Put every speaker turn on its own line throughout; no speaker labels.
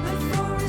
Before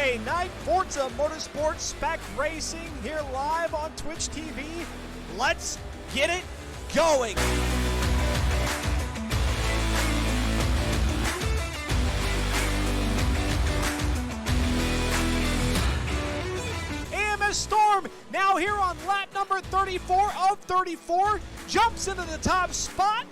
Tuesday night Forza Motorsport Spec Racing here live on Twitch TV. Let's get it going. AMS Storm now here on lap number 34 of 34, jumps into the top spot.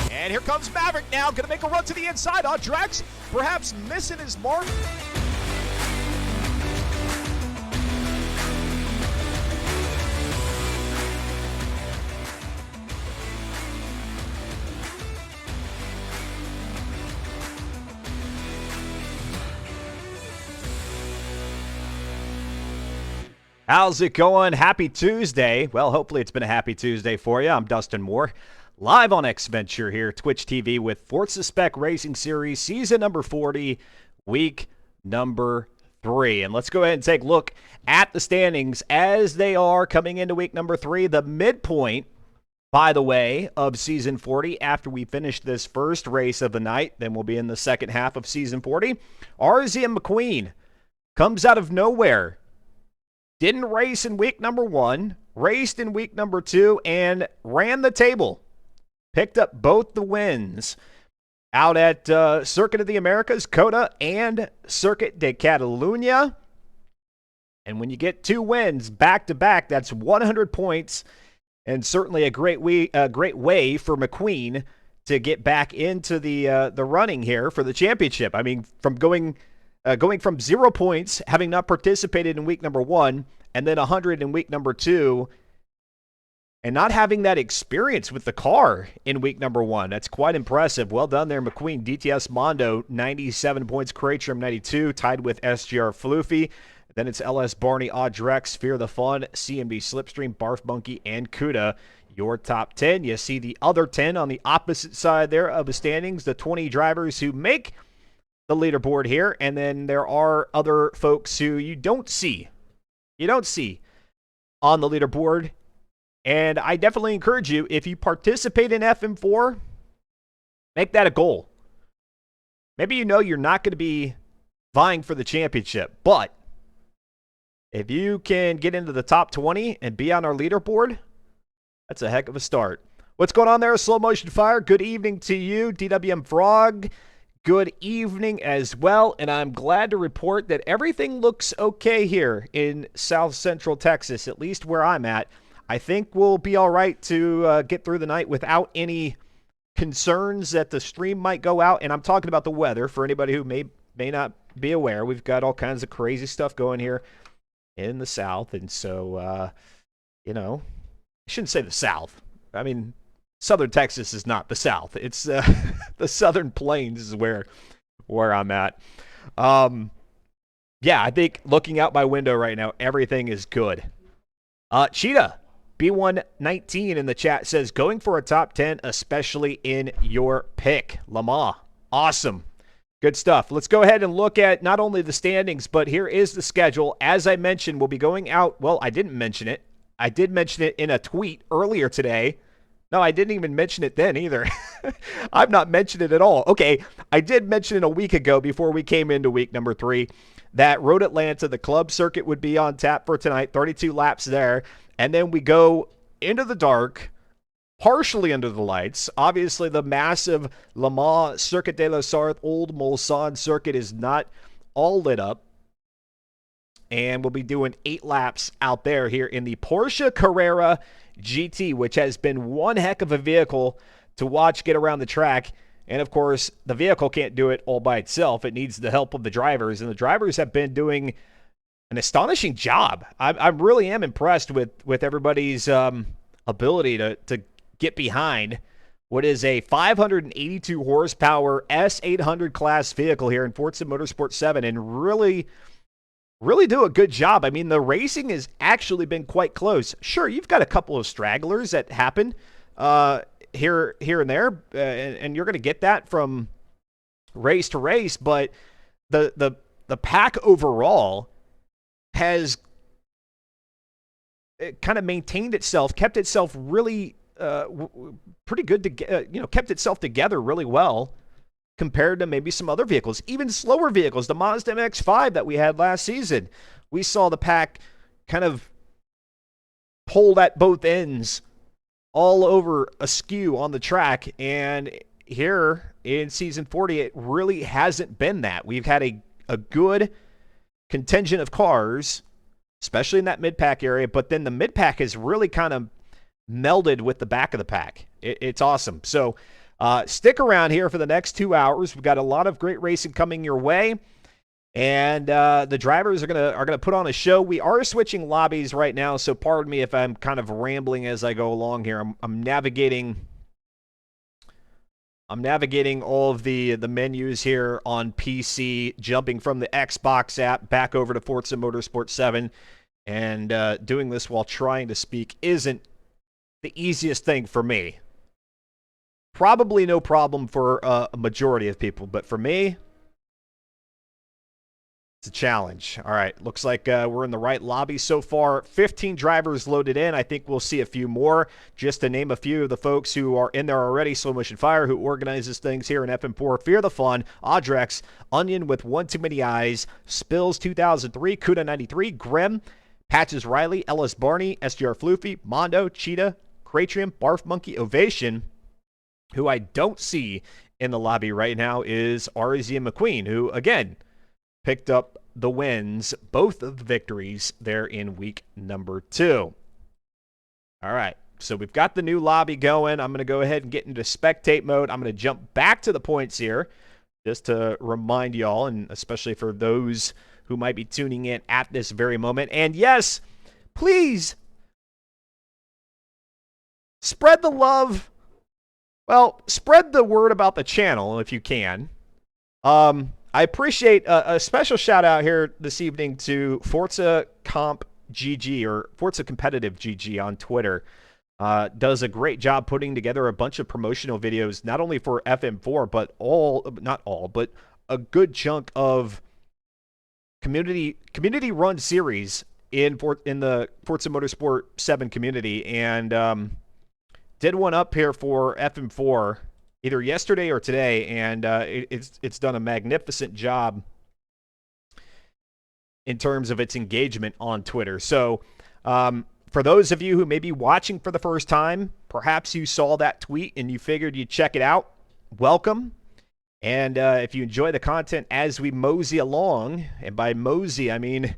And here comes Maverick now, going to make a run to the inside. Drex perhaps missing his mark.
How's it going? Happy Tuesday. Well, hopefully it's been a happy Tuesday for you. I'm Dustin Moore, live on X-Venture here, Twitch TV with Forza Spec Racing Series, season number 40, week number 3. And let's go ahead and take a look at the standings as they are coming into week number 3. The midpoint, by the way, of season 40 after we finish this first race of the night. Then we'll be in the second half of season 40. RZ McQueen comes out of nowhere. Didn't race in week number 1, raced in week number 2, and ran the table. Picked up both the wins out at Circuit of the Americas, COTA, and Circuit de Catalunya. And when you get 2 wins back-to-back, that's 100 points, and certainly a great way for McQueen to get back into the running here for the championship. I mean, from going from 0 points, having not participated in week number 1, and then 100 in week number 2, and not having that experience with the car in week number 1. That's quite impressive. Well done there, McQueen. DTS Mondo, 97 points. Craytrim, 92, tied with SGR Floofy. Then it's LS Barney, Drex, Fear the Fun, CMD Slipstream, Barf Monkey, and Kuda. Your top 10. You see the other 10 on the opposite side there of the standings, the 20 drivers who make the leaderboard here, and then there are other folks who you don't see on the leaderboard. And I definitely encourage you, if you participate in FM4, make that a goal. Maybe you know you're not going to be vying for the championship, but if you can get into the top 20 and be on our leaderboard, that's a heck of a start. What's going on there, Slow Motion Fire? Good evening to you, DWM Frog. Good evening as well, and I'm glad to report that everything looks okay here in South Central Texas, at least where I'm at. I think we'll be all right to get through the night without any concerns that the stream might go out, and I'm talking about the weather for anybody who may not be aware. We've got all kinds of crazy stuff going here in the South, and so, I shouldn't say the South. I mean, Southern Texas is not the South. It's the Southern Plains is where I'm at. Yeah, I think looking out my window right now, everything is good. Cheetah, B119 in the chat says, going for a top 10, especially in your pick. Lamar, awesome. Good stuff. Let's go ahead and look at not only the standings, but here is the schedule. As I mentioned, we'll be going out. Well, I didn't mention it. I did mention it in a tweet earlier today. No, I didn't even mention it then either. I've not mentioned it at all. Okay, I did mention it a week ago before we came into week number 3 that Road Atlanta, the club circuit, would be on tap for tonight. 32 laps there. And then we go into the dark, partially under the lights. Obviously, the massive Le Mans Circuit de la Sarthe Old Mulsanne circuit is not all lit up. And we'll be doing 8 laps out there here in the Porsche Carrera GT, which has been one heck of a vehicle to watch get around the track. And of course, the vehicle can't do it all by itself. It needs the help of the drivers, and the drivers have been doing an astonishing job. I really am impressed with everybody's ability to get behind what is a 582 horsepower S800 class vehicle here in Forza Motorsport 7 and really do a good job. I mean, the racing has actually been quite close. Sure, you've got a couple of stragglers that happen here and there, and you're going to get that from race to race, but the the pack overall has kind of maintained itself, kept itself really pretty good to kept itself together really well compared to maybe some other vehicles, even slower vehicles. The Mazda MX-5 that we had last season, we saw the pack kind of pulled at both ends all over askew on the track, and here in season 40 it really hasn't been that. We've had a good contingent of cars, especially in that mid-pack area, but then the mid-pack has really kind of melded with the back of the pack. It's awesome. So stick around here for the next 2 hours. We've got a lot of great racing coming your way, and the drivers are gonna put on a show. We are switching lobbies right now, so pardon me if I'm kind of rambling as I go along here. I'm navigating all of the menus here on PC, jumping from the Xbox app back over to Forza Motorsport 7, and doing this while trying to speak isn't the easiest thing for me. Probably no problem for a majority of people, but for me, it's a challenge. All right, looks like we're in the right lobby so far. 15 drivers loaded in. I think we'll see a few more. Just to name a few of the folks who are in there already: Slow Motion Fire, who organizes things here in FM4, Fear the Fun, Audrex, Onion with One Too Many Eyes, Spills 2003, Kuda 93, Grim, Patches Riley, Ellis Barney, SGR Floofy, Mondo, Cheetah, Cratrium, Barf Monkey, Ovation. Who I don't see in the lobby right now is RZ McQueen, who, again, picked up the wins, both of the victories there in week number 2. All right, so we've got the new lobby going. I'm going to go ahead and get into spectate mode. I'm going to jump back to the points here just to remind y'all, and especially for those who might be tuning in at this very moment. And yes, please spread the love. Well, spread the word about the channel if you can. I appreciate a special shout out here this evening to Forza Comp GG, or Forza Competitive GG on Twitter. Does a great job putting together a bunch of promotional videos, not only for FM4, but not all, but a good chunk of community run series in the Forza Motorsport 7 community, and did one up here for FM4 either yesterday or today, and it's done a magnificent job in terms of its engagement on Twitter. So for those of you who may be watching for the first time, perhaps you saw that tweet and you figured you'd check it out, welcome. And if you enjoy the content as we mosey along, and by mosey I mean,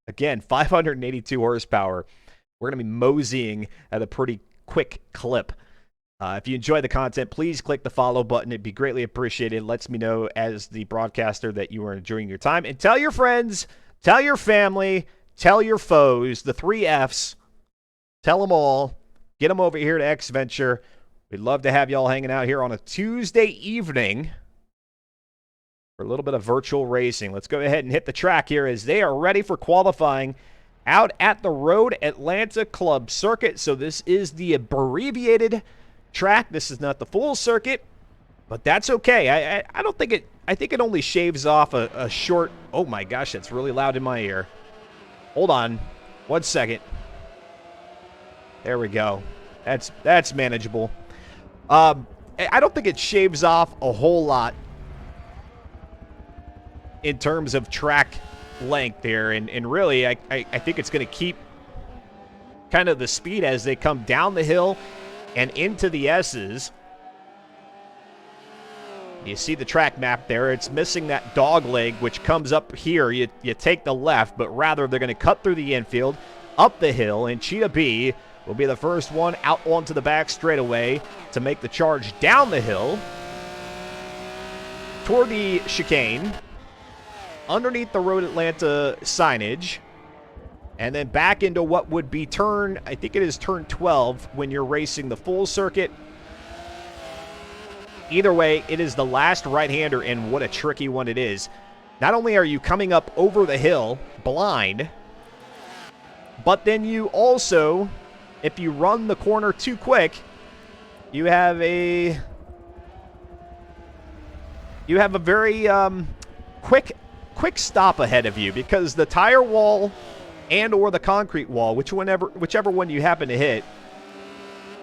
again, 582 horsepower, we're going to be moseying at a pretty quick clip. If you enjoy the content, please click the follow button. It'd be greatly appreciated. It lets me know as the broadcaster that you are enjoying your time. And tell your friends, tell your family, tell your foes, the 3 Fs. Tell them all. Get them over here to X-Venture. We'd love to have y'all hanging out here on a Tuesday evening for a little bit of virtual racing. Let's go ahead and hit the track here as they are ready for qualifying out at the Road Atlanta Club Circuit. So this is the abbreviated track. This is not the full circuit, but that's okay. I don't think it, I think it only shaves off a short, oh my gosh, that's really loud in my ear. Hold on 1 second. There we go. That's manageable. I don't think it shaves off a whole lot in terms of track length there, and really I think it's going to keep kind of the speed as they come down the hill and into the S's. You see the track map there. It's missing that dog leg, which comes up here. You take the left, but rather they're going to cut through the infield, up the hill, and Cheetah B will be the first one out onto the back straightaway to make the charge down the hill toward the chicane, underneath the Road Atlanta signage, and then back into what would be turn, I think it is turn 12 when you're racing the full circuit. Either way, it is the last right-hander, and what a tricky one it is. Not only are you coming up over the hill blind, but then you also, if you run the corner too quick, you have a very quick quick stop ahead of you, because the tire wall and or the concrete wall, whichever one you happen to hit,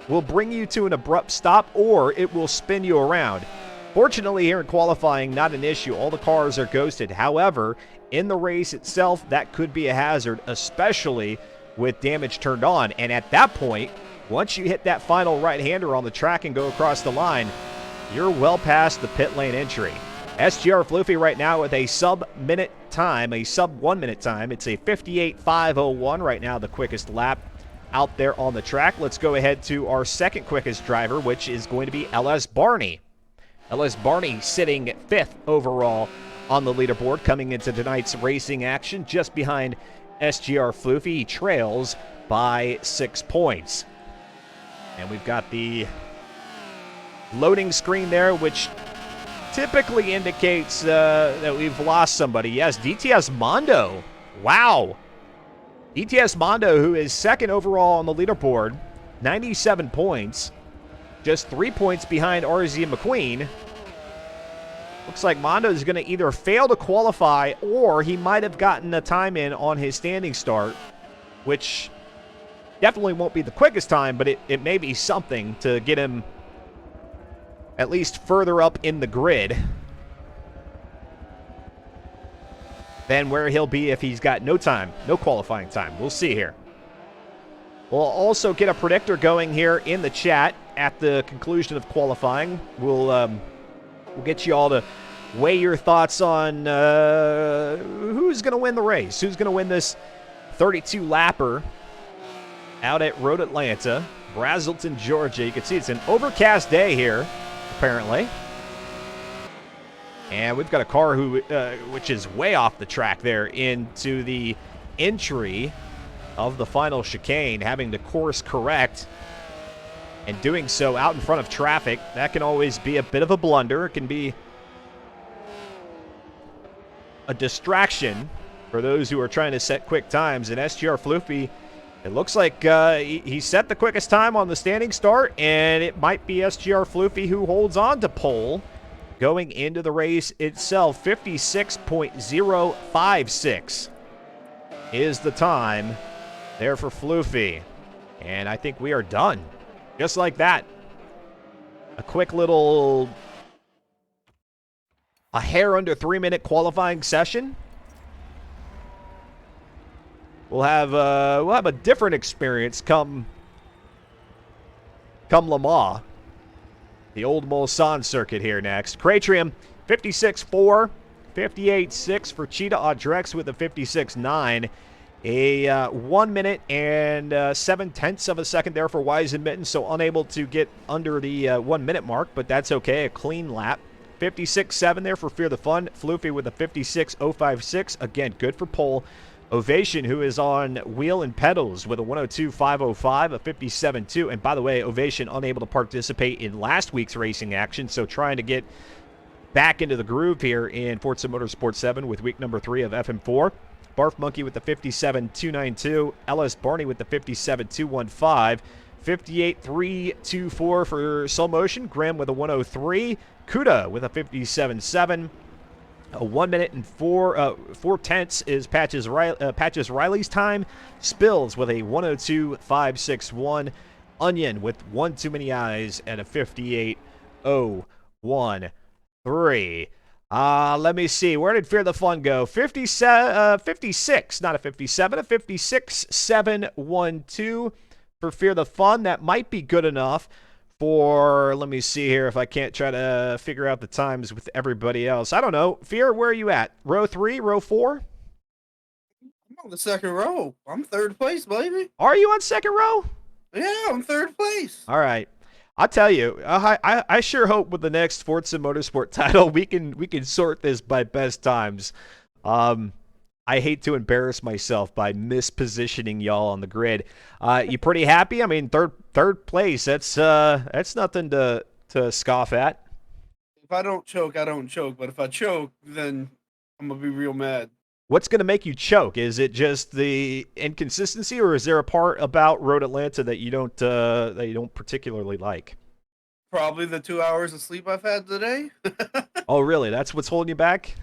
will bring you to an abrupt stop, or it will spin you around. Fortunately, here in qualifying, not an issue. All the cars are ghosted. However, in the race itself, that could be a hazard, especially with damage turned on. And at that point, once you hit that final right-hander on the track and go across the line, you're well past the pit lane entry. SGR Floofy right now with a sub-1 minute time. It's a 58.501 right now, the quickest lap out there on the track. Let's go ahead to our second quickest driver, which is going to be LS Barney. LS Barney sitting 5th overall on the leaderboard coming into tonight's racing action, just behind SGR Floofy. He trails by 6 points. And we've got the loading screen there, which typically indicates that we've lost somebody. Yes, DTS Mondo. Wow. DTS Mondo, who is 2nd overall on the leaderboard, 97 points. Just 3 points behind RZ McQueen. Looks like Mondo is going to either fail to qualify, or he might have gotten a time in on his standing start, which definitely won't be the quickest time, but it may be something to get him at least further up in the grid than where he'll be if he's got no time, no qualifying time. We'll see here. We'll also get a predictor going here in the chat at the conclusion of qualifying. We'll get you all to weigh your thoughts on who's going to win the race, who's going to win this 32-lapper out at Road Atlanta, Brazelton, Georgia. You can see it's an overcast day here, apparently. And we've got a car which is way off the track there into the entry of the final chicane, having to course correct, and doing so out in front of traffic. That can always be a bit of a blunder. It can be a distraction for those who are trying to set quick times. And SGR Floofy, it looks like he set the quickest time on the standing start, and it might be SGR Floofy who holds on to pole going into the race itself. 56.056 is the time there for Floofy. And I think we are done. Just like that. A quick little, a hair under 3-minute qualifying session. We'll have a different experience come Le Mans. The old Mulsanne circuit here next. Cratrium 56.4, 58.6 for Cheetah Audrex with a 56.9. A 1 minute and 7/10 of a second there for Wise and Mitten, so unable to get under the 1 minute mark, but that's okay. A clean lap. 56.7 there for Fear the Fun. Floofy with a 56.056. Again, good for pole. Ovation, who is on wheel and pedals with a 102.505, a 57.2. And by the way, Ovation unable to participate in last week's racing action, so trying to get back into the groove here in Forza Motorsport 7 with week number 3 of FM4. Barf Monkey with the 57.292. LS Barney with the 57.215. 58.324 for Soul Motion. Graham with a 103. Kuda with a 57.7. A 1 minute and 4/10 is Patches Riley's time. Spills with a 102.561. Onion with one too many eyes at a 58.013. Let me see. Where did Fear the Fun go? 56, not a 57, a 56.712 for Fear the Fun. That might be good enough for, let me see here if I can't try to figure out the times with everybody else. I don't know. Fear, where are you at? Row 3, row 4?
I'm on the second row. I'm third place, baby.
Are you on second row?
Yeah, I'm third place.
All right. I'll tell you, I sure hope with the next Forza Motorsport title we can sort this by best times. I hate to embarrass myself by mispositioning y'all on the grid. You pretty happy? I mean, third place. That's nothing to scoff at.
If I don't choke, I don't choke. But if I choke, then I'm gonna be real mad.
What's going to make you choke? Is it just the inconsistency, or is there a part about Road Atlanta that you don't particularly like?
Probably the 2 hours of sleep I've had today.
Oh, really? That's what's holding you back?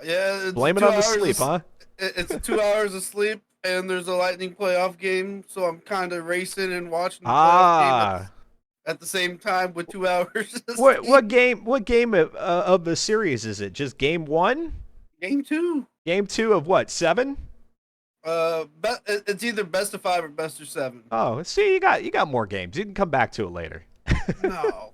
Yeah, it's
Blame it
2
on the
hours
sleep, huh?
It's 2 hours of sleep, and there's a Lightning playoff game, so I'm kind of racing and watching the playoff game
Ah.
at the same time with 2 hours of
What
sleep.
game of the series is it? Just game 1?
Game 2.
Game 2 of what? 7?
It's either best of 5 or best of 7.
Oh, see, you got more games. You can come back to it later.
No,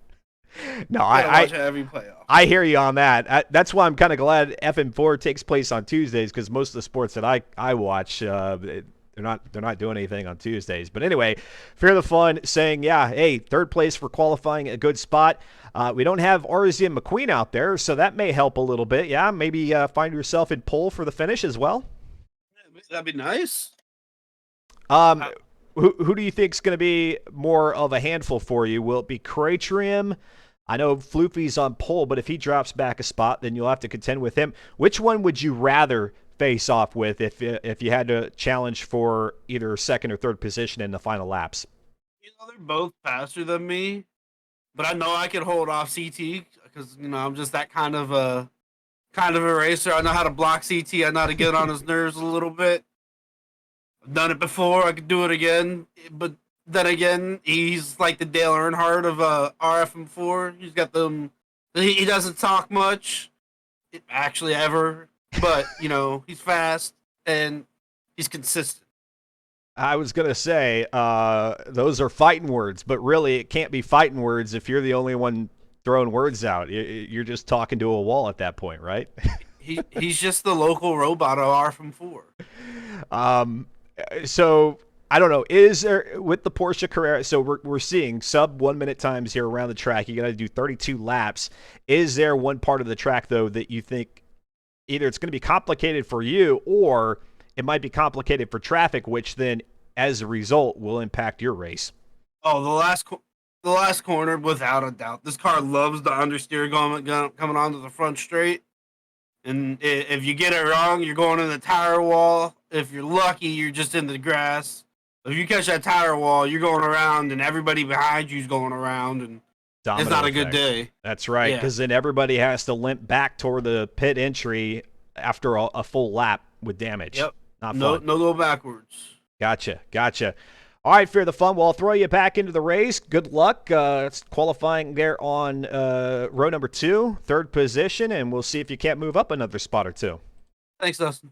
No,
gotta watch every playoff.
I hear you on that. That's why I'm kind of glad FM4 takes place on Tuesdays, because most of the sports that I watch, they're not doing anything on Tuesdays. But anyway, Fear the Fun saying, yeah, hey, third place for qualifying, a good spot. We don't have RZ and McQueen out there, so that may help a little bit. Yeah, maybe find yourself in pole for the finish as well.
That'd be nice.
Who do you think is going to be more of a handful for you? Will it be Cratrium? I know Floofy's on pole, but if he drops back a spot, then you'll have to contend with him. Which one would you rather face off with if you had to challenge for either second or third position in the final laps?
They're both faster than me, but I know I can hold off CT because I'm just that kind of a racer. I know how to block CT. I know how to get on his nerves a little bit. I've done it before. I could do it again, but then again, he's like the Dale Earnhardt of RFM4. He's got them. He doesn't talk much, actually ever, but he's fast and he's consistent.
I was going to say those are fighting words, but really it can't be fighting words if you're the only one throwing words out. You're just talking to a wall at that point, right?
He's just the local robot of RFM4.
So I don't know. Is there with the Porsche Carrera? So we're seeing sub 1 minute times here around the track. You got to do 32 laps. Is there one part of the track though that you think either it's going to be complicated for you or it might be complicated for traffic, which then as a result will impact your race?
Oh, the last corner, without a doubt. This car loves the understeer coming onto the front straight. And if you get it wrong, you're going in the tire wall. If you're lucky, you're just in the grass. If you catch that tire wall, you're going around, and everybody behind you's going around, and it's not a good day.
That's right, because then everybody has to limp back toward the pit entry after a full lap with damage.
Yep.
Not fun.
No go backwards.
Gotcha. All right, Fear the Fun. Well, I'll throw you back into the race. Good luck. It's qualifying there on row number 2, third position, and we'll see if you can't move up another spot or two.
Thanks, Dustin.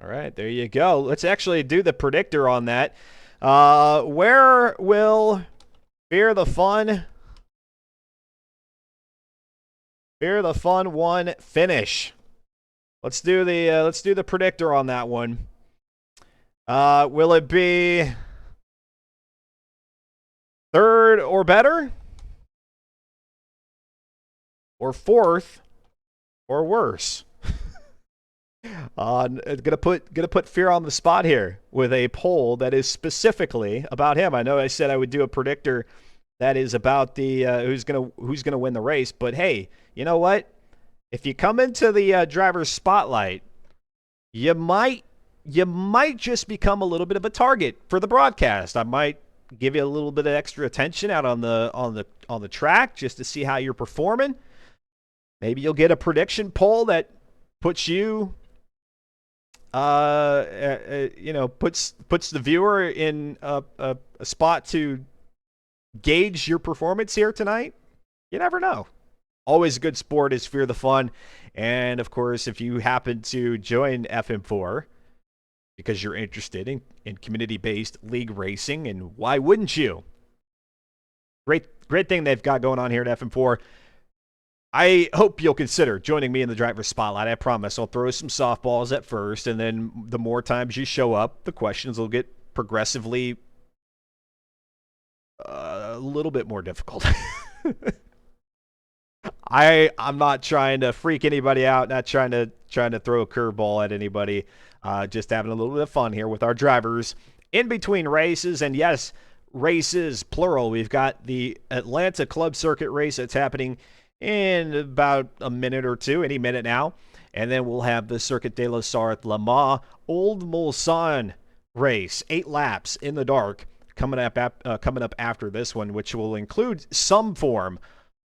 All right, there you go. Let's actually do the predictor on that. Where will Fear the Fun 1 finish? Let's do the predictor on that one. Will it be third or better? Or fourth or worse? Gonna put Fear on the spot here with a poll that is specifically about him. I know I said I would do a predictor that is about the who's gonna win the race, but hey, you know what? If you come into the driver's spotlight, you might just become a little bit of a target for the broadcast. I might give you a little bit of extra attention out on the track just to see how you're performing. Maybe you'll get a prediction poll that puts you puts the viewer in a spot to gauge your performance here tonight. You never know. Always a good sport is Fear the Fun. And of course, if you happen to join FM4 because you're interested in community-based league racing, and why wouldn't you? Great thing they've got going on here at FM4. I hope you'll consider joining me in the driver's spotlight. I promise. I'll throw some softballs at first, and then the more times you show up, the questions will get progressively a little bit more difficult. I'm not trying to freak anybody out, not trying to throw a curveball at anybody. Just having a little bit of fun here with our drivers in between races. And yes, races, plural. We've got the Atlanta Club Circuit race that's happening in about a minute or two, any minute now. And then we'll have the Circuit de la Sarthe Le Mans Old Mulsanne race, 8 laps in the dark, coming up after this one, which will include some form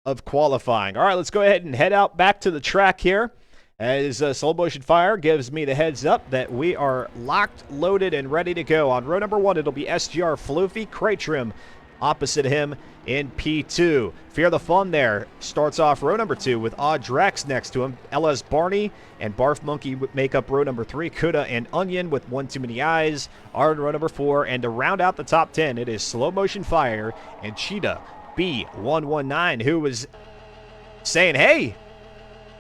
of qualifying. All right, let's go ahead and head out back to the track here as Slow Motion Fire gives me the heads up that we are locked, loaded, and ready to go. On row number 1, it'll be SGR Floofy, Crate Trim opposite him in P2. Fear the Fun there starts off row number 2 with Odd Drex next to him. LS Barney and Barf Monkey make up row number 3. Kuda and Onion with One Too Many Eyes are in row number 4. And to round out the top 10, it is Slow Motion Fire and Cheetah B119, who was saying, hey,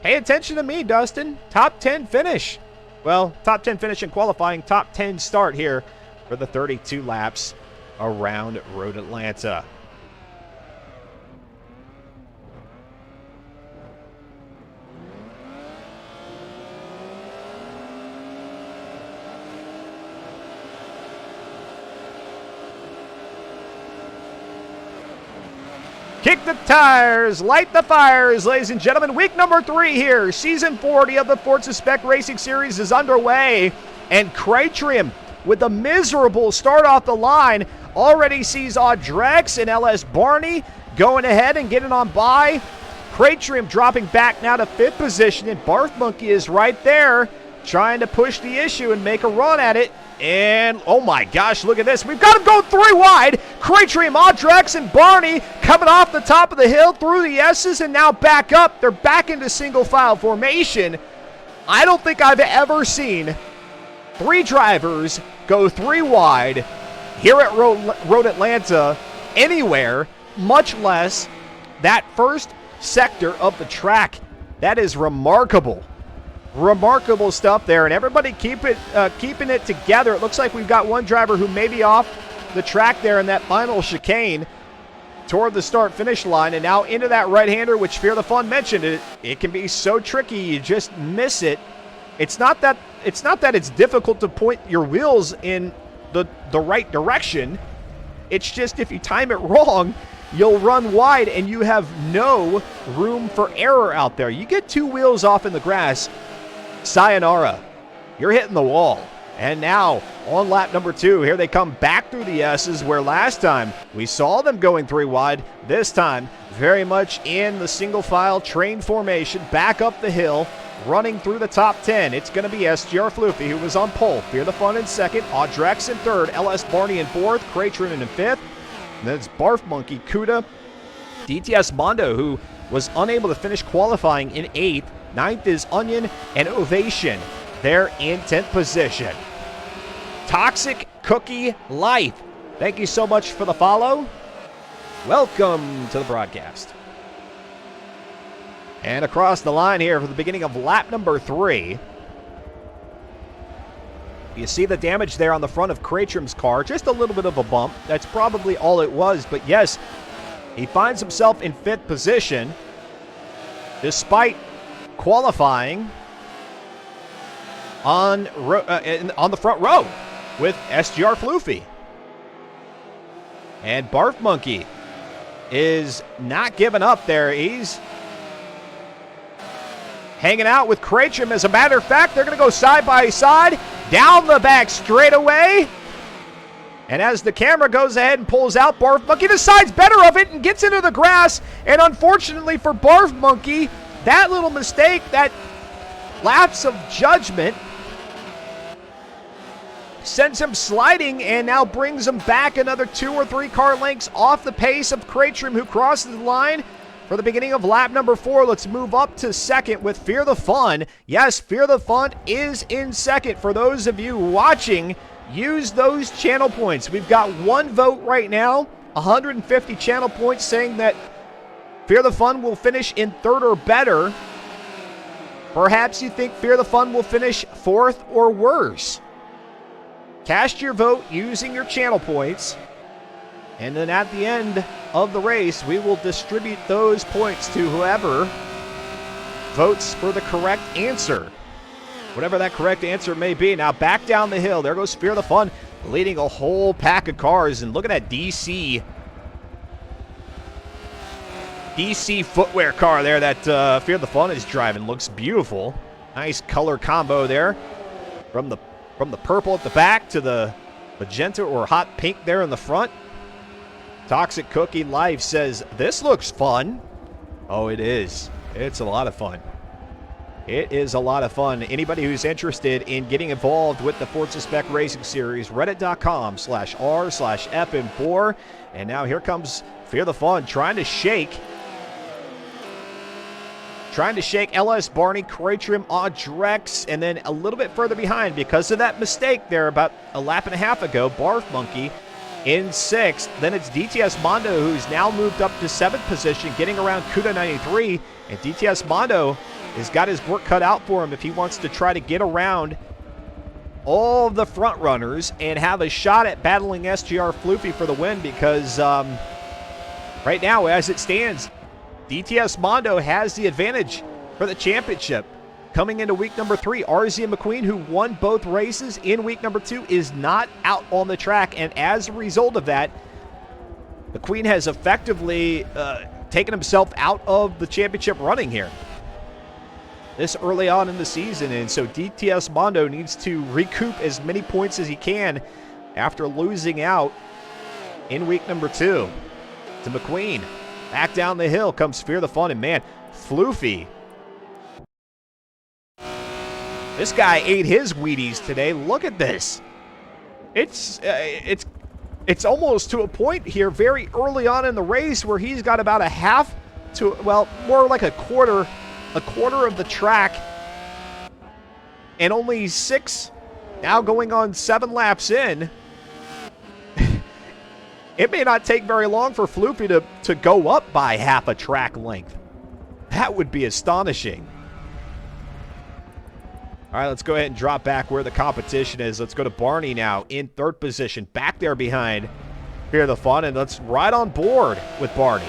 pay attention to me, Dustin. Top 10 finish. Well, top 10 finish in qualifying, top 10 start here for the 32 laps around Road Atlanta. Kick the tires, light the fires, ladies and gentlemen. Week number 3 here. Season 40 of the Forza Spec Racing Series is underway. And Crate Trim, with a miserable start off the line, already sees Odd Drex and LS Barney going ahead and getting on by. Crate Trim dropping back now to 5th position, and Barf Monkey is right there trying to push the issue and make a run at it. And, oh my gosh, look at this. We've got him going 3 wide. Crate Trim, Odd Drex, and Barney coming off the top of the hill through the S's and now back up. They're back into single file formation. I don't think I've ever seen 3 drivers go 3 wide here at Road Atlanta anywhere, much less that first sector of the track. That is remarkable. Remarkable stuff there, and everybody keeping it together. It looks like we've got one driver who may be off the track there in that final chicane toward the start-finish line, and now into that right-hander, which Fear the Fun mentioned. It can be so tricky, you just miss it. It's not that it's difficult to point your wheels in the right direction. It's just if you time it wrong, you'll run wide and you have no room for error out there. You get 2 wheels off in the grass, sayonara. You're hitting the wall. And now on lap number 2, here they come back through the S's, where last time we saw them going 3 wide. This time very much in the single file train formation, back up the hill, running through the top 10. It's going to be SGR Floofy, who was on pole. Fear the Fun in 2nd, Odd Drex in 3rd, LS Barney in 4th, Crate Trim in 5th. And then it's Barf Monkey, Kuda, DTS Mondo, who was unable to finish qualifying in 8th. 9th is Onion and Ovation. They're in 10th position. Toxic Cookie Life, thank you so much for the follow. Welcome to the broadcast. And across the line here for the beginning of lap number 3. You see the damage there on the front of Crate Trim's car. Just a little bit of a bump. That's probably all it was. But yes, he finds himself in 5th position despite qualifying on the front row with SGR Floofy. And Barf Monkey is not giving up there. He's hanging out with Crate Trim. As a matter of fact, they're going to go side by side down the back straightaway. And as the camera goes ahead and pulls out, Barf Monkey decides better of it and gets into the grass. And unfortunately for Barf Monkey, that little mistake, that lapse of judgment, sends him sliding and now brings him back another 2 or 3 car lengths off the pace of Crate Trim, who crosses the line for the beginning of lap number 4. Let's move up to 2nd with Fear the Fun. Yes, Fear the Fun is in 2nd. For those of you watching, use those channel points. We've got 1 vote right now, 150 channel points saying that Fear the Fun will finish in 3rd or better. Perhaps you think Fear the Fun will finish 4th or worse. Cast your vote using your channel points, and then at the end of the race, we will distribute those points to whoever votes for the correct answer, whatever that correct answer may be. Now back down the hill, there goes Fear the Fun, leading a whole pack of cars, and look at that DC footwear car there that Fear the Fun is driving. Looks beautiful. Nice color combo there from the purple at the back to the magenta or hot pink there in the front. Toxic Cookie Life says, this looks fun. Oh, it is. It's a lot of fun. It is a lot of fun. Anybody who's interested in getting involved with the Forza Spec Racing Series, reddit.com/r/FM4. And now here comes Fear the Fun, trying to shake LS Barney, Cratrim, Audrex, and then a little bit further behind because of that mistake there about a lap and a half ago, Barf Monkey in 6th. Then it's DTS Mondo, who's now moved up to 7th position, getting around Kuda 93. And DTS Mondo has got his work cut out for him if he wants to try to get around all of the front runners and have a shot at battling SGR Floofy for the win, because right now, as it stands, DTS Mondo has the advantage for the championship. Coming into week number 3, RZ McQueen, who won both races in week number 2, is not out on the track. And as a result of that, McQueen has effectively taken himself out of the championship running here this early on in the season. And so DTS Mondo needs to recoup as many points as he can after losing out in week number 2 to McQueen. Back down the hill comes Fear the Fun, and man, Floofy. This guy ate his Wheaties today. Look at this. It's almost to a point here very early on in the race where he's got about a half to, well, more like a quarter of the track, and only 6, now going on 7 laps in. It may not take very long for Floofy to go up by half a track length. That would be astonishing. All right, let's go ahead and drop back where the competition is. Let's go to Barney now in 3rd position, back there behind Fear the Fun, and let's ride on board with Barney.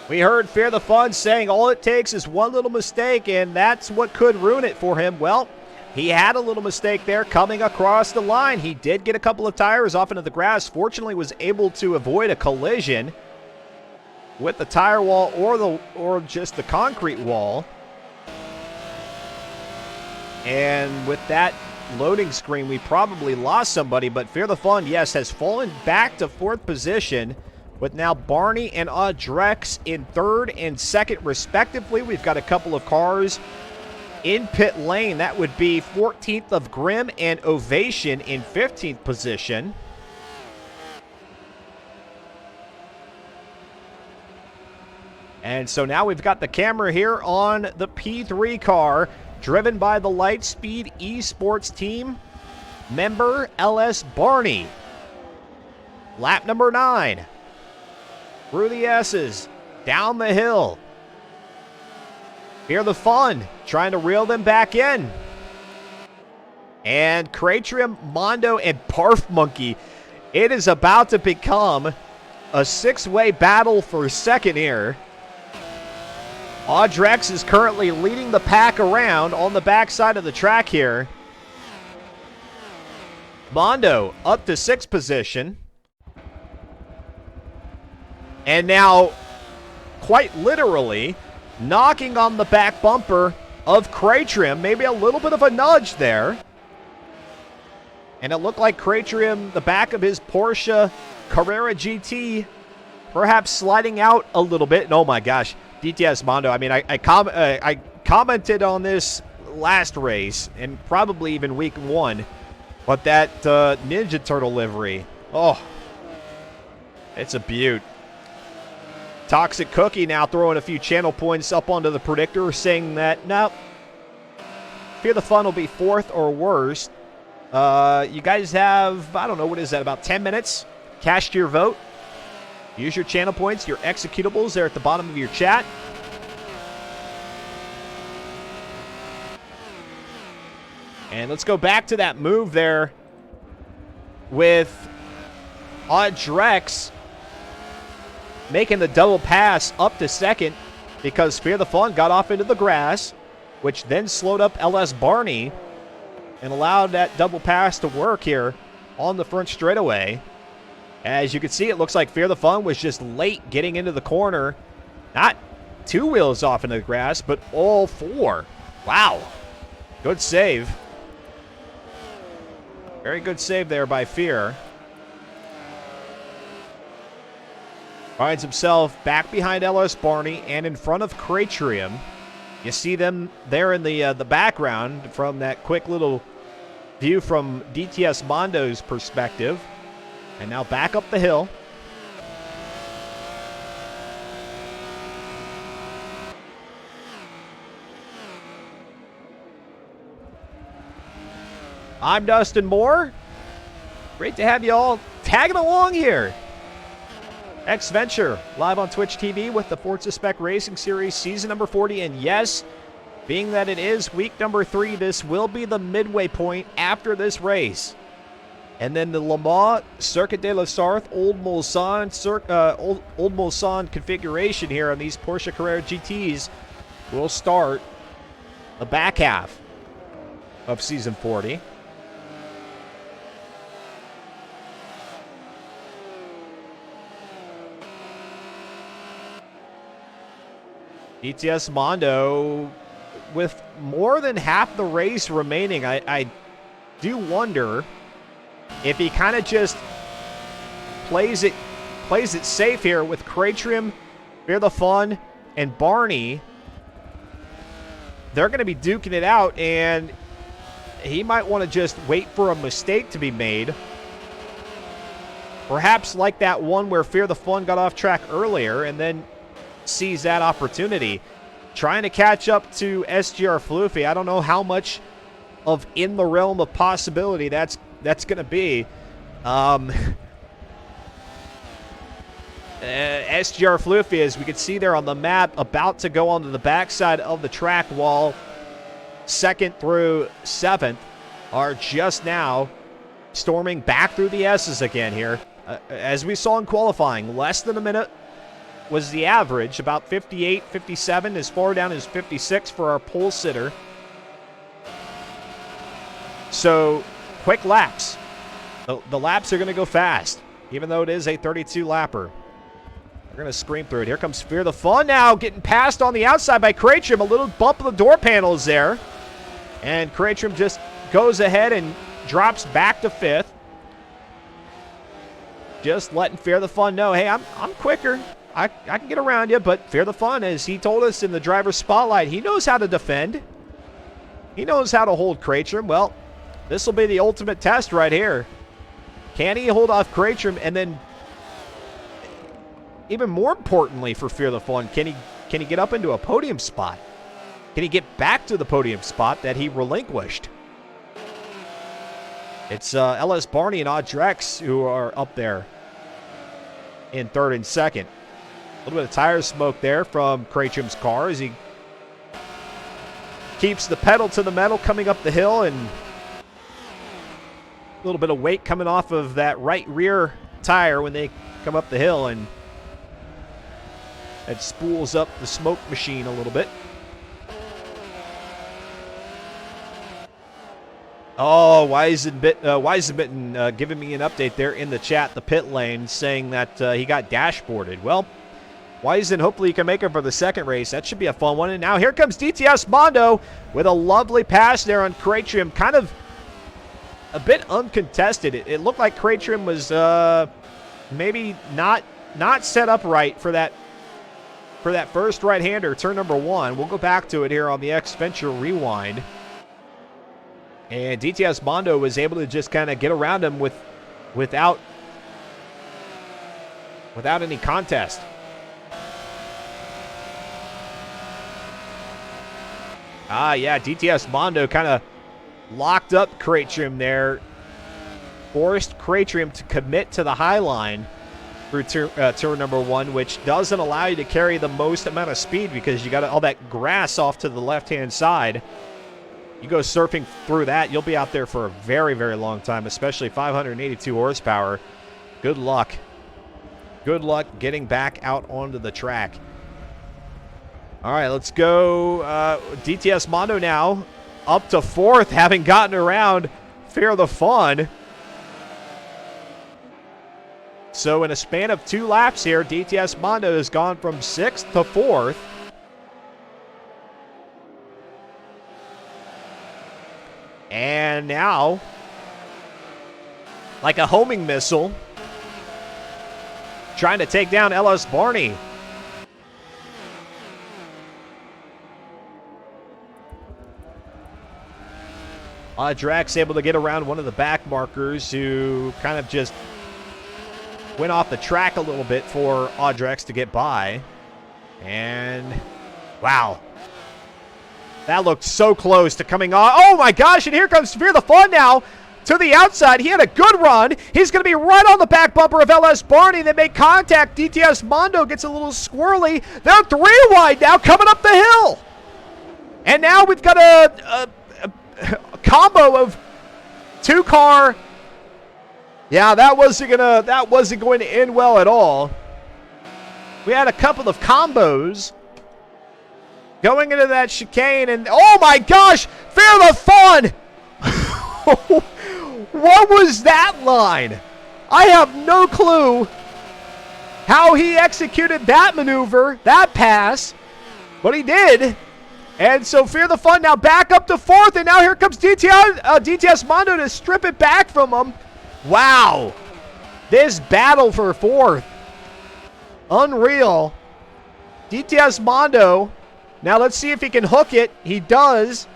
We heard Fear the Fun saying all it takes is one little mistake, and that's what could ruin it for him. Well, he had a little mistake there coming across the line. He did get a couple of tires off into the grass. Fortunately, was able to avoid a collision with the tire wall or just the concrete wall. And with that loading screen, we probably lost somebody, but Fear the Fun, yes, has fallen back to 4th position, with now Barney and Audrex in 3rd and 2nd, respectively. We've got a couple of cars in pit lane. That would be 14th of Grim and Ovation in 15th position. And so now we've got the camera here on the P3 car, driven by the Lightspeed Esports team member LS Barney. Lap number 9. Through the S's, down the hill. Fear the Fun, trying to reel them back in. And Cratrim, Mondo, and Barf Monkey. It is about to become a 6-way battle for second here. Audrex is currently leading the pack around on the backside of the track here. Mondo up to 6th position. And now, quite literally, knocking on the back bumper of Cratrim. Maybe a little bit of a nudge there. And it looked like Cratrim, the back of his Porsche Carrera GT, perhaps sliding out a little bit. And oh my gosh, DTS Mondo. I mean, I commented on this last race and probably even week 1. But that Ninja Turtle livery, oh, it's a beaut. Toxic Cookie now throwing a few channel points up onto the predictor, saying that, no, Fear the Fun will be 4th or worse. You guys have, I don't know, what is that, about 10 minutes? Cast your vote. Use your channel points, your executables there at the bottom of your chat. And let's go back to that move there with Audrex making the double pass up to second because Fear the Fun got off into the grass, which then slowed up LS Barney and allowed that double pass to work here on the front straightaway. As you can see, it looks like Fear the Fun was just late getting into the corner. Not 2 wheels off into the grass, but all 4. Wow. Good save. Very good save there by Fear. Finds himself back behind LS Barney and in front of Cratrium. You see them there in the background from that quick little view from DTS Mondo's perspective. And now back up the hill. I'm Dustin Moore. Great to have you all tagging along here. X-Venture, live on Twitch TV with the Forza Spec Racing Series Season number 40. And yes, being that it is week number 3, this will be the midway point after this race. And then the Le Mans Circuit de la Sarthe Old Mulsanne configuration here on these Porsche Carrera GTs will start the back half of Season 40. DTS Mondo with more than half the race remaining. I do wonder if he kind of just plays it safe here with Cratrium, Fear the Fun, and Barney. They're going to be duking it out, and he might want to just wait for a mistake to be made. Perhaps like that one where Fear the Fun got off track earlier and then sees that opportunity. Trying to catch up to SGR Floofy. I don't know how much of in the realm of possibility that's going to be. SGR Floofy, as we can see there on the map, about to go onto the backside of the track, while 2nd through 7th are just now storming back through the S's again here. As we saw in qualifying, less than a minute was the average, about 58, 57, as far down as 56 for our pole sitter. So, quick laps. The laps are going to go fast, even though it is a 32-lapper. We're going to scream through it. Here comes Fear the Fun now, getting passed on the outside by Cratrium. A little bump of the door panels there. And Cratrium just goes ahead and drops back to 5th. Just letting Fear the Fun know, hey, I'm quicker. I can get around you, but Fear the Fun, as he told us in the driver's spotlight, he knows how to defend. He knows how to hold Cratrium. Well, this will be the ultimate test right here. Can he hold off Cratrium? And then, even more importantly for Fear the Fun, can he get up into a podium spot? Can he get back to the podium spot that he relinquished? It's LS Barney and Audrex who are up there in 3rd and 2nd. A little bit of tire smoke there from Cratrium's car as he keeps the pedal to the metal coming up the hill, and a little bit of weight coming off of that right rear tire when they come up the hill, and it spools up the smoke machine a little bit. Oh, Weisenbitten giving me an update there in the chat, the pit lane, saying that he got dashboarded. Well, Weisen, hopefully you can make it for the 2nd race. That should be a fun one. And now here comes DTS Mondo with a lovely pass there on Cratrium. Kind of a bit uncontested. It looked like Cratrium was maybe not set up right for that first right-hander, turn number 1. We'll go back to it here on the X-Venture Rewind. And DTS Mondo was able to just kind of get around him without any contest. Yeah, DTS Mondo kind of locked up Cratrium there. Forced Cratrium to commit to the high line through turn number 1, which doesn't allow you to carry the most amount of speed because you got all that grass off to the left-hand side. You go surfing through that, you'll be out there for a very, very long time, especially 582 horsepower. Good luck. Good luck getting back out onto the track. All right, let's go. DTS Mondo now up to 4th, having gotten around Fear the Fun. So in a span of 2 laps here, DTS Mondo has gone from 6th to 4th. And now, like a homing missile, trying to take down LS Barney. Drax able to get around one of the back markers who kind of just went off the track a little bit for Audrex to get by. And, wow. That looked so close to coming on. Oh, my gosh, and here comes Fear the Fun now to the outside. He had a good run. He's going to be right on the back bumper of LS Barney. They make contact. DTS Mondo gets a little squirrely. They're 3 wide now coming up the hill. And now we've got a combo of 2-car. Yeah, that wasn't going to end well at all. We had a couple of combos going into that chicane, and oh my gosh, Fear the Fun! What was that line? I have no clue how he executed that maneuver, that pass, but he did. And so Fear the Fun now back up to 4th, and now here comes DTS Mondo to strip it back from him. Wow. This battle for 4th. Unreal. DTS Mondo. Now let's see if he can hook it. He does.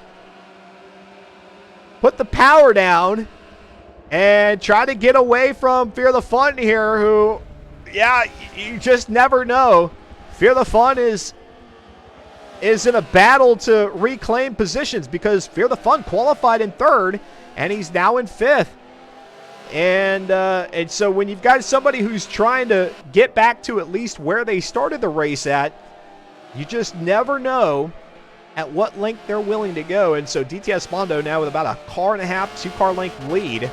Put the power down and try to get away from Fear the Fun here, who, yeah, you just never know. Fear the Fun is in a battle to reclaim positions because Fear the Fun qualified in 3rd, and he's now in 5th. And so when you've got somebody who's trying to get back to at least where they started the race at, you just never know at what length they're willing to go. And so DTS Mondo now with about a 1.5 car, 2-car length lead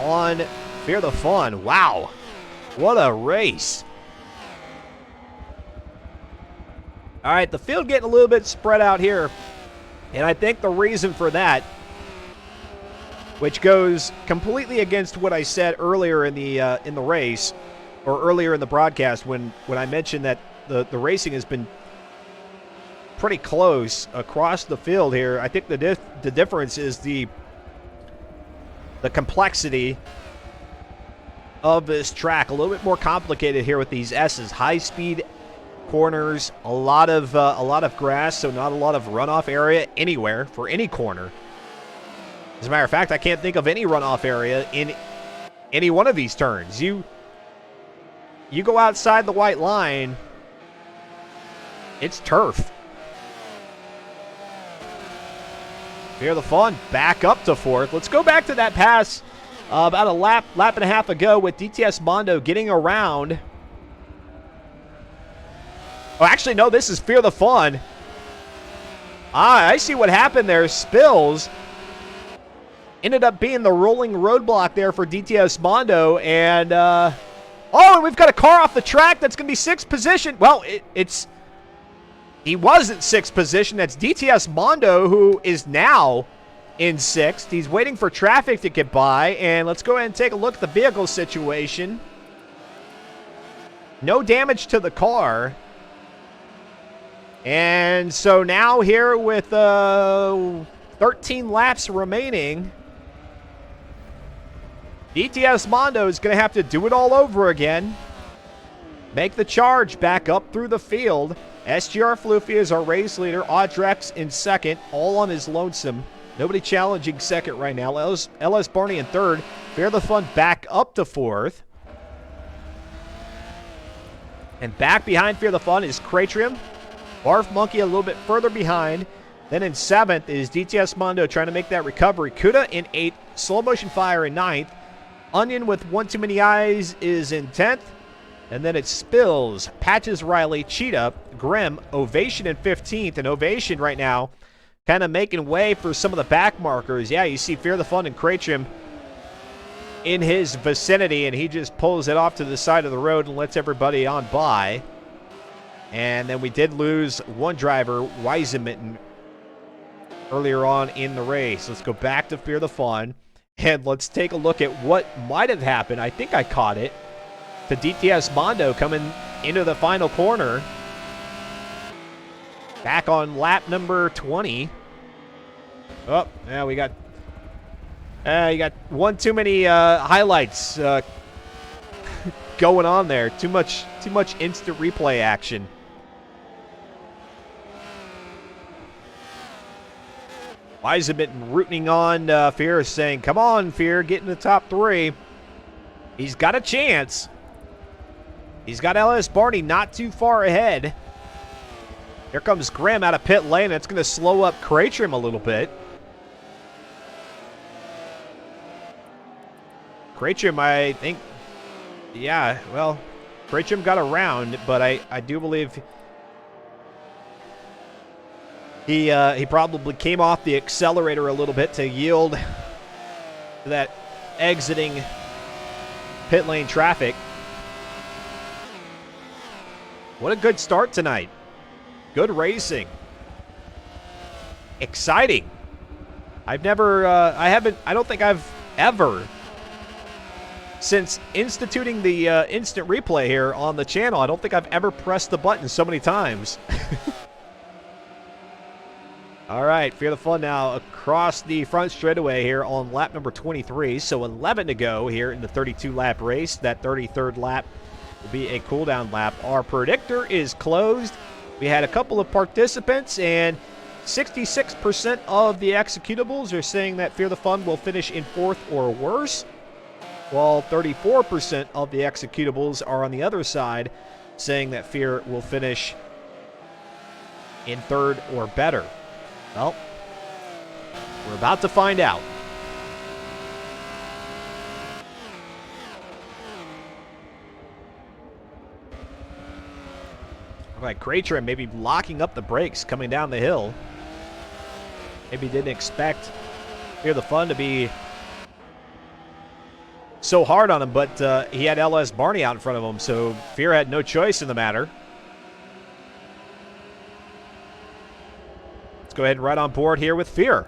on Fear the Fun. Wow, what a race. All right, the field getting a little bit spread out here. And I think the reason for that, which goes completely against what I said earlier in the race, or earlier in the broadcast when I mentioned that the racing has been pretty close across the field here. I think the difference is the complexity of this track. A little bit more complicated here with these S's. High-speed corners, a lot of grass, so not a lot of runoff area anywhere for any corner. As a matter of fact, I can't think of any runoff area in any one of these turns. You go outside the white line, it's turf. Fear the Fun back up to 4th. Let's go back to that pass about a lap and a half ago with DTS Mondo getting around. Oh, actually, no, this is Fear the Fun. I see what happened there. Spills ended up being the rolling roadblock there for DTS Mondo. And, and we've got a car off the track that's going to be 6th position. Well, he was in 6th position. That's DTS Mondo, who is now in 6th. He's waiting for traffic to get by. And let's go ahead and take a look at the vehicle situation. No damage to the car. And so now here with 13 laps remaining, DTS Mondo is going to have to do it all over again. Make the charge back up through the field. SGR Floofy is our race leader. Audrex in 2nd, all on his lonesome. Nobody challenging 2nd right now. LS Barney in 3rd. Fear the Fun back up to 4th. And back behind Fear the Fun is Cratrium. Barf Monkey a little bit further behind. Then in 7th is DTS Mondo trying to make that recovery. Kuda in 8th. Slow Motion Fire in 9th. Onion with One Too Many Eyes is in 10th. And then it Spills, Patches Riley, Cheetah, Grim, Ovation in 15th. And Ovation right now kind of making way for some of the back markers. Yeah, you see Fear the Fun and Kratrim in his vicinity, and he just pulls it off to the side of the road and lets everybody on by. And then we did lose one driver, Weisemitten, earlier on in the race. Let's go back to Fear the Fun, and let's take a look at what might have happened. I think I caught it. To DTS Mondo coming into the final corner. Back on lap number 20. Oh, yeah, we got... you got one too many highlights going on there. Too much instant replay action. Weisemitten rooting on Fear, saying, come on, Fear, get in the top 3. He's got a chance. He's got LS Barney not too far ahead. Here comes Graham out of pit lane. That's going to slow up Kratrim a little bit. Kratrim, I think, yeah, well, Kratrim got around, but I do believe he probably came off the accelerator a little bit to yield to that exiting pit lane traffic. What a good start tonight. Good racing. Exciting. I don't think I've ever, since instituting the instant replay here on the channel, I don't think I've ever pressed the button so many times. All right, Fear the Fun now across the front straightaway here on lap number 23. So 11 to go here in the 32-lap race. That 33rd lap will be a cooldown lap. Our predictor is closed. We had a couple of participants, and 66% of the executables are saying that Fear the Fun will finish in 4th or worse, while 34% of the executables are on the other side, saying that Fear will finish in 3rd or better. Well, we're about to find out. All right, Kratrim maybe locking up the brakes coming down the hill. Maybe didn't expect Fear the Fun to be so hard on him, but he had LS Barney out in front of him, so Fear had no choice in the matter. Let's go ahead and ride on board here with Fear.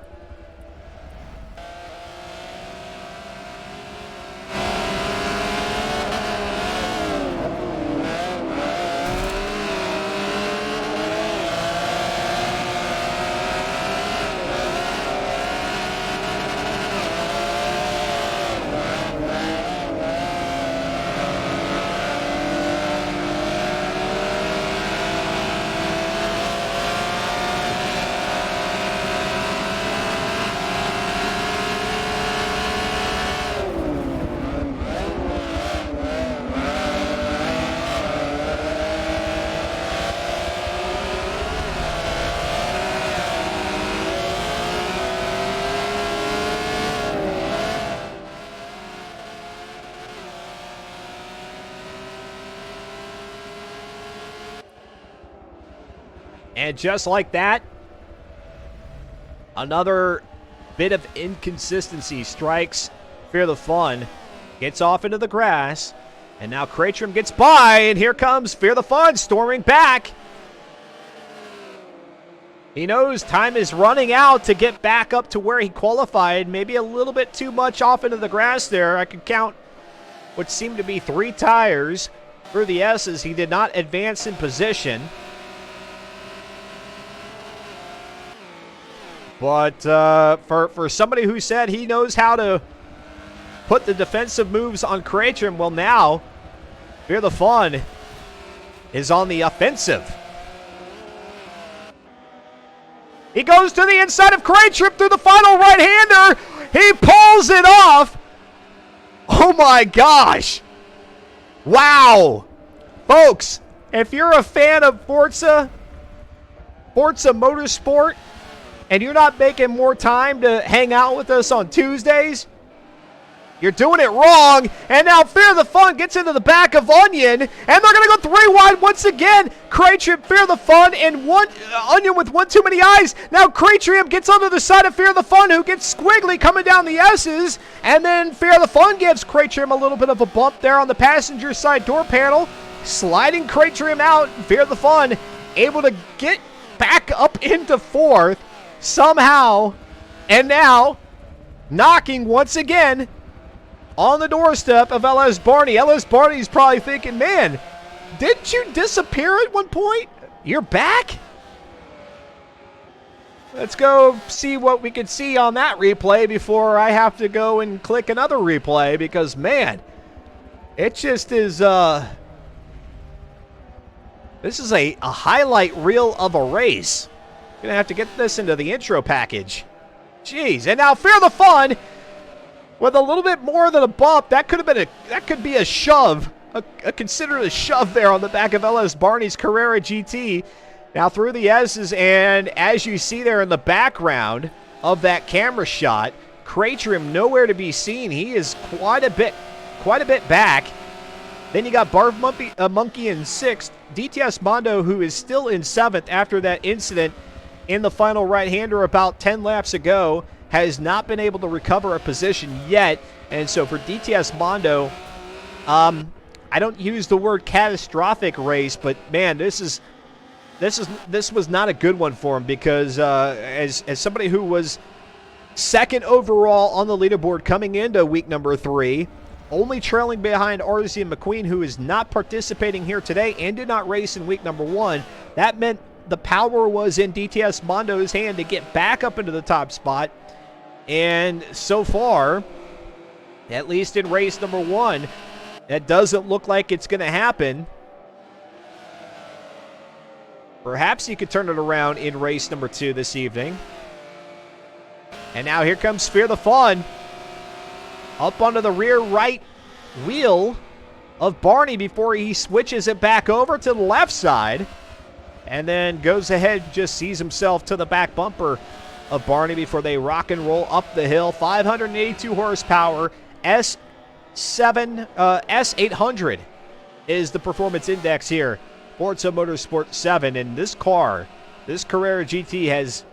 And just like that, another bit of inconsistency strikes Fear the Fun. Gets off into the grass. And now Kratrim gets by. And here comes Fear the Fun storming back. He knows time is running out to get back up to where he qualified. Maybe a little bit too much off into the grass there. I could count what seemed to be 3 tires through the S's. He did not advance in position. But for somebody who said he knows how to put the defensive moves on Kratrim, well, now Fear the Fun is on the offensive. He goes to the inside of Kratrim through the final right-hander. He pulls it off. Oh, my gosh. Wow. Folks, if you're a fan of Forza Motorsport, and you're not making more time to hang out with us on Tuesdays, you're doing it wrong. And now Fear the Fun gets into the back of Onion, and they're going to go 3 wide once again. Craytrium, Fear the Fun, and Onion with one too many eyes. Now Craytrium gets onto the side of Fear the Fun, who gets squiggly coming down the S's, and then Fear the Fun gives Craytrium a little bit of a bump there on the passenger side door panel, sliding Craytrium out. Fear the Fun able to get back up into 4th somehow, and now knocking once again on the doorstep of LS Barney. LS Barney's probably thinking, man, didn't you disappear at one point? You're back? Let's go see what we can see on that replay before I have to go and click another replay, because, man, it just is, this is a highlight reel of a race. Gonna have to get this into the intro package. Jeez, and now Fear the Fun with a little bit more than a bump. That could be a shove, considered a shove there on the back of LS Barney's Carrera GT. Now through the S's, and as you see there in the background of that camera shot, Craytrium nowhere to be seen. He is quite a bit back. Then you got Barf Monkey in 6th. DTS Mondo, who is still in 7th after that incident in the final right-hander about 10 laps ago, has not been able to recover a position yet. And so for DTS Mondo, I don't use the word catastrophic race, but man, this was not a good one for him, because as somebody who was 2nd overall on the leaderboard coming into week number 3, only trailing behind RZ McQueen, who is not participating here today and did not race in week number 1, that meant the power was in DTS Mondo's hand to get back up into the top spot. And so far, at least in race number 1, that doesn't look like it's going to happen. Perhaps he could turn it around in race number 2 this evening. And now here comes Fear the Fun up onto the rear right wheel of Barney before he switches it back over to the left side, and then goes ahead, just sees himself to the back bumper of Barney before they rock and roll up the hill. 582 horsepower, S800 is the performance index here. Forza Motorsport 7, and this car, this Carrera GT, has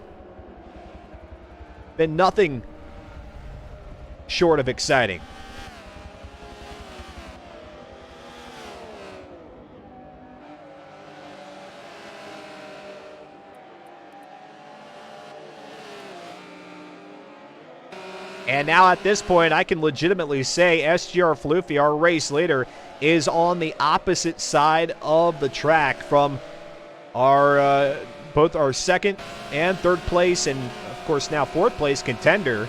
been nothing short of exciting. And now at this point, I can legitimately say SGR Floofy, our race leader, is on the opposite side of the track from our both our 2nd and 3rd place, and of course now 4th place contender.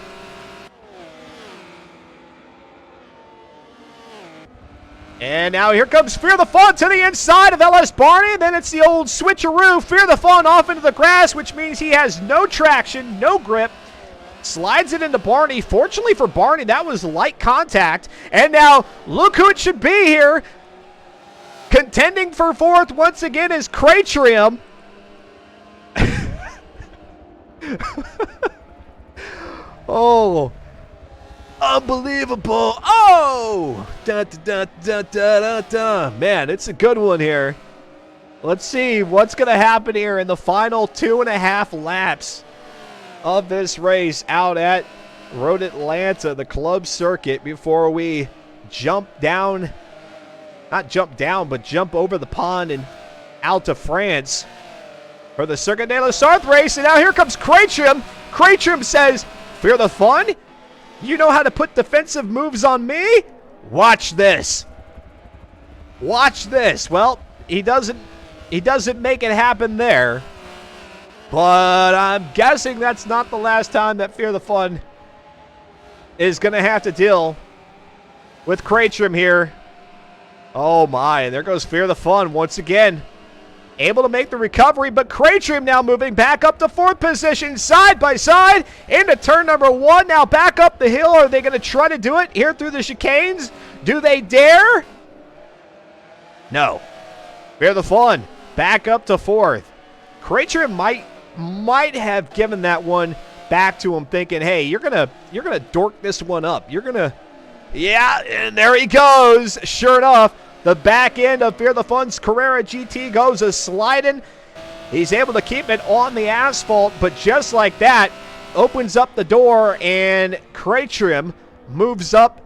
And now here comes Fear the Fun to the inside of LS Barney. And then it's the old switcheroo. Fear the Fun off into the grass, which means he has no traction, no grip. Slides it into Barney. Fortunately for Barney, that was light contact. And now look who it should be here. Contending for 4th once again is Craytrium. Oh, unbelievable. Oh, da, da, da, da, da, da. Man, it's a good one here. Let's see what's going to happen here in the final 2.5 laps of this race out at Road Atlanta, the club circuit, before we jump down, not jump down, but jump over the pond and out to France for the Circuit de la Sarthe race. And now here comes Craytrium. Craytrium says, Fear the Fun? You know how to put defensive moves on me? Watch this. Watch this. Well, he doesn't make it happen there. But I'm guessing that's not the last time that Fear the Fun is going to have to deal with Craytrium here. Oh my, there goes Fear the Fun once again. Able to make the recovery, but Craytrium now moving back up to 4th position, side by side, into turn number 1. Now back up the hill. Are they going to try to do it here through the chicanes? Do they dare? No. Fear the Fun back up to 4th. Craytrium might might have given that one back to him, thinking, hey, you're gonna dork this one up. Yeah, and there he goes. Sure enough, the back end of Fear the Fun's Carrera GT goes a sliding. He's able to keep it on the asphalt, but just like that, opens up the door, and Cratrim moves up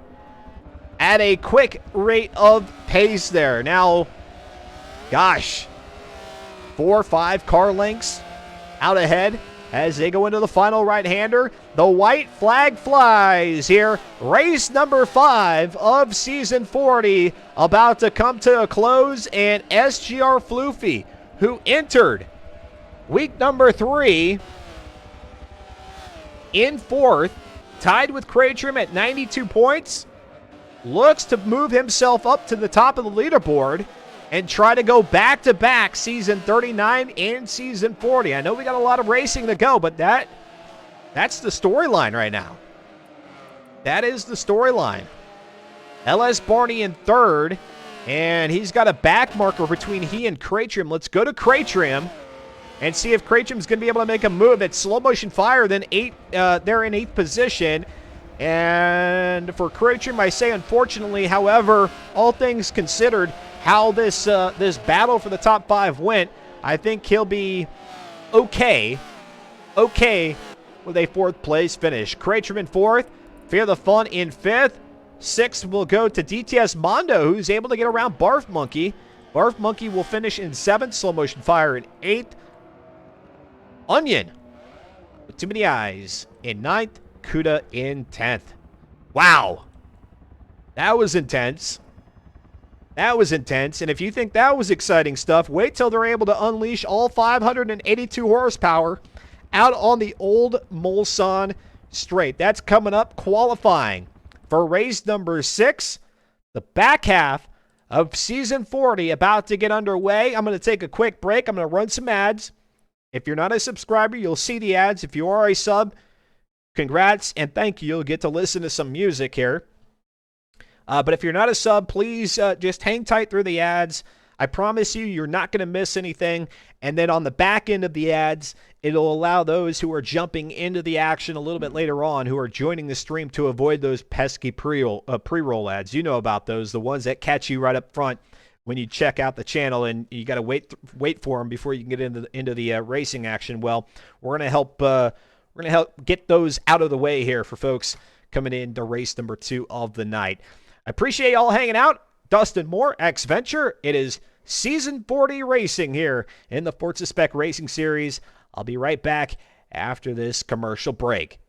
at a quick rate of pace there. Now, gosh, 4 or 5 car lengths out ahead as they go into the final right-hander. The white flag flies here. Race number 5 of Season 40 about to come to a close, and SGR Floofy, who entered week number 3 in 4th, tied with Cratrim at 92 points, looks to move himself up to the top of the leaderboard and try to go back-to-back Season 39 and Season 40. I know we got a lot of racing to go, but that's the storyline right now. That is the storyline. LS Barney in 3rd, and he's got a back marker between he and Cratrim. Let's go to Cratrim and see if Cratrim's going to be able to make a move. At slow motion fire, then they're in 8th position. And for Cratrim, I say unfortunately, however, all things considered, how this battle for the top 5 went, I think he'll be okay with a 4th place finish. Cratrim in 4th, Fear the Fun in 5th. 6th will go to DTS Mondo, who's able to get around Barf Monkey. Barf Monkey will finish in 7th, Slow Motion Fire in 8th. Onion with too many eyes in 9th, Kuda in 10th. Wow. That was intense. That was intense, and if you think that was exciting stuff, wait till they're able to unleash all 582 horsepower out on the old Mulsanne straight. That's coming up, qualifying for race number 6, the back half of Season 40 about to get underway. I'm going to take a quick break. I'm going to run some ads. If you're not a subscriber, you'll see the ads. If you are a sub, congrats and thank you. You'll get to listen to some music here. But if you're not a sub, please just hang tight through the ads. I promise you, you're not going to miss anything. And then on the back end of the ads, it'll allow those who are jumping into the action a little bit later on, who are joining the stream, to avoid those pesky pre-roll ads. You know about those, the ones that catch you right up front when you check out the channel, and you got to wait for them before you can get into the racing action. Well, we're going to help get those out of the way here for folks coming into race number 2 of the night. I appreciate y'all hanging out. Dustin Moore, X-Venture. It is Season 40 racing here in the Forza Spec Racing Series. I'll be right back after this commercial break.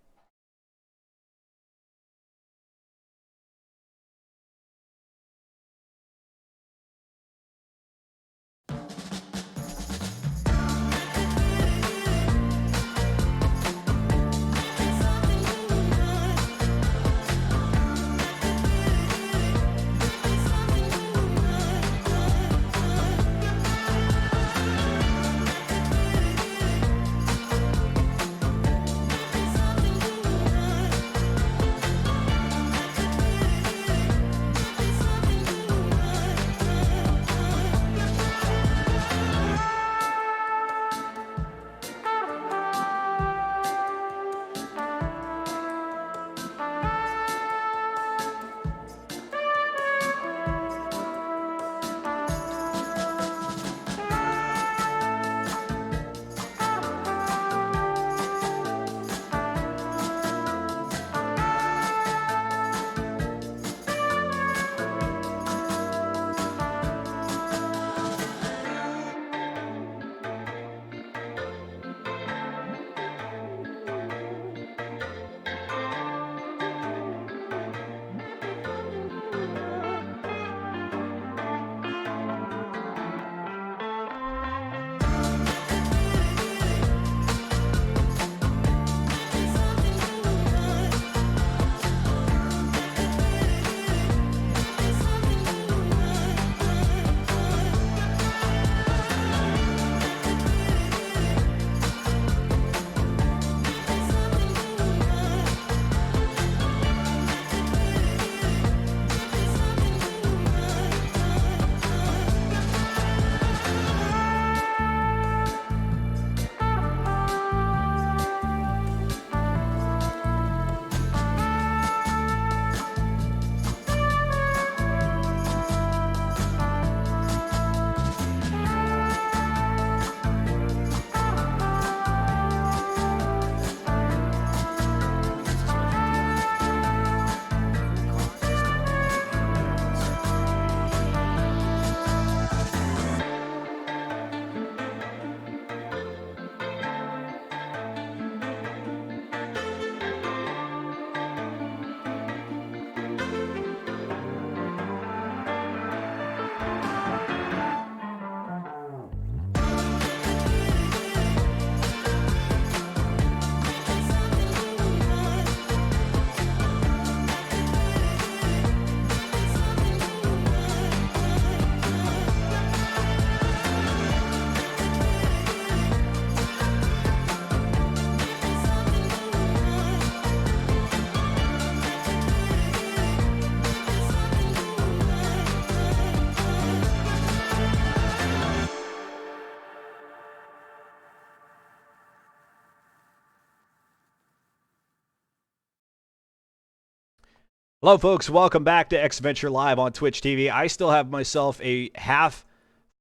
Hello, folks. Welcome back to X Venture Live on Twitch TV. I still have myself a half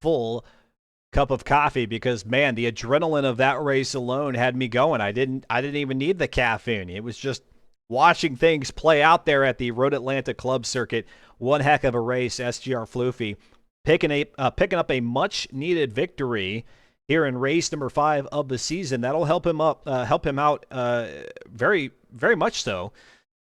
full cup of coffee because, man, the adrenaline of that race alone had me going. I didn't even need the caffeine. It was just watching things play out there at the Road Atlanta Club Circuit. One heck of a race. SGR Floofy picking up a much needed victory here in race number 5 of the season. That'll help him out very, very much so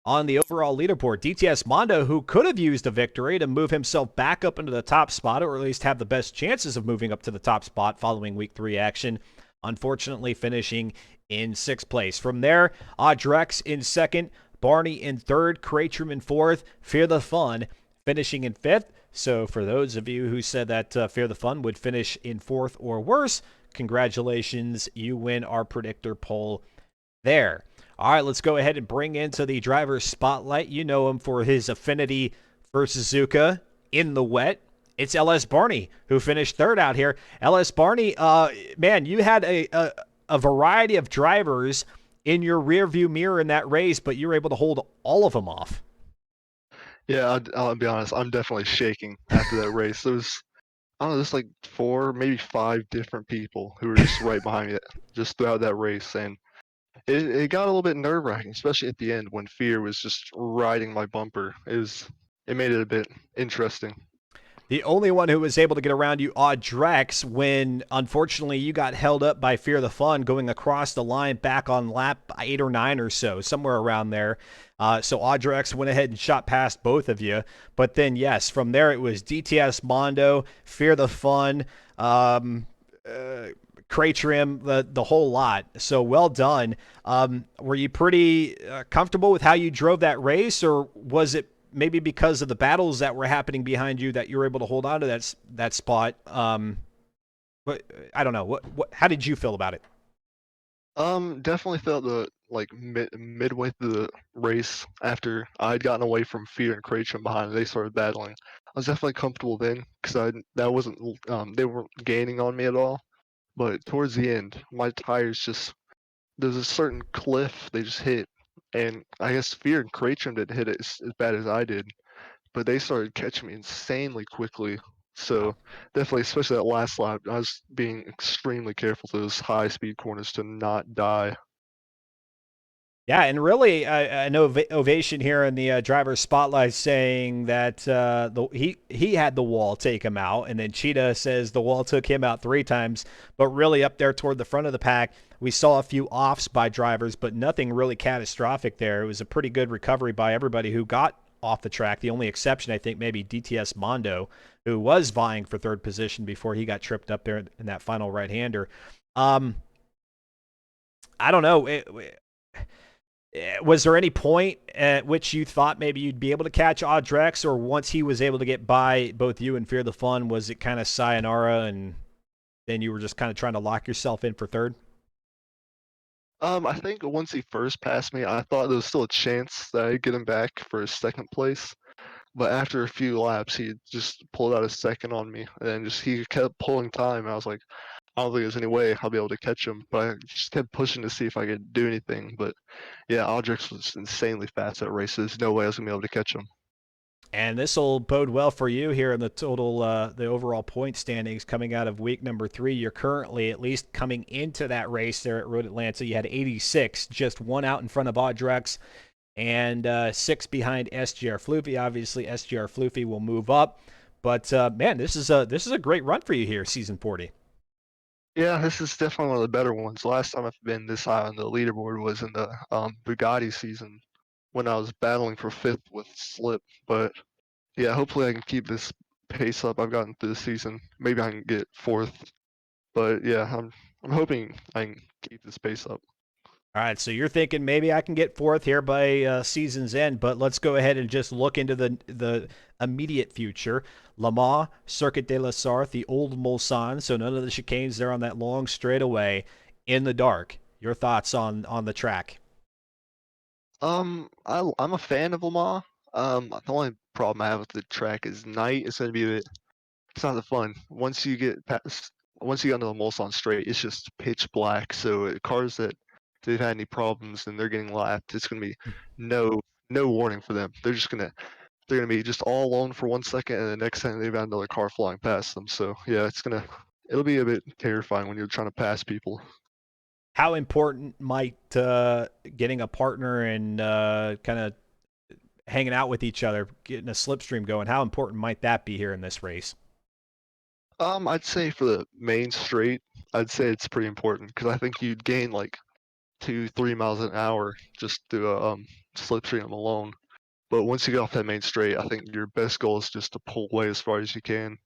on the overall leaderboard. DTS Mondo, who could have used a victory to move himself back up into the top spot, or at least have the best chances of moving up to the top spot following week 3 action, unfortunately finishing in 6th place. From there, Audrex in 2nd, Barney in 3rd, Cratrum in 4th, Fear the Fun finishing in 5th. So for those of you who said that Fear the Fun would finish in 4th or worse, congratulations, you win our predictor poll there. All right, let's go ahead and bring into the driver's spotlight. You know him for his affinity for Suzuka in the wet. It's LS Barney, who finished 3rd out here. LS Barney, man, you had a variety of drivers in your rearview mirror in that race, but you were able to hold all of them off.
Yeah, I'll be honest. I'm definitely shaking after that race. There was, I don't know, there's like 4, maybe 5 different people who were just right behind me just throughout that race, and it got a little bit nerve-wracking, especially at the end when fear was just riding my bumper. It made it a bit interesting.
The only one who was able to get around you, Audrex, when unfortunately you got held up by Fear the Fun going across the line back on lap 8 or 9 or so, somewhere around there. So Audrex went ahead and shot past both of you. But then, yes, from there it was DTS Mondo, Fear the Fun, Cratrim, the whole lot. So well done. Were you pretty comfortable with how you drove that race, or was it maybe because of the battles that were happening behind you that you were able to hold on to that spot? But I don't know. What how did you feel about it?
Definitely felt the midway through the race after I'd gotten away from Fear and Cratchum behind, they started battling. I was definitely comfortable then because that wasn't they weren't gaining on me at all. But towards the end, my tires just there's a certain cliff they just hit, and I guess Fear and Cratchum didn't hit it as bad as I did, but they started catching me insanely quickly.
Wow.
So definitely, especially that last lap, I was being extremely careful to those high speed corners to not die.
Yeah, and really, an ovation here in the driver's spotlight saying that he had the wall take him out, and then Cheetah says the wall took him out 3 times. But really, up there toward the front of the pack, we saw a few offs by drivers, but nothing really catastrophic there. It was a pretty good recovery by everybody who got off the track. The only exception, I think, maybe DTS Mondo, who was vying for 3rd position before he got tripped up there in that final right-hander. I don't know. Was there any point at which you thought maybe you'd be able to catch Audrex, or once he was able to get by both you and Fear the Fun, was it kind of sayonara and then you were just kind of trying to lock yourself in for 3rd?
I think once he first passed me, I thought there was still a chance that I'd get him back for his 2nd place. But after a few laps, he just pulled out a 2nd on me, and then he kept pulling time. And I was like, I don't think there's any way I'll be able to catch him. But I just kept pushing to see if I could do anything. But yeah, Aldrich was insanely fast at races. No way I was gonna be able to catch him.
And this will bode well for you here in the the overall point standings coming out of week number 3. You're currently, at least coming into that race there at Road Atlanta, you had 86, just 1 out in front of Audrex, and 6 behind SGR Floofy. Obviously, SGR Floofy will move up, but man, this is a great run for you here, season 40.
Yeah, this is definitely one of the better ones. Last time I've been this high on the leaderboard was in the Bugatti season when I was battling for 5th with Slip. But yeah, hopefully I can keep this pace up I've gotten through the season. Maybe I can get 4th. But yeah, I'm hoping I can keep this pace up.
All right, so you're thinking maybe I can get 4th here by season's end, but let's go ahead and just look into the immediate future. Lamar, Circuit de la Sarthe, the old Mulsanne, so none of the chicanes there on that long straightaway in the dark. Your thoughts on the track?
I'm a fan of Lamar. The only problem I have with the track is night. It's gonna be it's not the fun. Once you get into the Mulsanne straight, it's just pitch black. So cars that they've had any problems and they're getting lapped, it's gonna be no no warning for them. They're gonna be just all alone for 1 second, and the next thing they've got another car flying past them. So yeah, it'll be a bit terrifying when you're trying to pass people.
How important might getting a partner and kind of hanging out with each other, getting a slipstream going, how important might that be here in this race?
I'd say for the main straight, I'd say it's pretty important because I think you'd gain like 2-3 miles an hour just through a slipstream alone. But once you get off that main straight, I think your best goal is just to pull away as far as you can.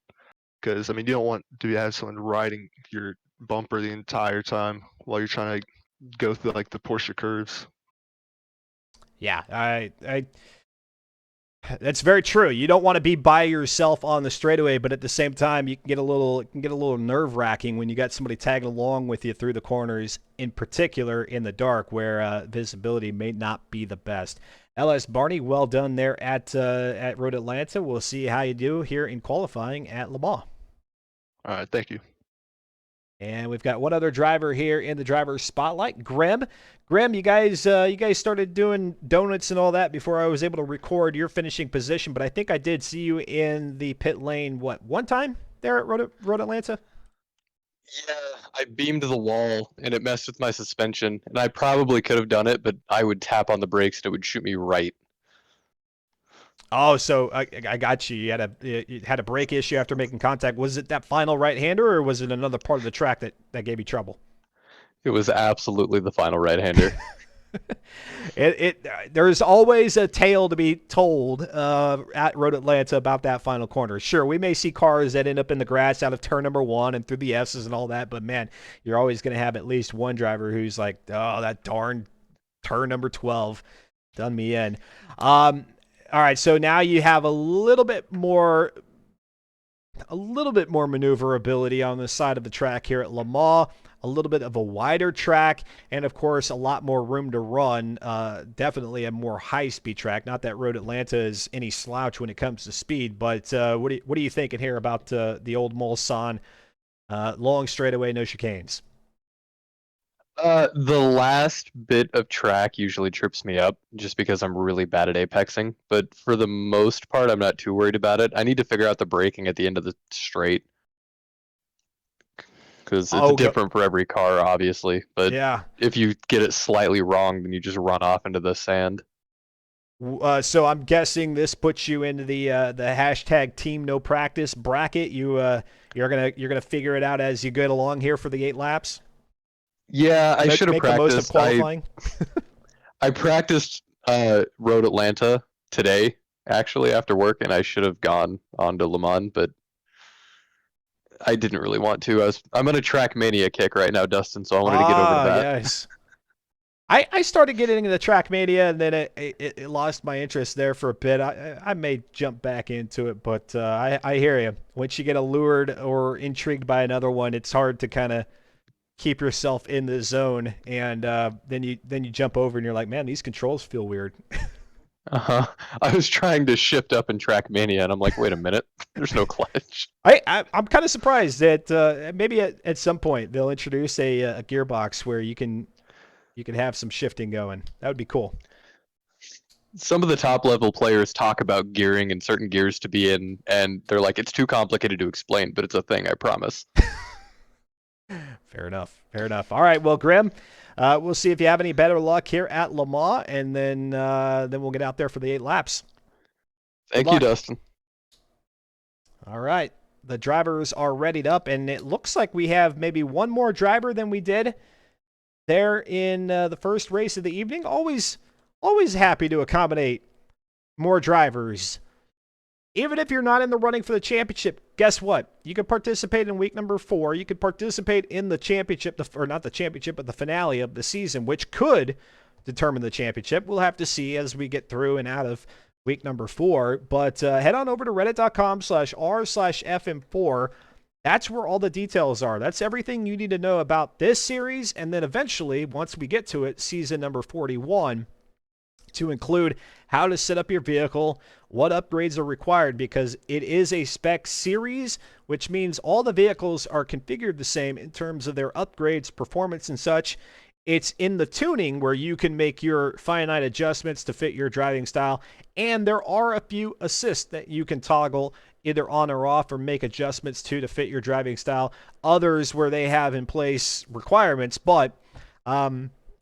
Because I mean, you don't want to have someone riding your bumper the entire time while you're trying to go through like the Porsche curves.
Yeah, I that's very true. You don't want to be by yourself on the straightaway, but at the same time, it can get a little nerve wracking when you got somebody tagging along with you through the corners, in particular in the dark, where visibility may not be the best. LS Barney, well done there at Road Atlanta. We'll see how you do here in qualifying at Le Mans.
All right, thank you.
And we've got one other driver here in the driver's spotlight, Grem. Grem, you guys started doing donuts and all that before I was able to record your finishing position, but I think I did see you in the pit lane, one time there at Road Atlanta?
Yeah, I beamed the wall, and it messed with my suspension, and I probably could have done it, but I would tap on the brakes, and it would shoot me right.
Oh, so I got you. You had a brake issue after making contact. Was it that final right-hander, or was it another part of the track that gave you trouble?
It was absolutely the final right-hander.
There's always a tale to be told at Road Atlanta about that final corner. Sure, we may see cars that end up in the grass out of turn number 1 and through the S's and all that, but man, you're always going to have at least one driver who's like, oh, that darn turn number 12 done me in. All right, so now you have a little bit more maneuverability on the side of the track here at Le Mans, a little bit of a wider track, and of course a lot more room to run. Definitely a more high-speed track. Not that Road Atlanta is any slouch when it comes to speed, but what are you thinking here about the old Mulsanne long straightaway, no chicanes?
The last bit of track usually trips me up just because I'm really bad at apexing, but for the most part, I'm not too worried about it. I need to figure out the braking at the end of the straight because it's different for every car, obviously. But
yeah,
if you get it slightly wrong, then you just run off into the sand.
So I'm guessing this puts you into the hashtag Team No Practice bracket. You're gonna figure it out as you go along here for the 8 laps.
Yeah, I should have practiced.
The most of qualifying.
I practiced Road Atlanta today, actually, after work, and I should have gone on to Le Mans, but I didn't really want to. I'm on a Track Mania kick right now, Dustin, so I wanted to get over to that.
Yes. I started getting into the Track Mania, and then it lost my interest there for a bit. I may jump back into it, but I hear you. Once you get allured or intrigued by another one, it's hard to kind of keep yourself in the zone, and then you jump over and you're like, man, these controls feel weird.
I was trying to shift up in Track Mania, and I'm like, wait a minute, there's no clutch.
I'm kind of surprised that maybe at some point they'll introduce a gearbox where you can have some shifting going. That would be cool.
Some of the top level players talk about gearing and certain gears to be in, and they're like, it's too complicated to explain, but it's a thing, I promise.
Fair enough. All right, well, Grim, we'll see if you have any better luck here at Le Mans, and then we'll get out there for the 8 laps.
Thank you, Dustin.
All right, the drivers are readied up, and it looks like we have maybe one more driver than we did there in the first race of the evening. Always happy to accommodate more drivers. Even if you're not in the running for the championship, guess what? You could participate in week number 4. You could participate in the championship, or not the championship, but the finale of the season, which could determine the championship. We'll have to see as we get through and out of week number 4. But head on over to reddit.com/r/FM4. That's where all the details are. That's everything you need to know about this series. And then eventually, once we get to it, season number 41, to include how to set up your vehicle, what upgrades are required, because it is a spec series, which means all the vehicles are configured the same in terms of their upgrades, performance, and such. It's in the tuning where you can make your finite adjustments to fit your driving style, and there are a few assists that you can toggle either on or off or make adjustments to fit your driving style. Others where they have in place requirements, but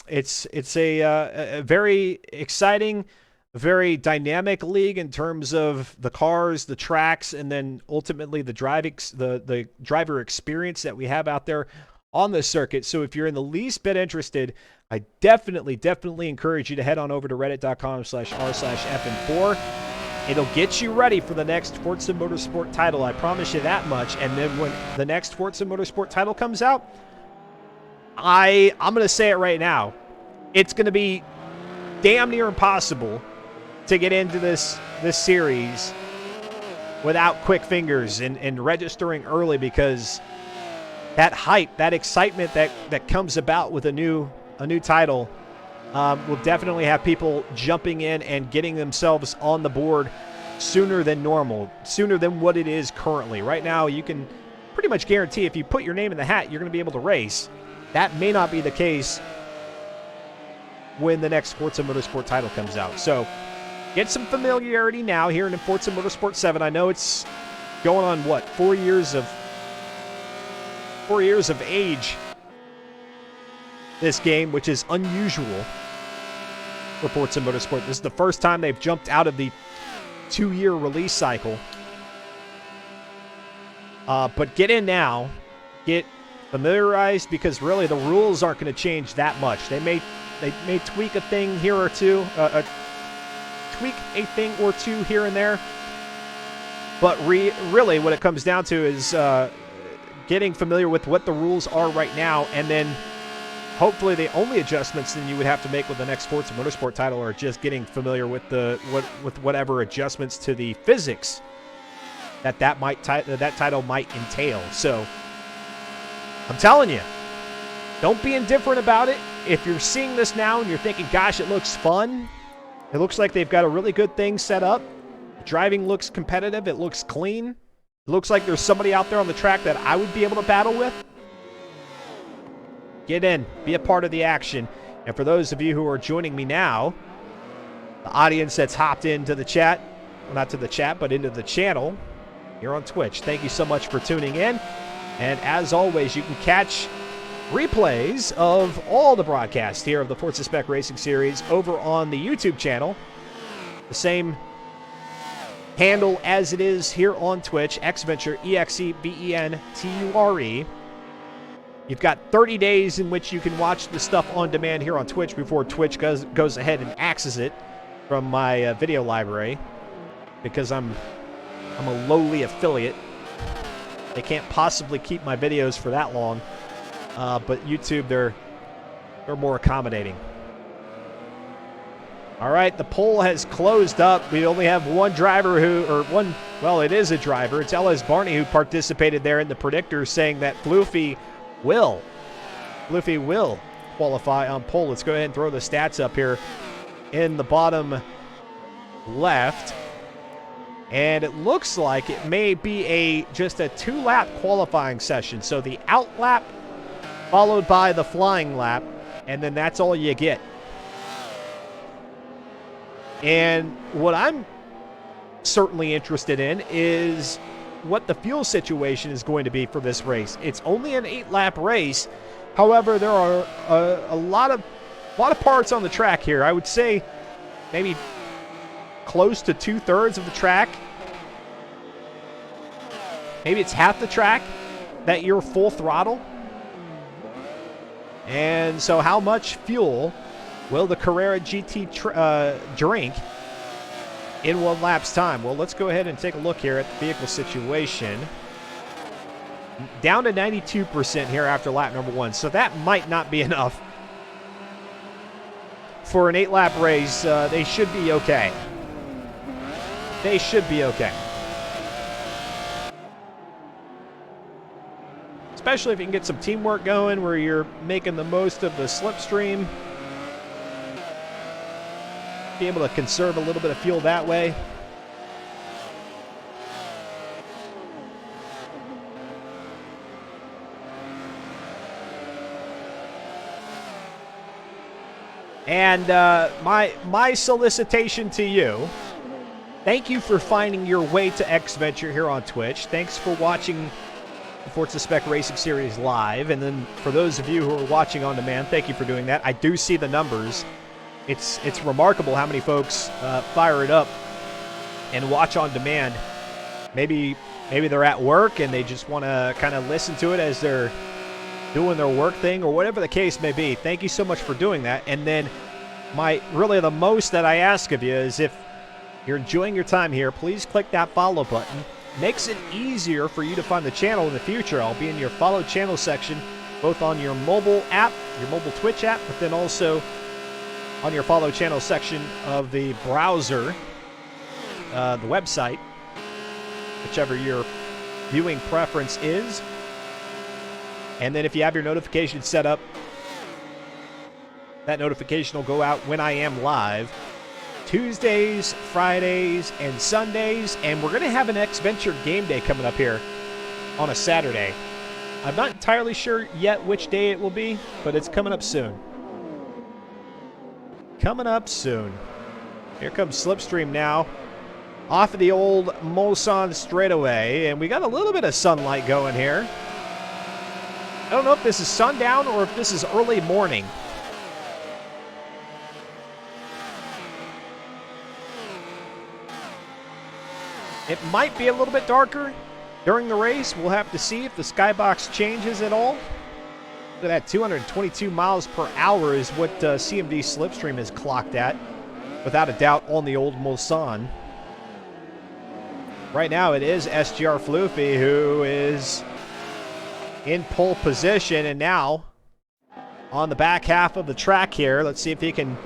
it's a very exciting, very dynamic league in terms of the cars, the tracks, and then ultimately the the driver experience that we have out there on the circuit. So if you're in the least bit interested, I definitely encourage you to head on over to reddit.com/r/FN4. It'll get you ready for the next Forza Motorsport title. I promise you that much. And then when the next Forza Motorsport title comes out, I'm going to say it right now. It's going to be damn near impossible to get into this series without quick fingers and registering early, because that hype, that excitement that comes about with a new title will definitely have people jumping in and getting themselves on the board sooner than normal, sooner than what it is currently. Right now, you can pretty much guarantee if you put your name in the hat, you're going to be able to race. That may not be the case when the next Forza Motorsport title comes out. So get some familiarity now here in Forza Motorsport 7. I know it's going on, 4 years of age, this game, which is unusual for Forza Motorsport. This is the first time they've jumped out of the 2-year release cycle. But get in now, get familiarized, because really the rules aren't going to change that much. They may tweak a thing here or two, tweak a thing or two here and there, but really what it comes down to is getting familiar with what the rules are right now, and then hopefully the only adjustments then you would have to make with the next Forza Motorsport title are just getting familiar with whatever adjustments to the physics that title might entail. So I'm telling you, don't be indifferent about it. If you're seeing this now and you're thinking, gosh, it looks fun, it looks like they've got a really good thing set up, the driving looks competitive, it looks clean, it looks like there's somebody out there on the track that I would be able to battle with, get in, be a part of the action. And for those of you who are joining me now, the audience that's hopped into the chat, well, not to the chat, but into the channel here on Twitch, thank you so much for tuning in. And as always, you can catch replays of all the broadcasts here of the Forza Spec Racing Series over on the YouTube channel. The same handle as it is here on Twitch, Xventure, EXEVENTURE. You've got 30 days in which you can watch the stuff on demand here on Twitch before Twitch goes ahead and axes it from my video library, because I'm a lowly affiliate. They can't possibly keep my videos for that long. But YouTube, they're more accommodating. All right, the poll has closed up. We only have one driver it is a driver. It's Ellis Barney who participated there in the predictor, saying that Floofy will qualify on pole. Let's go ahead and throw the stats up here in the bottom left. And it looks like it may be just a 2-lap qualifying session. So the out lap followed by the flying lap, and then that's all you get. And what I'm certainly interested in is what the fuel situation is going to be for this race. It's only an 8-lap race. However, there are a lot of parts on the track here. I would say maybe close to 2/3 of the track. Maybe it's half the track that you're full throttle. And so how much fuel will the Carrera GT drink in 1 lap's time? Well, let's go ahead and take a look here at the vehicle situation. Down to 92% here after lap number 1. So that might not be enough for an 8-lap race. They should be okay. They should be okay. Especially if you can get some teamwork going where you're making the most of the slipstream. Be able to conserve a little bit of fuel that way. And my solicitation to you, thank you for finding your way to X-Venture here on Twitch. Thanks for watching the Forza Spec Racing Series live. And then for those of you who are watching on demand, thank you for doing that. I do see the numbers. It's remarkable how many folks fire it up and watch on demand. Maybe they're at work and they just want to kind of listen to it as they're doing their work thing or whatever the case may be. Thank you so much for doing that. And then really the most that I ask of you is if you're enjoying your time here, please click that follow button. Makes it easier for you to find the channel in the future. I'll be in your follow channel section, both on your mobile app, your mobile Twitch app, but then also on your follow channel section of the browser, the website, whichever your viewing preference is. And then if you have your notifications set up, that notification will go out when I am live. Tuesdays, Fridays, and Sundays. And we're going to have an X-Venture game day coming up here on a Saturday. I'm not entirely sure yet which day it will be, but it's coming up soon. Coming up soon. Here comes Slipstream now. Off of the old Mulsanne straightaway. And we got a little bit of sunlight going here. I don't know if this is sundown or if this is early morning. It might be a little bit darker during the race. We'll have to see if the skybox changes at all. Look at that, 222 miles per hour is what CMD Slipstream is clocked at, without a doubt, on the old Mulsanne. Right now it is SGR Floofy who is in pole position, and now on the back half of the track here. Let's see if he can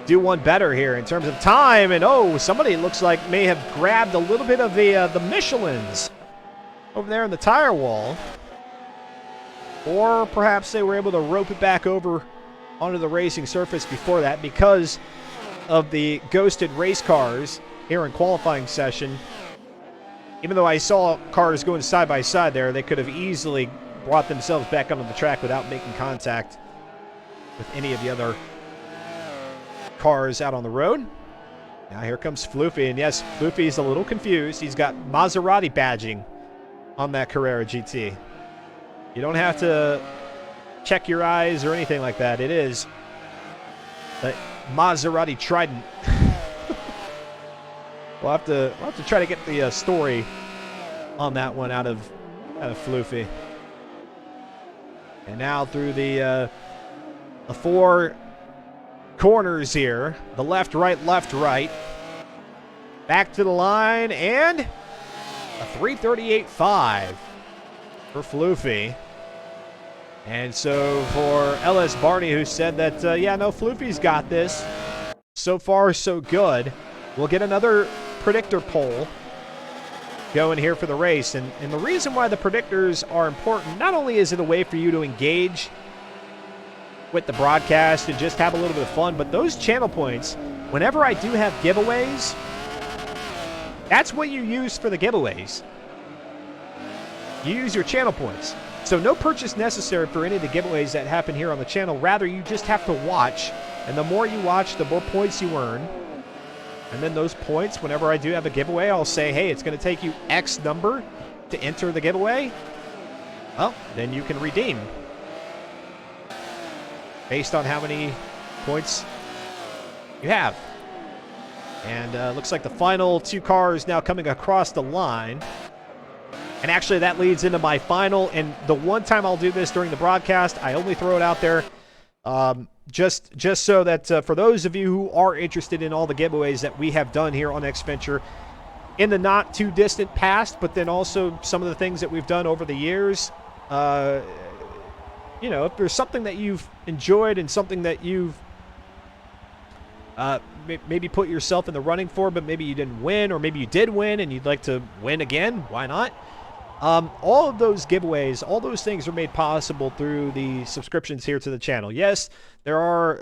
do one better here in terms of time. And oh, somebody looks like may have grabbed a little bit of the Michelins over there in the tire wall. Or perhaps they were able to rope it back over onto the racing surface before that because of the ghosted race cars here in qualifying session. Even though I saw cars going side by side there, they could have easily brought themselves back onto the track without making contact with any of the other cars out on the road. Now here comes Floofy, and yes, Floofy's a little confused. He's got Maserati badging on that Carrera GT. You don't have to check your eyes or anything like that. It is the Maserati Trident. We'll have to try to get the story on that one out of Floofy. And now through the four corners here, the left, right, back to the line, and a 338.5 for Floofy. And so for LS Barney, who said that, yeah, no, Floofy's got this. So far, so good. We'll get another predictor poll going here for the race. And the reason why the predictors are important, not only is it a way for you to engage with the broadcast and just have a little bit of fun, but those channel points, whenever I do have giveaways, that's what you use for the giveaways. You use your channel points. So no purchase necessary for any of the giveaways that happen here on the channel. Rather, you just have to watch. And the more you watch, the more points you earn. And then those points, whenever I do have a giveaway, I'll say, hey, it's going to take you X number to enter the giveaway. Well, then you can redeem based on how many points you have. And looks like the final two cars now coming across the line. And actually that leads into my final, and the one time I'll do this during the broadcast, I only throw it out there just so that for those of you who are interested in all the giveaways that we have done here on X-Venture in the not too distant past, but then also some of the things that we've done over the years, you know, if there's something that you've enjoyed and something that you've maybe put yourself in the running for, but maybe you didn't win, or maybe you did win and you'd like to win again, why not? All of those giveaways, all those things are made possible through the subscriptions here to the channel. Yes, there are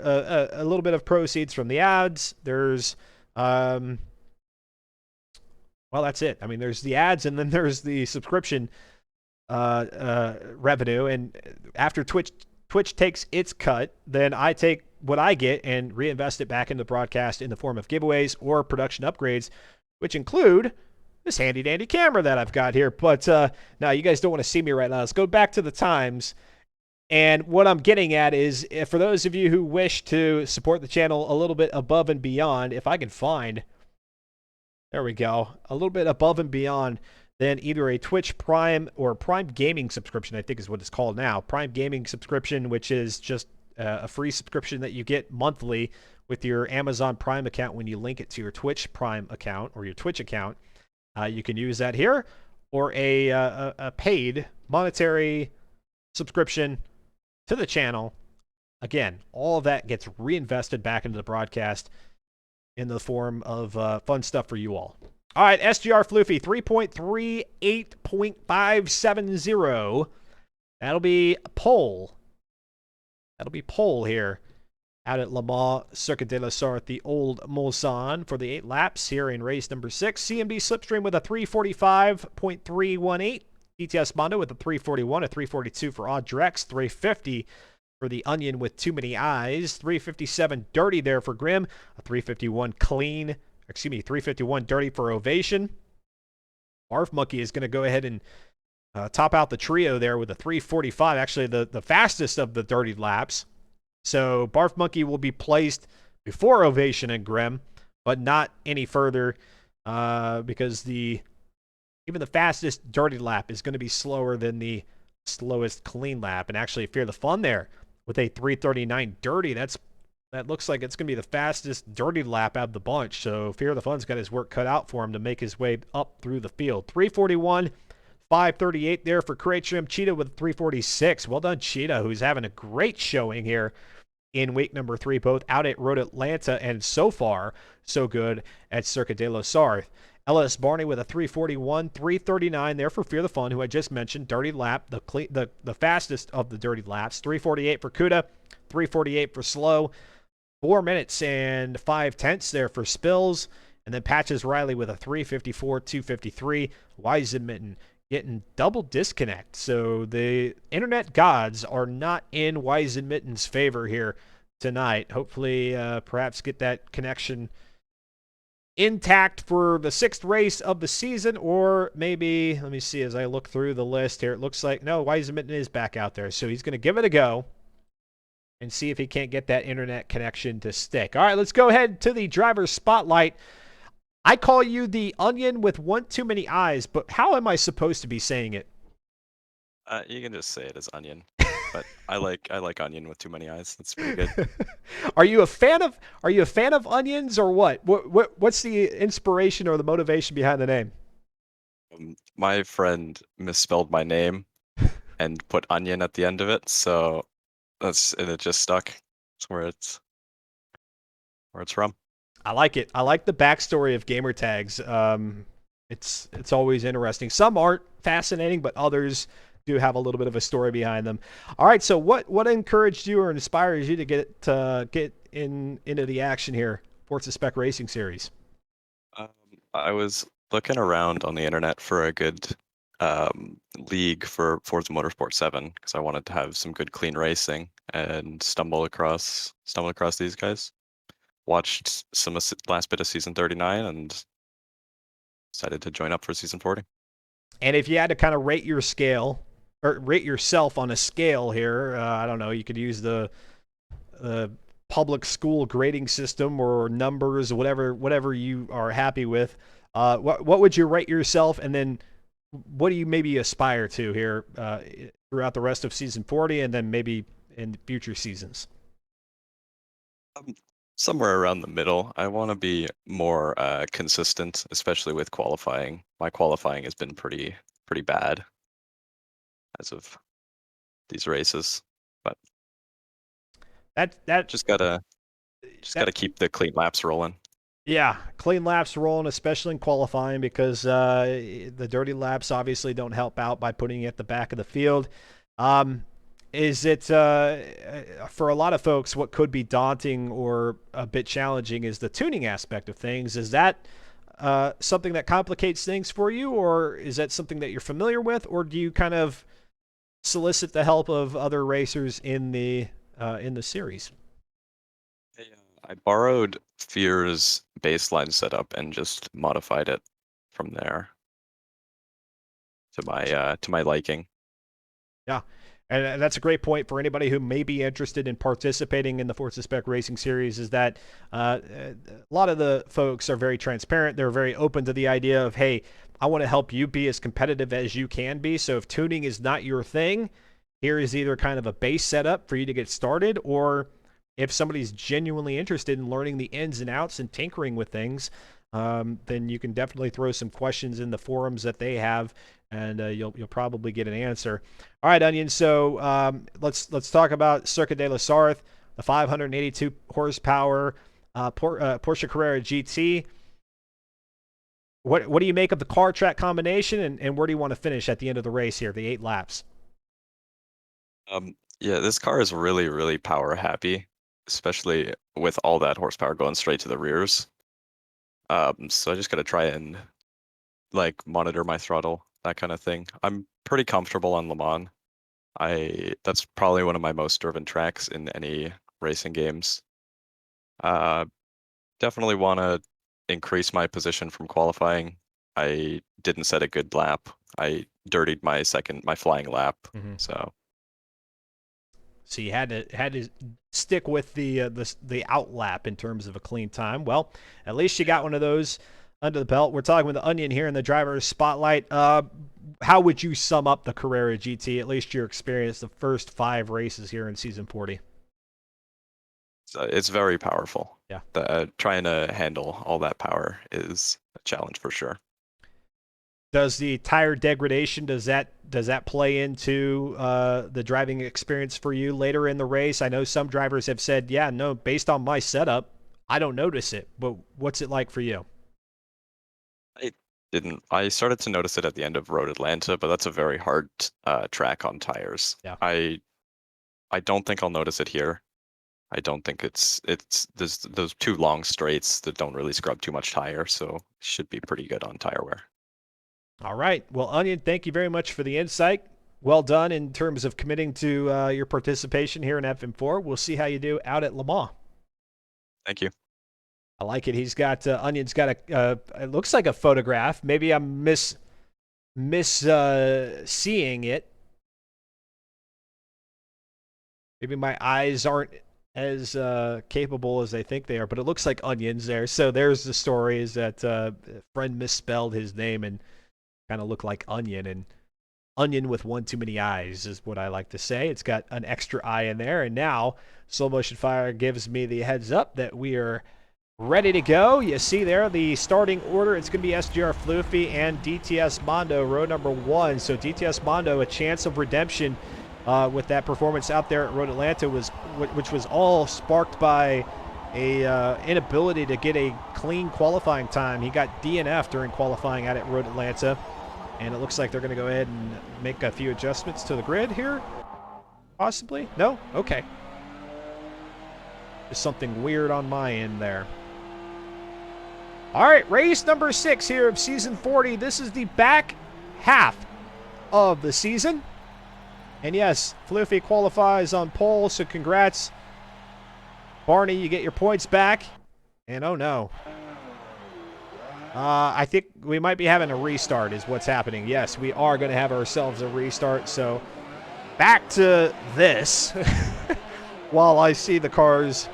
a little bit of proceeds from the ads. There's, well, that's it. I mean, there's the ads, and then there's the subscription revenue. And after Twitch takes its cut, then I take what I get and reinvest it back into the broadcast in the form of giveaways or production upgrades, which include this handy dandy camera that I've got here. But now you guys don't want to see me right now. Let's go back to the times. And what I'm getting at is, for those of you who wish to support the channel a little bit above and beyond, if I can find, there we go, a little bit above and beyond than either a Twitch Prime or Prime Gaming subscription, I think is what it's called now. Prime Gaming subscription, which is just a free subscription that you get monthly with your Amazon Prime account when you link it to your Twitch Prime account or your Twitch account. You can use that here, or a paid monetary subscription to the channel. Again, all of that gets reinvested back into the broadcast in the form of fun stuff for you all. All right, SGR Floofy, 3.38.570. That'll be pole. That'll be pole here out at Le Mans Circuit de la Sarthe, the old Mulsanne, for the 8 laps here in race number 6. CMD Slipstream with a 345.318. DTS Mondo with a 341, a 342 for Odd Drex, 350 for the Onion with Too Many Eyes, 357 Dirty there for Grim, a 351 clean, 351 Dirty for Ovation. Barf Monkey is going to go ahead and top out the trio there with a 345, actually the fastest of the dirty laps. So Barf Monkey will be placed before Ovation and Grim, but not any further because even the fastest dirty lap is going to be slower than the slowest clean lap. And actually, Fear the Fun there with a 339 dirty. That looks like it's going to be the fastest dirty lap out of the bunch. So Fear the Fun's got his work cut out for him to make his way up through the field. 341, 538 there for Crate Trim. Cheetah with 346. Well done, Cheetah, who's having a great showing here in week number 3, both out at Road Atlanta and so far, so good at Circuit de la Sarthe. Ellis Barney with a 341, 339 there for Fear the Fun, who I just mentioned. Dirty lap, the fastest of the dirty laps. 348 for Kuda, 348 for Slow. 4 minutes and 5/10 there for Spills. And then Patches Riley with a 354, 253. Weisenmitten getting double disconnect. So the internet gods are not in Weisenmitten's favor here tonight. Hopefully, perhaps get that connection intact for the 6th race of the season, or maybe, let me see as I look through the list here, it looks like, no, Weisenmitten is back out there, so he's going to give it a go and see if he can't get that internet connection to stick. All right, let's go ahead to the driver's spotlight. I call you the Onion with one too many eyes, but how am I supposed to be saying it?
You can just say it as Onion, but I like Onion with too many eyes. That's pretty good.
Are you a fan of onions, or what? What's the inspiration or the motivation behind the name?
My friend misspelled my name and put onion at the end of it, so it just stuck. That's where it's from.
I like it. I like the backstory of gamer tags. It's always interesting. Some aren't fascinating, but others do have a little bit of a story behind them. All right, so what encouraged you or inspires you to get into the action here, Forza Spec Racing Series?
I was looking around on the internet for a good league for Forza Motorsport 7 because I wanted to have some good clean racing, and stumbled across these guys. Watched some last bit of season 39 and decided to join up for season 40.
And if you had to kind of rate your scale, or rate yourself on a scale here, I don't know, you could use the public school grading system or numbers, whatever you are happy with. What would you rate yourself, and then what do you maybe aspire to here throughout the rest of season 40, and then maybe in future seasons?
Somewhere around the middle. I want to be more consistent, especially with qualifying. My qualifying has been pretty bad as of these races, but
that
just gotta keep the clean laps rolling.
Yeah, clean laps rolling, especially in qualifying, because the dirty laps obviously don't help out by putting it at the back of the field. Is it, for a lot of folks, what could be daunting or a bit challenging is the tuning aspect of things. Is that something that complicates things for you, or is that something that you're familiar with, or do you kind of solicit the help of other racers in the series?
I borrowed Fear's baseline setup and just modified it from there to my liking.
Yeah. And that's a great point for anybody who may be interested in participating in the Forza Spec Racing Series is that a lot of the folks are very transparent. They're very open to the idea of, hey, I want to help you be as competitive as you can be. So if tuning is not your thing, here is either kind of a base setup for you to get started, or if somebody's genuinely interested in learning the ins and outs and tinkering with things, then you can definitely throw some questions in the forums that they have, and you'll probably get an answer. All right, Onion. So let's talk about Circuit de la Sarthe, the 582 horsepower Porsche Carrera GT. What do you make of the car track combination, and where do you want to finish at the end of the race here, the 8 laps?
Yeah, this car is really, really power happy, especially with all that horsepower going straight to the rears. So I just gotta try and like monitor my throttle, that kind of thing. I'm pretty comfortable on Le Mans. That's probably one of my most driven tracks in any racing games. Definitely want to increase my position from qualifying. I didn't set a good lap. I dirtied my flying lap.
Mm-hmm.
So
you had to stick with the outlap in terms of a clean time. Well, at least you got one of those under the belt. We're talking with the Onion here in the driver's spotlight. How would you sum up the Carrera GT, at least your experience, the first 5 races here in Season 40?
it's very powerful.
Yeah.
Trying to handle all that power is a challenge for sure.
Does the tire degradation, does that play into the driving experience for you later in the race? I know some drivers have said, yeah, no, based on my setup, I don't notice it. But what's it like for you?
I started to notice it at the end of Road Atlanta, but that's a very hard track on tires.
Yeah.
I don't think I'll notice it here. I don't think there's those 2 long straights that don't really scrub too much tire, so should be pretty good on tire wear.
All right. Well, Onion, thank you very much for the insight. Well done in terms of committing to your participation here in FM4. We'll see how you do out at Le Mans.
Thank you.
I like it. He's got Onion's got a it looks like a photograph. Maybe I'm seeing it. Maybe my eyes aren't as capable as they think they are, but it looks like Onion's there. So there's the story: is that a friend misspelled his name and kind of looked like Onion, and onion with one too many eyes is what I like to say. It's got an extra eye in there, and now Slow Motion Fire gives me the heads up that we are ready to go. You see there the starting order. It's going to be SGR Floofy and DTS Mondo, row number 1. So DTS Mondo, a chance of redemption with that performance out there at Road Atlanta, which was all sparked by a inability to get a clean qualifying time. He got DNF during qualifying out at Road Atlanta, and it looks like they're going to go ahead and make a few adjustments to the grid here. Possibly? No? Okay. Just something weird on my end there. All right, race number 6 here of Season 40. This is the back half of the season. And yes, Floofy qualifies on pole, so congrats. Barney, you get your points back. And oh no. I think we might be having a restart is what's happening. Yes, we are going to have ourselves a restart. So back to this. While I see the cars,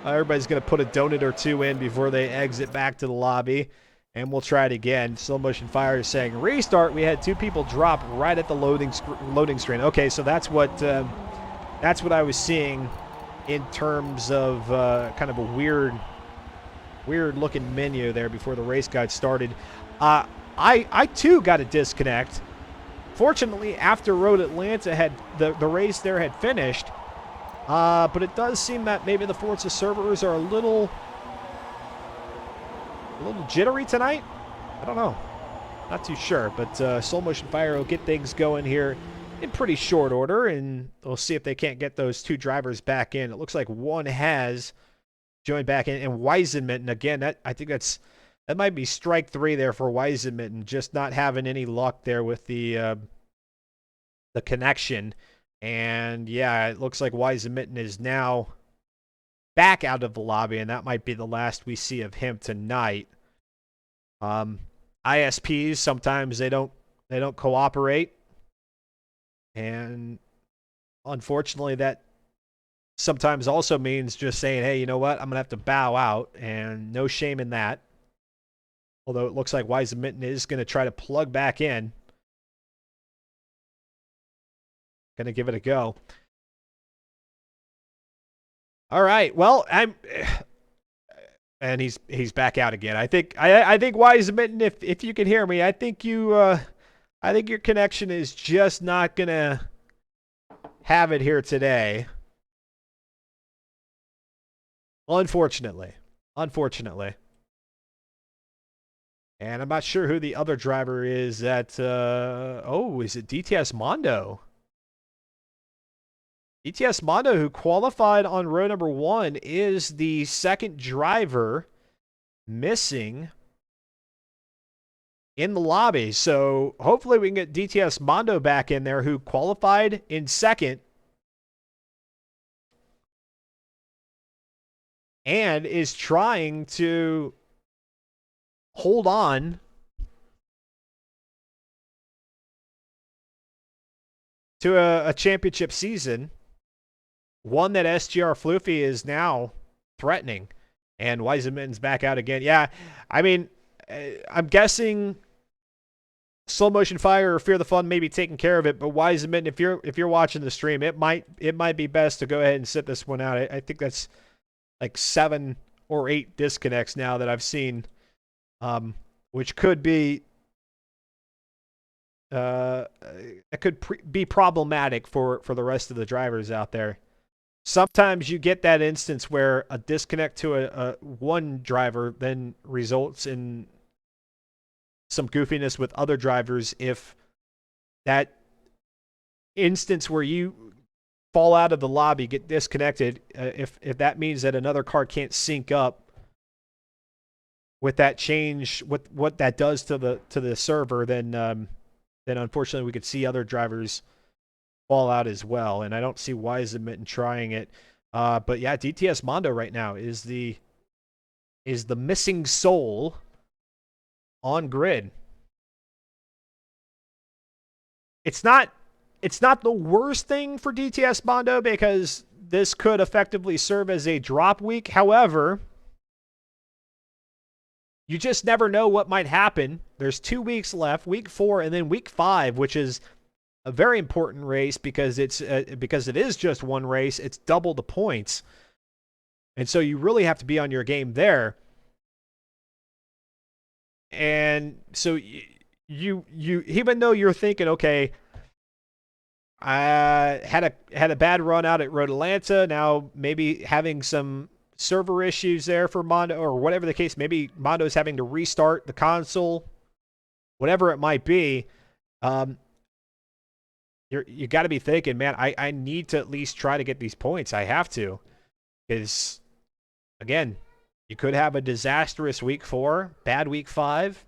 everybody's going to put a donut or 2 in before they exit back to the lobby. And we'll try it again. Slow Motion Fire is saying restart. We had 2 people drop right at the loading screen. Okay, so that's what I was seeing in terms of kind of a weird looking menu there before the race got started. I too got a disconnect. Fortunately, after Road Atlanta had the race there had finished, but it does seem that maybe the Forza servers are a little jittery tonight. I don't know. Not too sure, but Slow Motion Fire will get things going here in pretty short order, and we'll see if they can't get those 2 drivers back in. It looks like one has joined back in, and Weisenmitten, again, I think that might be strike 3 there for Weisenmitten, just not having any luck there with the connection. And yeah, it looks like Weisenmitten is now back out of the lobby, and that might be the last we see of him tonight. ISPs, sometimes they don't cooperate, and unfortunately that sometimes also means just saying, hey, you know what, I'm gonna have to bow out, and no shame in that. Although it looks like Weisenmitten is going to try to plug back in. Going to give it a go. All right. Well, and he's back out again. I think Weisenmitten, if you can hear me, I think your connection is just not going to have it here today. Unfortunately. And I'm not sure who the other driver is at, is it DTS Mondo? DTS Mondo, who qualified on row number 1, is the second driver missing in the lobby. So hopefully we can get DTS Mondo back in there, who qualified in second and is trying to hold on to a championship season, one that SGR Floofy is now threatening, and Weisenmitten's back out again. Yeah, I mean, I'm guessing Slow Motion Fire or Fear the Fun may be taking care of it, but Weisenmitten, if you're watching the stream, it might be best to go ahead and sit this one out. I think that's like 7 or 8 disconnects now that I've seen. Which could be be problematic for the rest of the drivers out there. Sometimes you get that instance where a disconnect to a one driver then results in some goofiness with other drivers. If that instance where you fall out of the lobby, get disconnected, if that means that another car can't sync up with that change, what that does to the server, then unfortunately we could see other drivers fall out as well. And I don't see Weisenmitten trying it. But yeah, DTS Mondo right now is the missing soul on grid. It's not the worst thing for DTS Mondo, because this could effectively serve as a drop week. However, you just never know what might happen. There's 2 weeks left, week 4 and then week 5, which is a very important race because it is just one race. It's double the points. And so you really have to be on your game there. And so you even though you're thinking, okay, I had a bad run out at Road Atlanta, now maybe having some server issues there for Mondo, or whatever the case, maybe Mondo's having to restart the console, whatever it might be, you got to be thinking, man, I need to at least try to get these points. I have to, because again, you could have a disastrous week 4, bad week 5,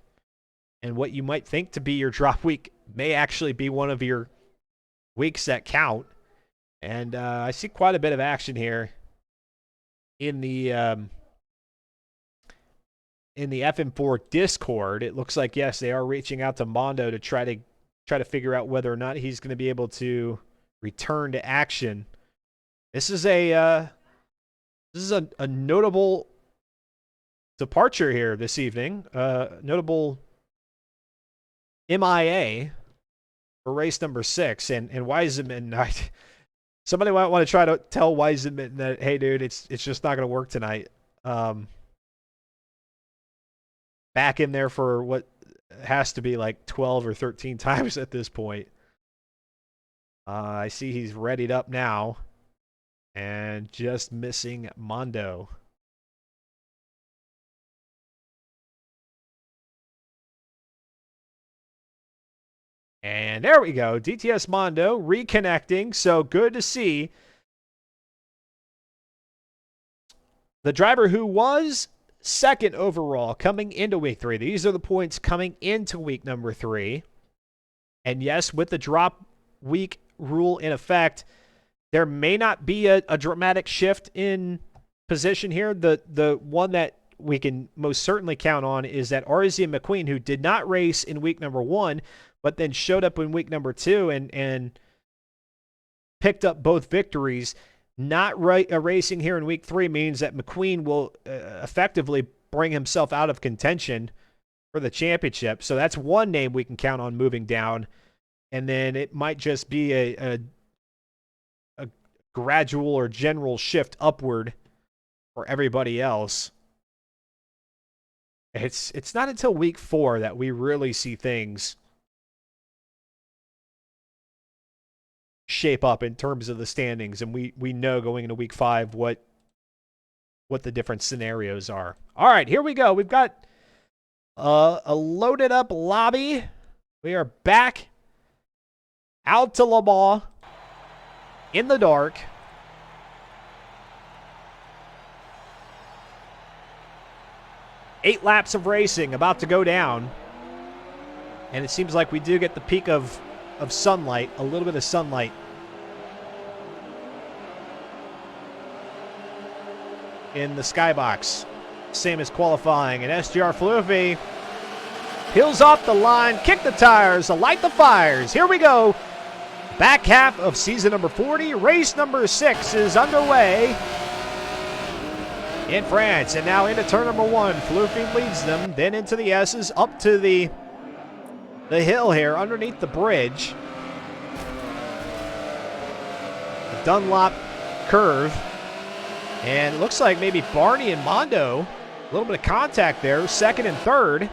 and what you might think to be your drop week may actually be one of your weeks that count. And I see quite a bit of action here in the FM4 Discord. It looks like, yes, they are reaching out to Mondo to try to figure out whether or not he's going to be able to return to action. This is a notable departure here this evening. Notable MIA for race number 6, and Weisenmitten. Somebody might want to try to tell Weisenmitten that, hey, dude, it's just not going to work tonight. Back in there for what has to be like 12 or 13 times at this point. I see he's readied up now, and just missing Mondo. And there we go. DTS Mondo reconnecting. So good to see the driver who was second overall coming into week 3. These are the points coming into week number 3. And yes, with the drop week rule in effect, there may not be a dramatic shift in position here. The one that we can most certainly count on is that RZ McQueen, who did not race in week number 1, but then showed up in week number 2 and picked up both victories. Not racing here in week 3 means that McQueen will effectively bring himself out of contention for the championship. So that's one name we can count on moving down. And then it might just be a gradual or general shift upward for everybody else. It's not until week 4 that we really see things shape up in terms of the standings, and we know going into week 5 what the different scenarios are. All right, here we go. We've got a loaded up lobby. We are back out to Le Mans in the dark. Eight laps of racing about to go down. And it seems like we do get the peak of sunlight, a little bit of sunlight. In the skybox. Same as qualifying. And SGR Floofy peels off the line, kick the tires, light the fires. Here we go. Back half of season number 40. Race number 6 is underway in France. And now into turn number 1. Floofy leads them, then into the S's, up to the hill here underneath the bridge. The Dunlop curve. And it looks like maybe Barney and Mondo, a little bit of contact there, second and third.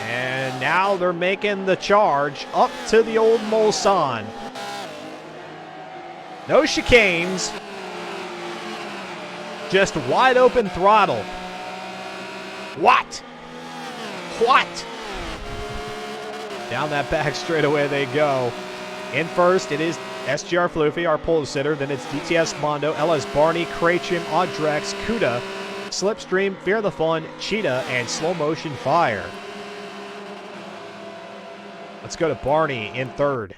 And now they're making the charge up to the old Mulsanne. No chicanes. Just wide open throttle. What? Down that back straightaway they go. In first, it is SGR Floofy, our pole sitter. Then it's DTS Mondo, LS Barney, Krachim, Audrex, Kuda, Slipstream, Fear the Fun, Cheetah, and Slow Motion Fire. Let's go to Barney in third.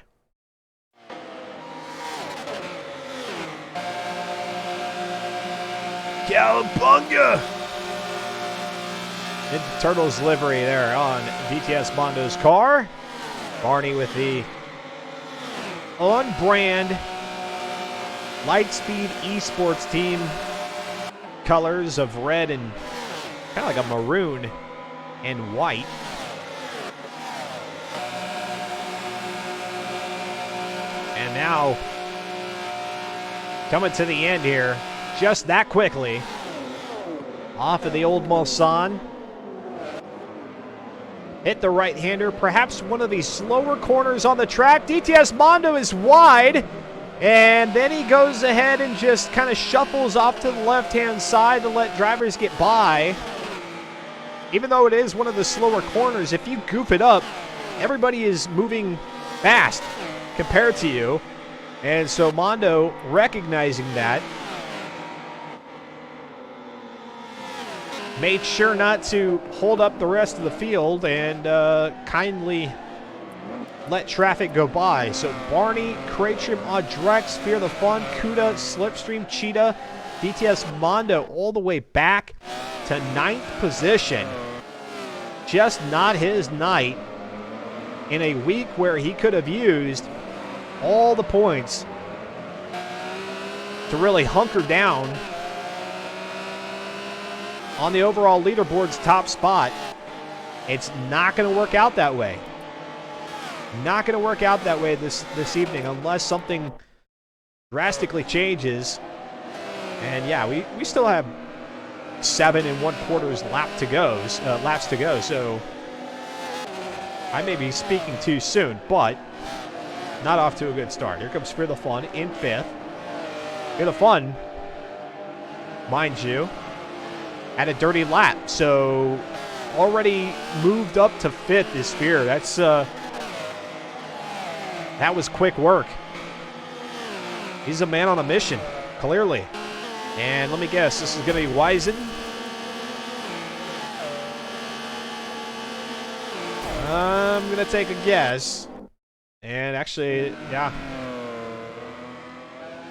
Cowabunga! In Turtles livery there on DTS Mondo's car. Barney with the on-brand Lightspeed Esports team colors of red and kind of like a maroon and white. And now coming to the end here, just that quickly, off of the old Mulsanne. Hit the right-hander, perhaps one of the slower corners on the track. DTS Mondo is wide, and then he goes ahead and just kind of shuffles off to the left-hand side to let drivers get by. Even though it is one of the slower corners, if you goof it up, everybody is moving fast compared to you. And so Mondo, recognizing that, made sure not to hold up the rest of the field and kindly let traffic go by. So Barney, Krachim, Audrex, Fear the Fun, Kuda, Slipstream, Cheetah, DTS Mondo all the way back to 9th position. Just not his night in a week where he could have used all the points to really hunker down on the overall leaderboard's top spot. It's not going to work out that way. Not going to work out that way this evening unless something drastically changes. And yeah, we still have 7 1/4 laps to go. So I may be speaking too soon, but not off to a good start. Here comes Fear the Fun in 5th. Fear the Fun, mind you, had a dirty lap, so already moved up to 5th is Fear. That's that was quick work. He's a man on a mission, clearly. And let me guess, this is going to be Wiesen. I'm going to take a guess. And actually, yeah.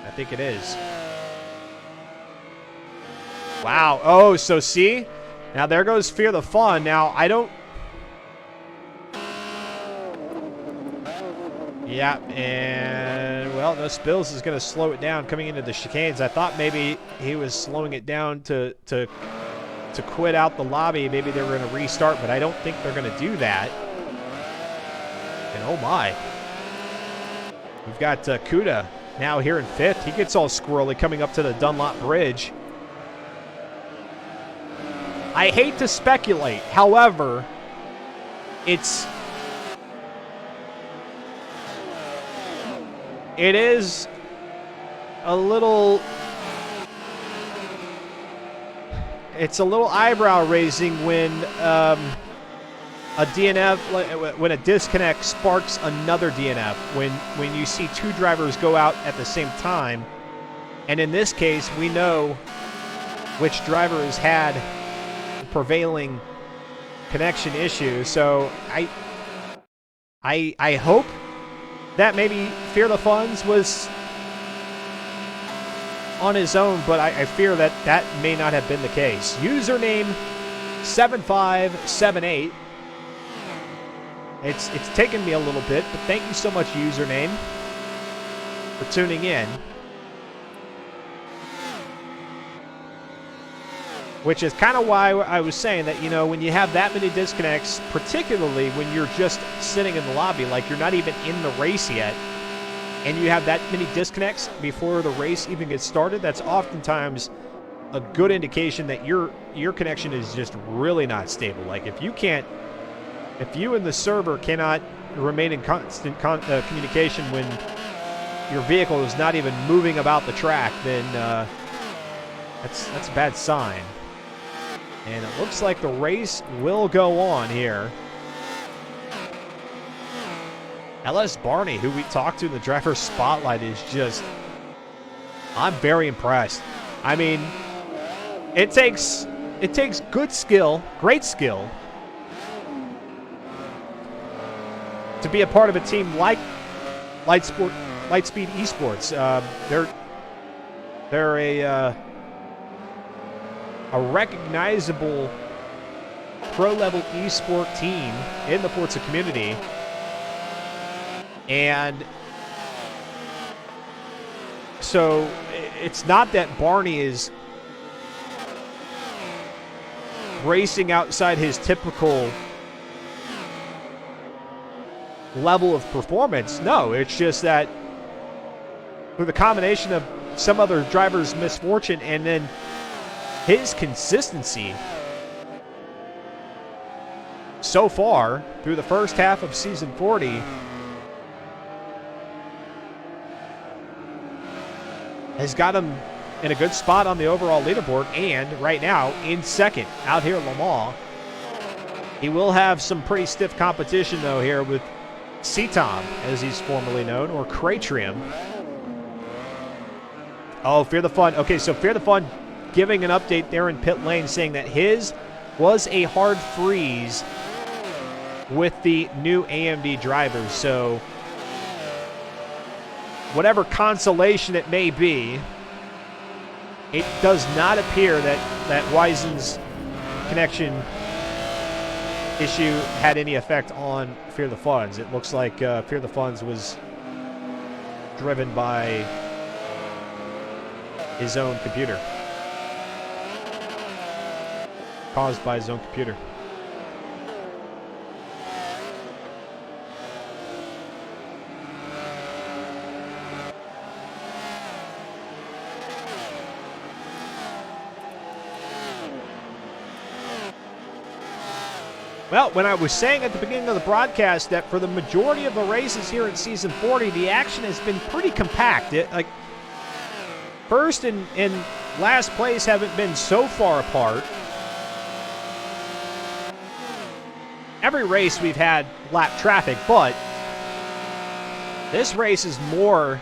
I think it is. Wow. Oh, so see? Now there goes Fear the Fun. Now, I don't... Yeah, and, well, no spills is going to slow it down coming into the chicanes. I thought maybe he was slowing it down to quit out the lobby. Maybe they were going to restart, but I don't think they're going to do that. And oh my. We've got Kuda now here in 5th. He gets all squirrely coming up to the Dunlop Bridge. I hate to speculate. However, it is a little... It's a little eyebrow raising when a DNF, when a disconnect sparks another DNF. When you see two drivers go out at the same time, and in this case, we know which driver has had the prevailing connection issue. So I hope that maybe Fear the Funds was on his own, but I fear that that may not have been the case. Username 7578. It's taken me a little bit, but thank you so much, username, for tuning in. Which is kind of why I was saying that, you know, when you have that many disconnects, particularly when you're just sitting in the lobby, like you're not even in the race yet, and you have that many disconnects before the race even gets started, that's oftentimes a good indication that your connection is just really not stable. Like if you and the server cannot remain in constant communication when your vehicle is not even moving about the track, then that's a bad sign. And it looks like the race will go on here. LS Barney, who we talked to in the driver's spotlight, is just... I'm very impressed. I mean, it takes good skill, great skill, to be a part of a team like Lightspeed Esports. They're a recognizable pro-level esport team in the Forza community. And so it's not that Barney is racing outside his typical level of performance. No, it's just that with a combination of some other driver's misfortune and then his consistency so far through the first half of Season 40 has got him in a good spot on the overall leaderboard, and right now in second out here at Le Mans. He will have some pretty stiff competition though here with C-Tom, as he's formerly known, or Cratrium. Oh, Fear the Fun. Okay, so Fear the Fun giving an update there in pit lane, saying that his was a hard freeze with the new AMD drivers. So whatever consolation it may be, it does not appear that Weisen's connection issue had any effect on Fear the Funds. It looks like Fear the Funds was driven by his own computer. Caused by his own computer. Well, when I was saying at the beginning of the broadcast that for the majority of the races here in Season 40, the action has been pretty compact. Like first and last place haven't been so far apart. Every race we've had lap traffic, but this race is more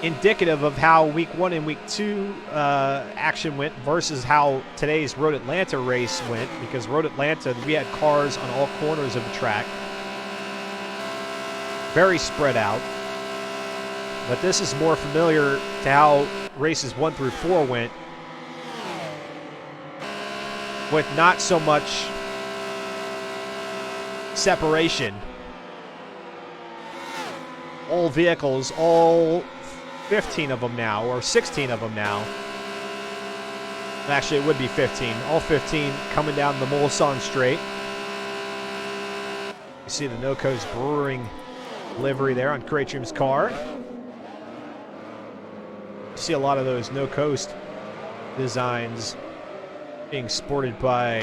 indicative of how Week 1 and Week 2 action went versus how today's Road Atlanta race went, because Road Atlanta, we had cars on all corners of the track. very spread out. But this is more familiar to how races 1 through 4 went, with not so much separation. All vehicles, all 15 of them now, or 16 of them now. Actually, it would be 15. All 15 coming down the Mulsanne Straight. You see the No Coast Brewing livery there on Kratrium's car. You see a lot of those No Coast designs being sported by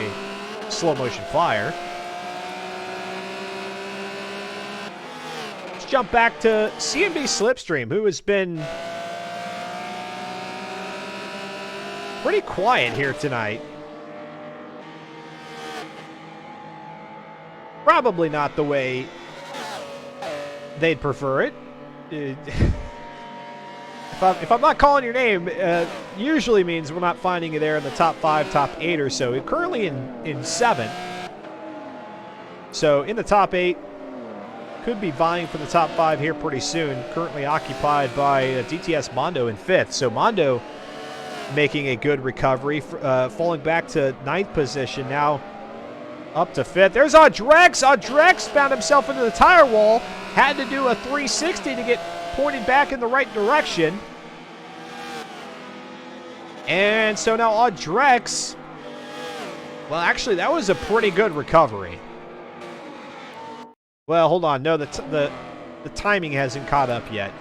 Slow Motion Flyer. Let's jump back to CMB Slipstream, who has been pretty quiet here tonight. Probably not the way they'd prefer it. If I'm not calling your name, usually means we're not finding you there in the top 5, top 8 or so. We're currently in 7th. So in the top 8, could be vying for the top 5 here pretty soon. Currently occupied by DTS Mondo in 5th. So Mondo making a good recovery, falling back to 9th position, now up to 5th. There's Audrex. Audrex found himself into the tire wall, had to do a 360 to get pointed back in the right direction. And so now Audrex, well, actually, that was a pretty good recovery. Well, hold on. No, the timing hasn't caught up yet.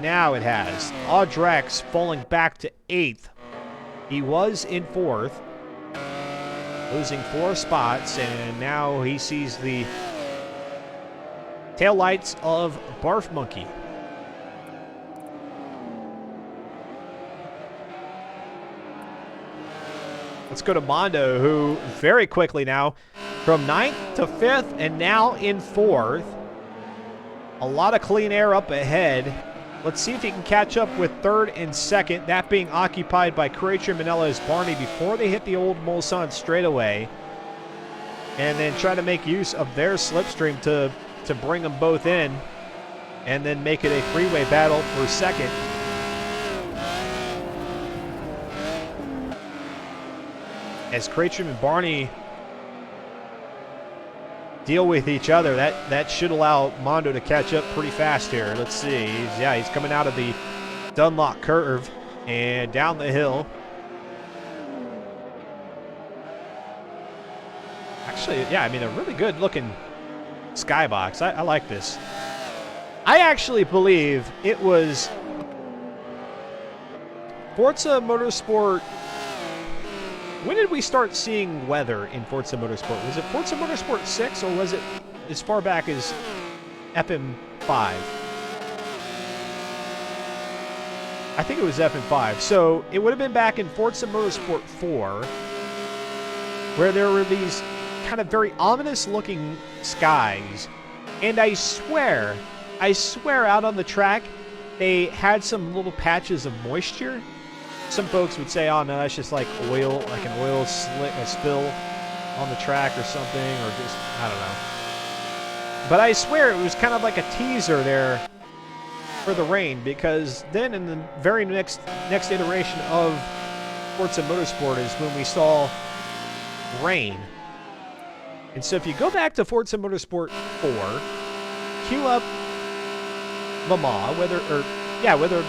Now it has. Audrex falling back to 8th. He was in 4th, losing 4 spots, and now he sees the taillights of Barf Monkey. Let's go to Mondo, who very quickly now, from 9th to 5th, and now in 4th. A lot of clean air up ahead. Let's see if he can catch up with 3rd and 2nd, that being occupied by Kratrium and Ellis Barney before they hit the old Mulsanne straightaway. And then try to make use of their slipstream to bring them both in and then make it a three-way battle for 2nd. As Kratrium and Barney deal with each other, that should allow Mondo to catch up pretty fast here. Let's see. He's coming out of the Dunlop curve and down the hill. Actually, yeah, I mean, a really good looking skybox. I like this. I actually believe it was Forza Motorsport. When did we start seeing weather in Forza Motorsport? Was it Forza Motorsport 6 or was it as far back as FM5? I think it was FM5. So it would have been back in Forza Motorsport 4 where there were these kind of very ominous looking skies. And I swear out on the track, they had some little patches of moisture. Some folks would say, oh no, that's just like oil, like an oil spill on the track or something, or just, I don't know. But I swear it was kind of like a teaser there for the rain, because then in the very next iteration of Forza Motorsport is when we saw rain. And so if you go back to Forza Motorsport 4, queue up Le Mans, whether it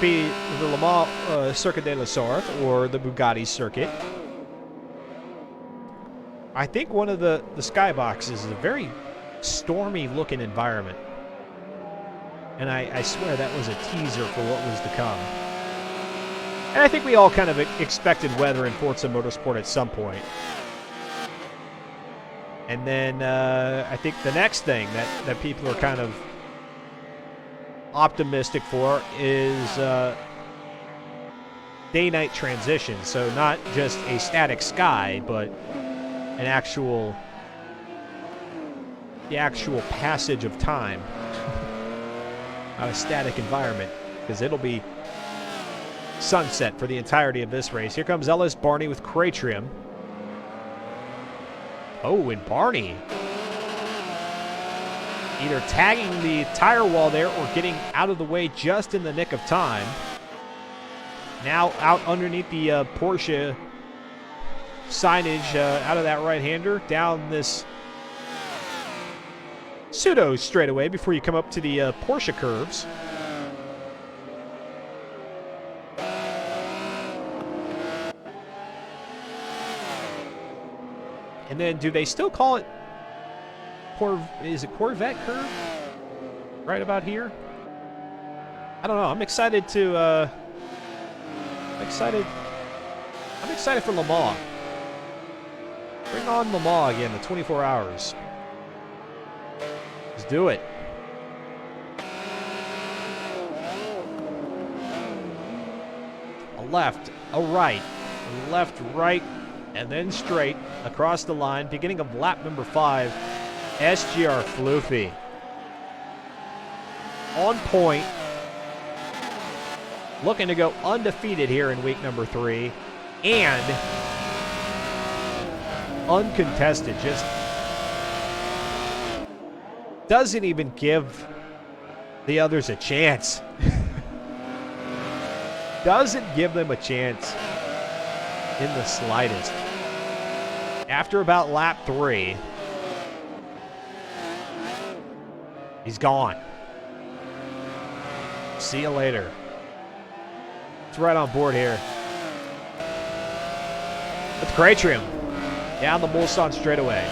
be the Le Mans Circuit de la Sarthe or the Bugatti circuit. I think one of the skyboxes is a very stormy looking environment. And I swear that was a teaser for what was to come. And I think we all kind of expected weather in Forza Motorsport at some point. And then I think the next thing that people are kind of optimistic for is day-night transition. So not just a static sky, but the actual passage of time on a static environment, because it'll be sunset for the entirety of this race. Here comes Ellis Barney with Kratrium. Oh, and Barney either tagging the tire wall there or getting out of the way just in the nick of time. Now out underneath the Porsche signage out of that right-hander, down this pseudo straightaway before you come up to the Porsche curves. And then do they still call it is it Corvette curve? Right about here? I don't know. I'm excited to I'm excited for Le Mans. Bring on Le Mans again, the 24 hours. Let's do it. A left, a right, a left, right, and then straight across the line. Beginning of lap number 5, SGR Floofy. On point. Looking to go undefeated here in week number 3. And uncontested. Just doesn't even give the others a chance. Doesn't give them a chance in the slightest. After about lap 3, he's gone. See you later. It's right on board here. With Cratrim down the Mulsanne straightaway.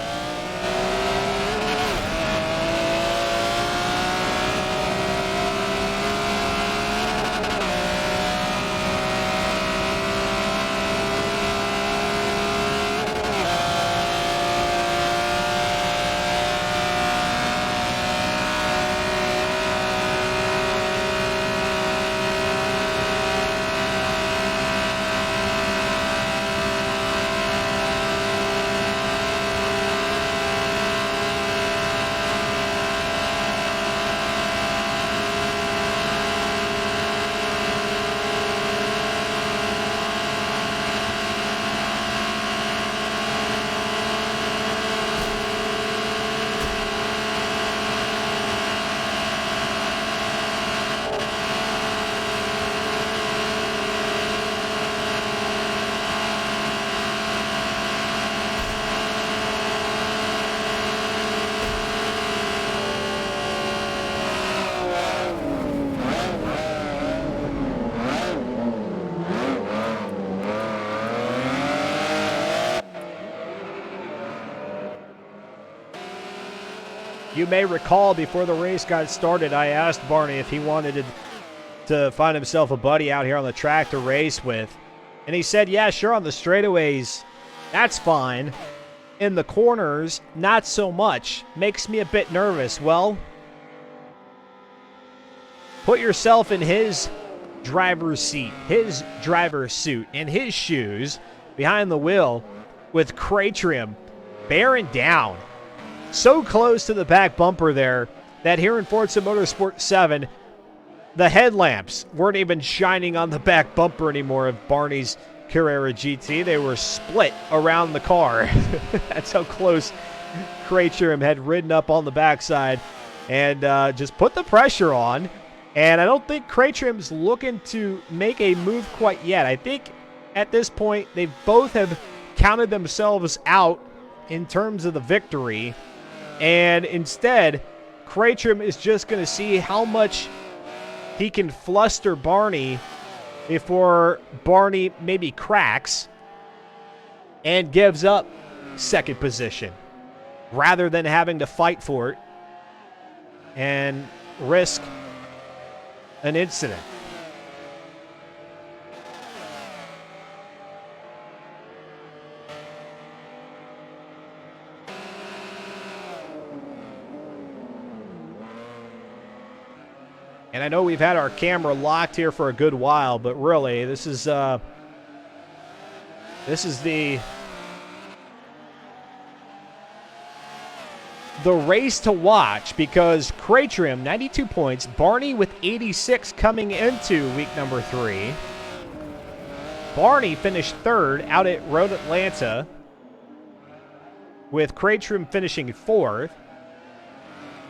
You may recall before the race got started, I asked Barney if he wanted to find himself a buddy out here on the track to race with. And he said, yeah, sure, on the straightaways, that's fine. In the corners, not so much. Makes me a bit nervous. Well, put yourself in his driver's seat, his driver's suit, in his shoes, behind the wheel, with Cratrim bearing down. So close to the back bumper there that here in Forza Motorsport 7, the headlamps weren't even shining on the back bumper anymore of Barney's Carrera GT. They were split around the car. That's how close Cratrim had ridden up on the backside and just put the pressure on. And I don't think Cratrim's looking to make a move quite yet. I think at this point they both have counted themselves out in terms of the victory. And instead, Cratrim is just going to see how much he can fluster Barney before Barney maybe cracks and gives up second position rather than having to fight for it and risk an incident. And I know we've had our camera locked here for a good while, but really, this is the race to watch, because Cratrim, 92 points, Barney with 86 coming into week number 3. Barney finished third out at Road Atlanta, with Cratrim finishing fourth.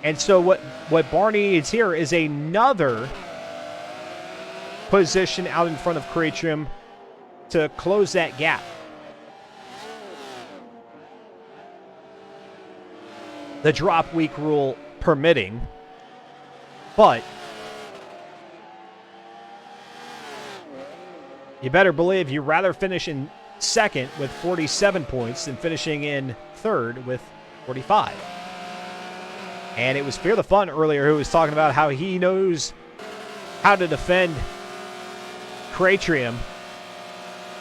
And so what Barney needs here is another position out in front of Creatrum to close that gap. The drop week rule permitting, but you better believe you'd rather finish in second with 47 points than finishing in third with 45. And it was Fear the Fun earlier who was talking about how he knows how to defend Creatrum.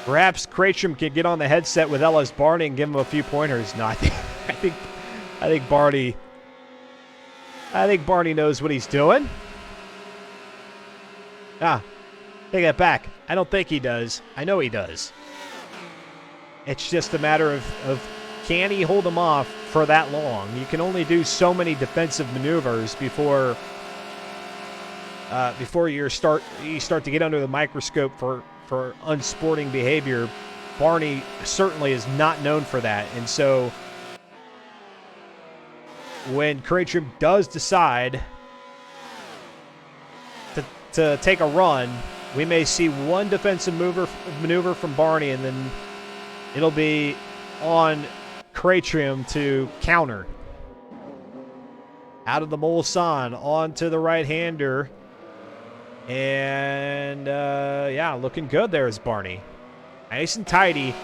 Perhaps Creatrum could get on the headset with LS Barney and give him a few pointers. No, I think Barney knows what he's doing. Take that back. I don't think he does. I know he does. It's just a matter of can he hold him off for that long? You can only do so many defensive maneuvers before you start to get under the microscope for unsporting behavior. Barney certainly is not known for that, and so when Creatrum does decide to take a run, we may see one defensive maneuver from Barney, and then it'll be on Creatrum to counter. Out of the Mulsanne, on to the right-hander. And, yeah, looking good there is Barney. Nice and tidy.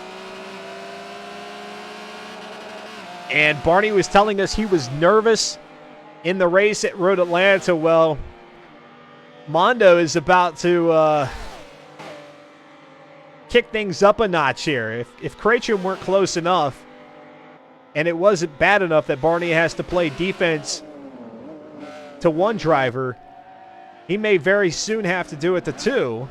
And Barney was telling us he was nervous in the race at Road Atlanta. Well, Mondo is about to kick things up a notch here. If Creatrum weren't close enough, and it wasn't bad enough that Barney has to play defense to one driver, he may very soon have to do it to two,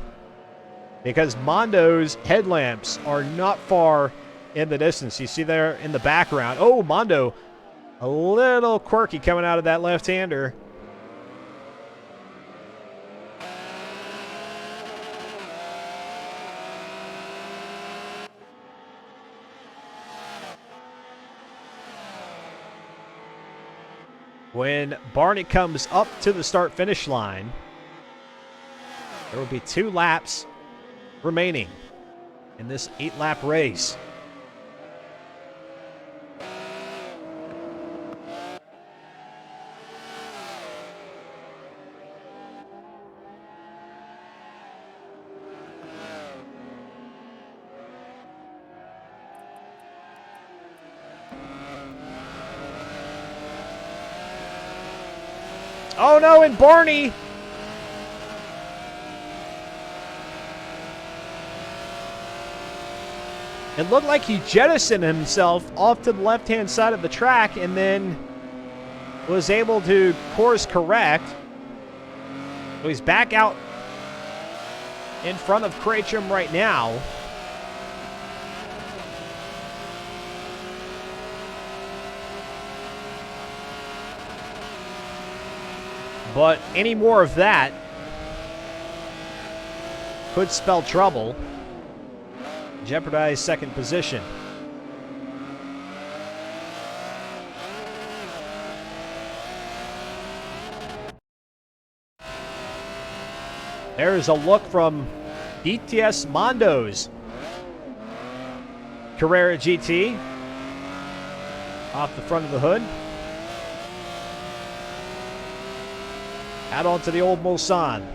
because Mondo's headlamps are not far in the distance. You see there in the background. Oh, Mondo, a little quirky coming out of that left-hander. When Barney comes up to the start-finish line, there will be 2 laps remaining in this 8-lap race. Oh no, and Barney! It looked like he jettisoned himself off to the left-hand side of the track and then was able to course correct. So he's back out in front of Creatrum right now. But any more of that could spell trouble. Jeopardize second position. There's a look from DTS Mondo's Carrera GT off the front of the hood. Out onto the old Mulsanne.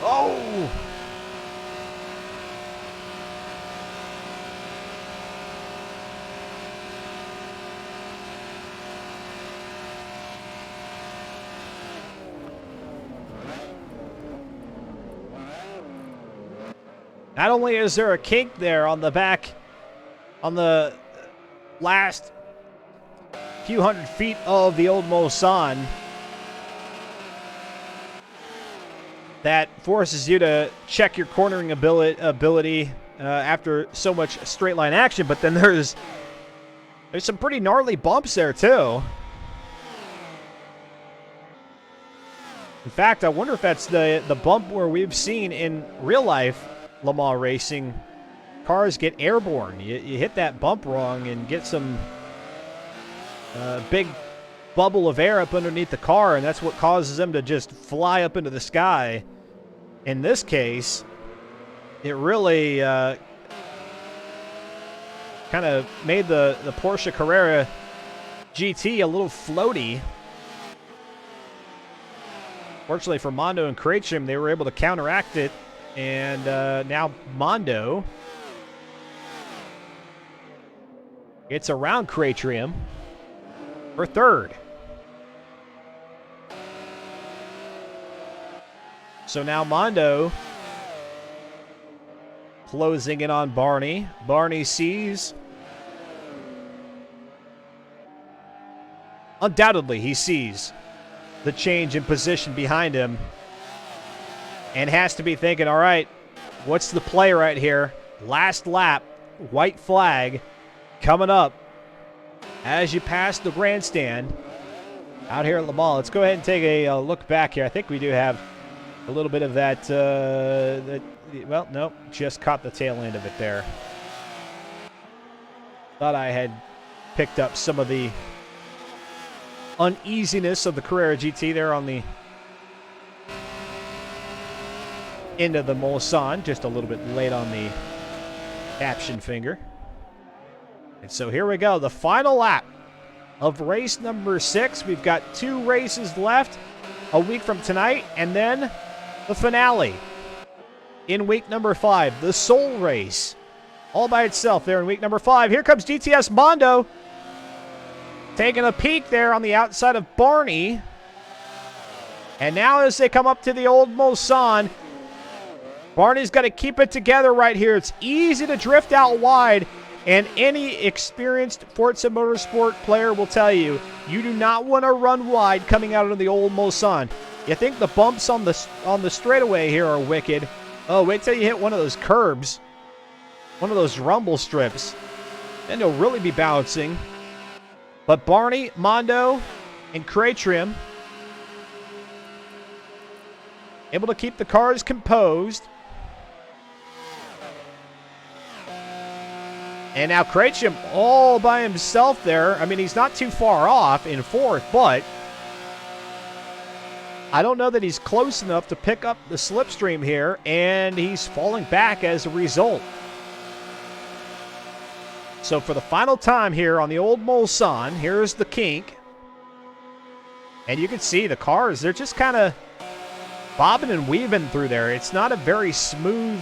Oh! Not only is there a kink there on the back, on the last few hundred feet of the old Mulsanne, that forces you to check your cornering ability after so much straight line action, but then there's some pretty gnarly bumps there too. In fact, I wonder if that's the bump where we've seen in real life Le Mans racing, cars get airborne. You hit that bump wrong and get some big bubble of air up underneath the car, and that's what causes them to just fly up into the sky. In this case, it really kind of made the Porsche Carrera GT a little floaty. Fortunately for Mondo and Krejcim, they were able to counteract it, and now Mondo gets around Krejcim for third. So now Mondo closing in on Barney. Barney sees. Undoubtedly, he sees the change in position behind him and has to be thinking, all right, what's the play right here? Last lap, white flag coming up as you pass the grandstand out here at Le Mans. Let's go ahead and take a look back here. I think we do have a little bit of that, well, nope, just caught the tail end of it there. Thought I had picked up some of the uneasiness of the Carrera GT there on the end of the Mulsanne, just a little bit late on the caption finger. And so here we go, the final lap of race number 6. We've got 2 races left a week from tonight, and then the finale in week number 5, the Soul Race, all by itself there in week number 5. Here comes GTS Mondo, taking a peek there on the outside of Barney. And now as they come up to the old Mulsanne, Barney's got to keep it together right here. It's easy to drift out wide, and any experienced Forza Motorsport player will tell you, you do not want to run wide coming out of the old Mulsanne. You think the bumps on the straightaway here are wicked. Oh, wait till you hit one of those curbs, one of those rumble strips. Then you'll really be bouncing. But Barney, Mondo, and Krejcim able to keep the cars composed. And now Krejcim all by himself there. I mean, he's not too far off in 4th, but I don't know that he's close enough to pick up the slipstream here, and he's falling back as a result. So for the final time here on the old Mulsanne, here's the kink. And you can see the cars, they're just kind of bobbing and weaving through there. It's not a very smooth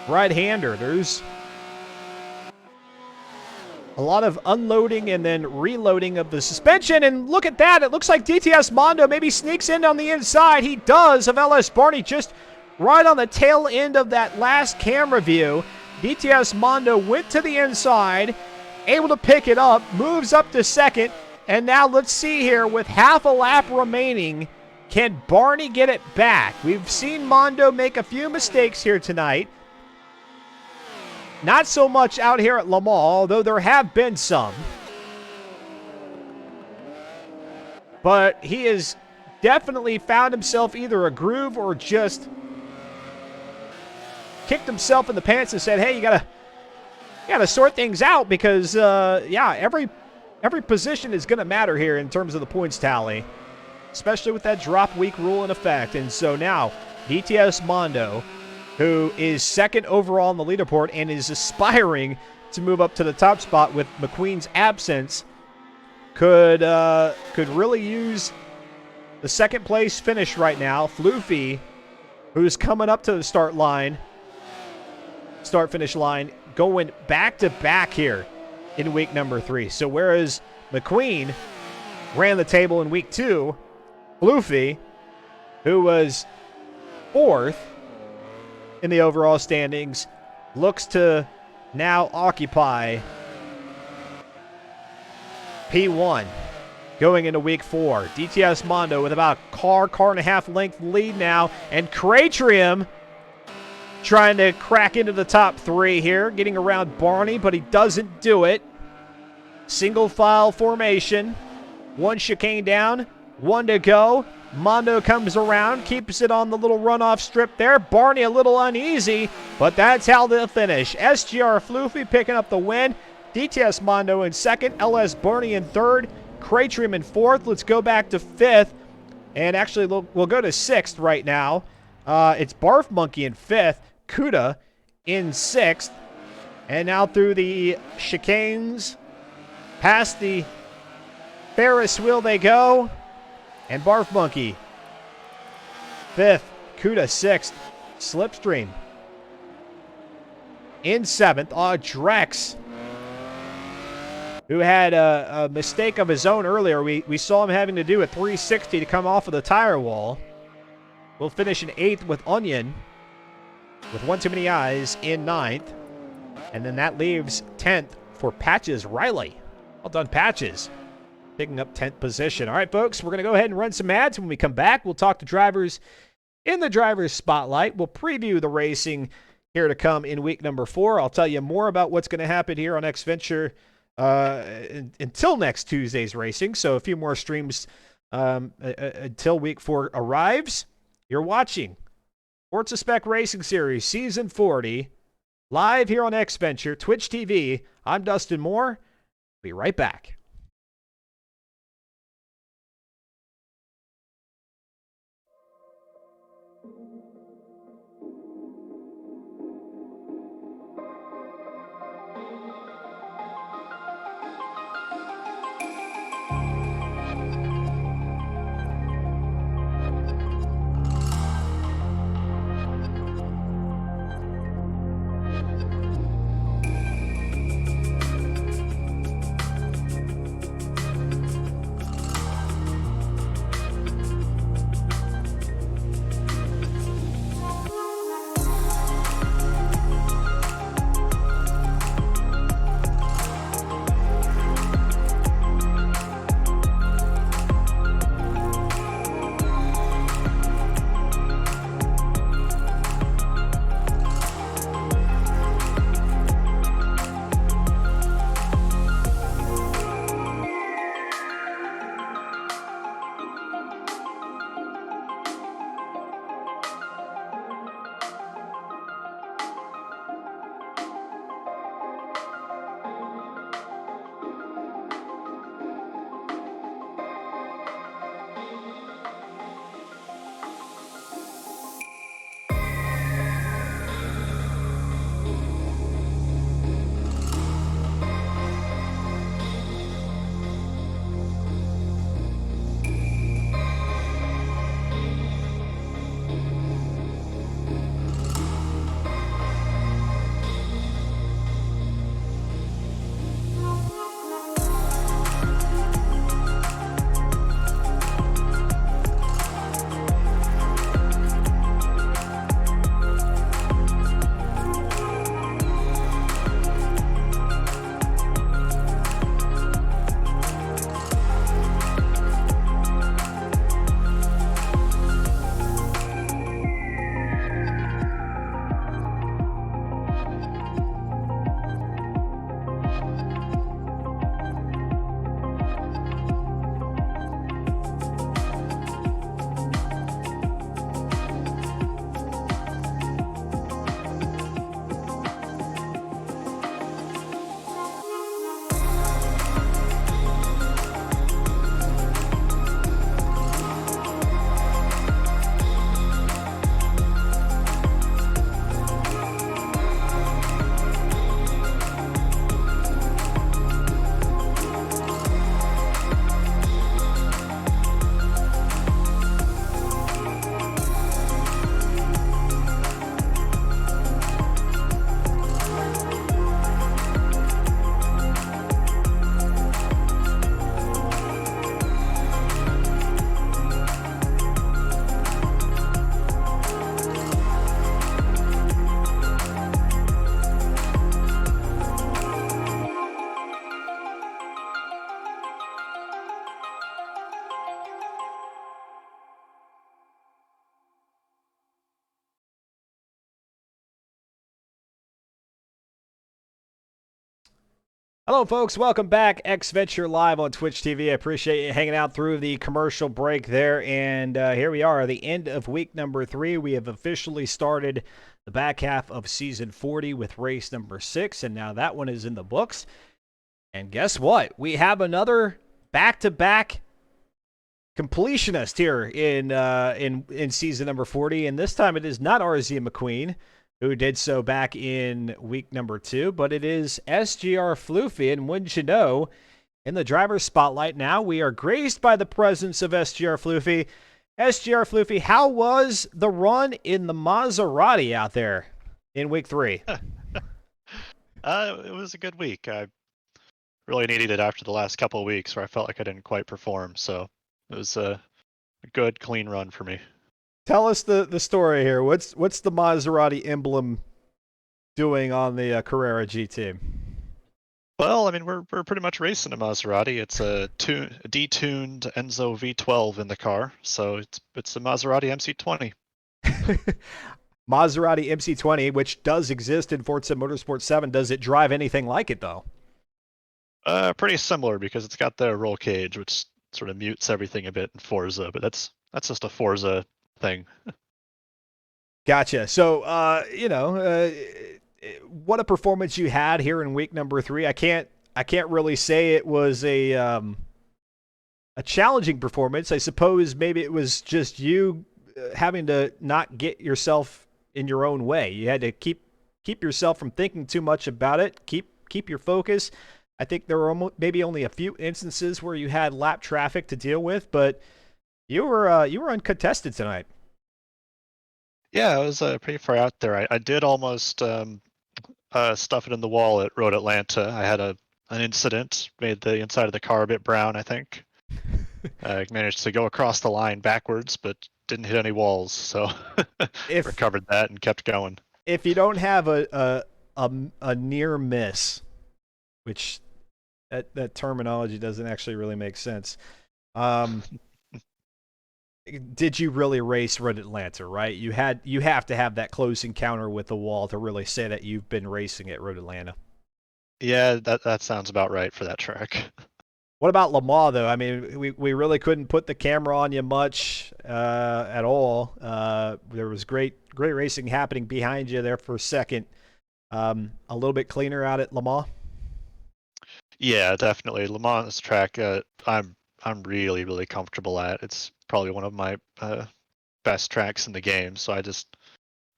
right-hander. There's a lot of unloading and then reloading of the suspension. And look at that. It looks like DTS Mondo maybe sneaks in on the inside. He does, of LS Barney, just right on the tail end of that last camera view. DTS Mondo went to the inside, able to pick it up, moves up to 2nd. And now let's see here, with half a lap remaining, can Barney get it back? We've seen Mondo make a few mistakes here tonight. Not so much out here at Le Mans, although there have been some. But he has definitely found himself either a groove or just kicked himself in the pants and said, hey, you gotta sort things out, because yeah, every position is gonna matter here in terms of the points tally, especially with that drop week rule in effect. And so now DTS Mondo, who is 2nd overall on the leaderboard and is aspiring to move up to the top spot with McQueen's absence, could really use the 2nd place finish right now. Floofy, who's coming up to the start-finish line, going back-to-back here in week number 3. So whereas McQueen ran the table in week 2, Floofy, who was 4th, in the overall standings. Looks to now occupy P1 going into week 4. DTS Mondo with about car and a half length lead now. And Cratrium trying to crack into the top 3 here, getting around Barney, but he doesn't do it. Single file formation. 1 chicane down, 1 to go. Mondo comes around, keeps it on the little runoff strip there. Barney a little uneasy, but that's how they'll finish. SGR Floofy picking up the win. DTS Mondo in 2nd, LS Barney in 3rd, Cratrium in 4th. Let's go back to 5th, and actually we'll go to 6th right now. It's Barf Monkey in 5th, Kuda in 6th, and now through the chicanes, past the Ferris wheel they go, and Barf Monkey 5th, Kuda 6th, Slipstream in 7th. Drex, who had a mistake of his own earlier. We saw him having to do a 360 to come off of the tire wall. We'll finish in 8th with Onion, with One Too Many Eyes in 9th. And then that leaves 10th for Patches Riley. Well done, Patches. Picking up 10th position. All right, folks, we're going to go ahead and run some ads. When we come back, we'll talk to drivers in the driver's spotlight. We'll preview the racing here to come in week number 4. I'll tell you more about what's going to happen here on Xventure until next Tuesday's racing. So a few more streams until week 4 arrives. You're watching Forza Spec Racing Series Season 40 live here on Xventure, Twitch TV. I'm Dustin Moore. Be right back. Hello, folks. Welcome back. X-Venture live on Twitch TV. I appreciate you hanging out through the commercial break there. And here we are, the end of week number 3. We have officially started the back half of season 40 with race number 6. And now that one is in the books. And guess what? We have another back-to-back completionist here in season number 40. And this time it is not RZ McQueen, who did so back in week number 2, but it is SGR Floofy, and wouldn't you know, in the driver's spotlight now, we are graced by the presence of SGR Floofy. SGR Floofy, how was the run in the Maserati out there in week 3?
It was a good week. I really needed it after the last couple of weeks where I felt like I didn't quite perform, so it was a good, clean run for me.
Tell us the story here. What's the Maserati emblem doing on the Carrera GT?
Well, I mean, we're pretty much racing a Maserati. It's a detuned Enzo V12 in the car, so it's a Maserati MC20.
Maserati MC20, which does exist in Forza Motorsport 7. Does it drive anything like it, though?
Pretty similar because it's got the roll cage, which sort of mutes everything a bit in Forza, but that's just a Forza thing.
Gotcha. So, what a performance you had here in week number 3. I can't really say it was a challenging performance. I suppose maybe it was just you having to not get yourself in your own way. You had to keep yourself from thinking too much about it. Keep your focus. I think there were maybe only a few instances where you had lap traffic to deal with, but you were uncontested tonight.
Yeah, I was pretty far out there. I did almost stuff it in the wall at Road Atlanta. I had an incident, made the inside of the car a bit brown, I think. I managed to go across the line backwards, but didn't hit any walls, so recovered that and kept going.
If you don't have a near miss, which that terminology doesn't actually really make sense. Did you really race Road Atlanta, right? You have to have that close encounter with the wall to really say that you've been racing at Road Atlanta.
Yeah, that sounds about right for that track.
What about Le Mans, though? I mean, we really couldn't put the camera on you much at all. There was great racing happening behind you there for a second. A little bit cleaner out at Le Mans.
Yeah, definitely. Le Mans track, I'm really, really comfortable at. It's probably one of my best tracks in the game. So I just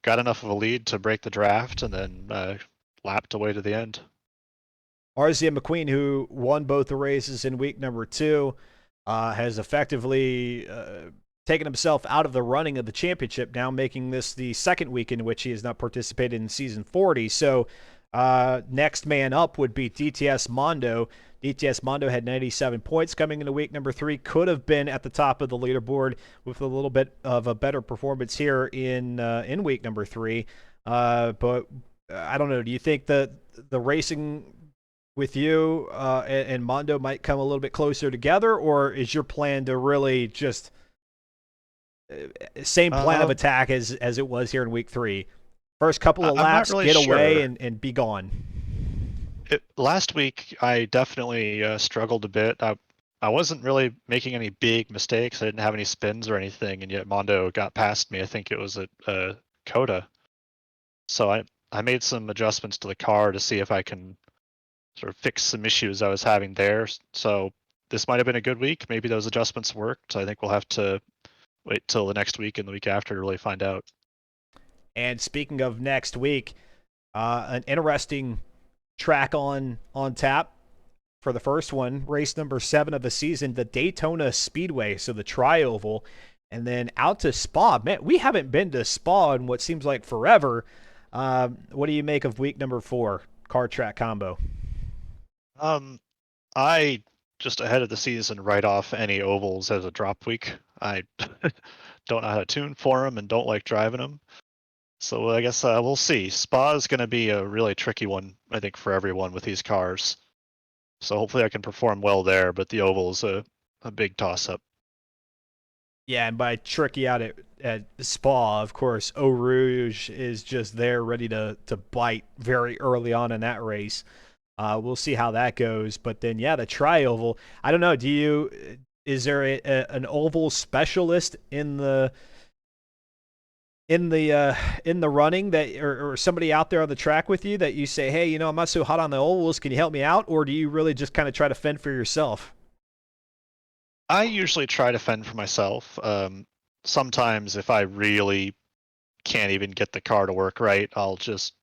got enough of a lead to break the draft and then lapped away to the end.
RZ McQueen, who won both the races in week number 2, has effectively taken himself out of the running of the championship, now making this the second week in which he has not participated in season 40. So next man up would be DTS Mondo. DTS Mondo had 97 points coming into week number 3. Could have been at the top of the leaderboard with a little bit of a better performance here in week number 3. But I don't know. Do you think that the racing with you and Mondo might come a little bit closer together, or is your plan to really just same plan of attack as it was here in week 3? First couple of laps,
really
get
sure.
away and be gone.
Last week, I definitely struggled a bit. I wasn't really making any big mistakes. I didn't have any spins or anything, and yet Mondo got past me. I think it was at Coda. So I made some adjustments to the car to see if I can sort of fix some issues I was having there. So this might have been a good week. Maybe those adjustments worked. I think we'll have to wait till the next week and the week after to really find out.
And speaking of next week, an interesting track on tap for the first one, race number 7 of the season, the Daytona Speedway, so the tri-oval, and then out to Spa. Man, we haven't been to Spa in what seems like forever. What do you make of week number 4, car track combo?
I just ahead of the season write off any ovals as a drop week. I don't know how to tune for them and don't like driving them. So I guess we'll see. Spa is going to be a really tricky one, I think, for everyone with these cars. So hopefully I can perform well there, but the oval is a big toss-up.
Yeah, and by tricky out at Spa, of course, Eau Rouge is just there ready to bite very early on in that race. We'll see how that goes. But then, yeah, the tri-oval. I don't know. Is there an oval specialist in the running that or somebody out there on the track with you that you say, hey, I'm not so hot on the ovals, can you help me out? Or do you really just kind of try to fend for yourself?
I usually try to fend for myself. Sometimes if I really can't even get the car to work right, I'll just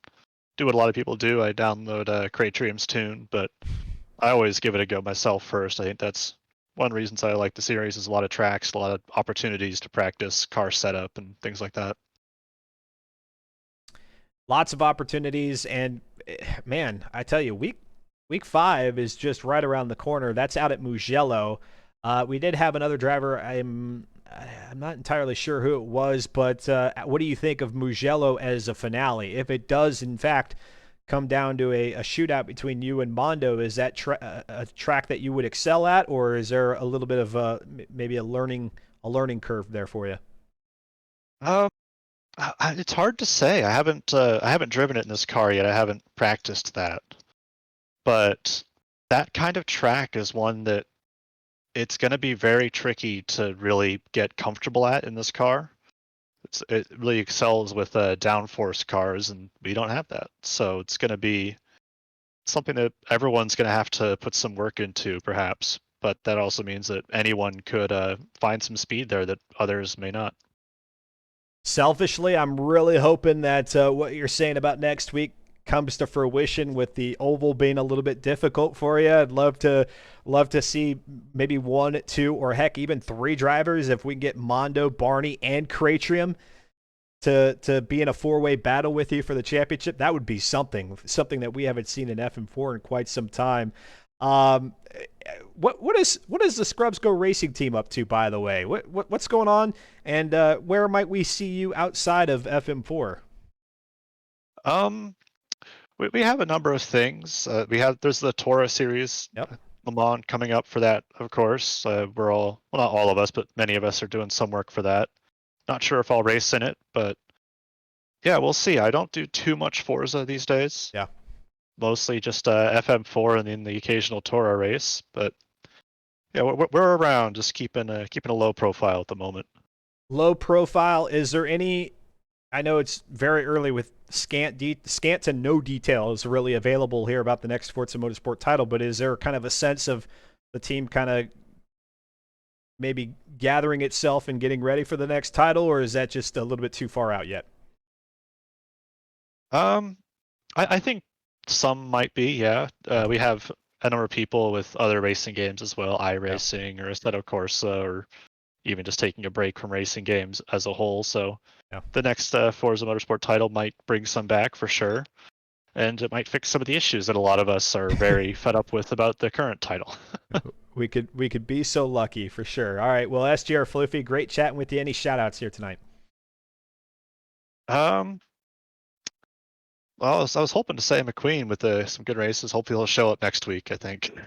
do what a lot of people do. I download Cratrium's tune, but I always give it a go myself first. I think that's one of the reasons I like the series is a lot of tracks, a lot of opportunities to practice car setup and things like that.
Lots of opportunities, and man, I tell you, week 5 is just right around the corner. That's out at Mugello. We did have another driver. I'm not entirely sure who it was, but what do you think of Mugello as a finale? If it does, in fact, come down to a shootout between you and Mondo, is that a track that you would excel at, or is there a little bit of maybe a learning curve there for you?
It's hard to say. I haven't driven it in this car yet. I haven't practiced that, but that kind of track is one that it's going to be very tricky to really get comfortable at in this car. It really excels with downforce cars, and we don't have that. So it's going to be something that everyone's going to have to put some work into, perhaps. But that also means that anyone could find some speed there that others may not.
Selfishly, I'm really hoping that what you're saying about next week comes to fruition with the oval being a little bit difficult for you. I'd love to see maybe 1, 2, or heck, even 3 drivers if we can get Mondo, Barney, and Cratrium to be in a 4-way battle with you for the championship. That would be something that we haven't seen in FM4 in quite some time. What is the Scrubs Go Racing team up to, by the way? What's going on, and where might we see you outside of FM4?
We have a number of things. There's the Torah series.
Yep.
Le Mans coming up for that, of course. We're all, well, not all of us, but many of us are doing some work for that. Not sure if I'll race in it, but yeah, we'll see. I don't do too much Forza these days.
Yeah.
Mostly just FM4 and then the occasional Torah race. But yeah, we're around, just keeping a low profile at the moment.
Low profile. Is there any? I know it's very early with scant to no details really available here about the next Forza Motorsport title, but is there kind of a sense of the team kind of maybe gathering itself and getting ready for the next title, or is that just a little bit too far out yet?
I think some might be, yeah. We have a number of people with other racing games as well, iRacing or Assetto Corsa, or even just taking a break from racing games as a whole. So the next Forza Motorsport title might bring some back for sure, and it might fix some of the issues that a lot of us are very fed up with about the current title.
We could be so lucky for sure. All right, well, SGR Floofy, great chatting with you. Any shout outs here tonight?
Well, I was hoping to say McQueen with some good races. Hopefully he'll show up next week, I think.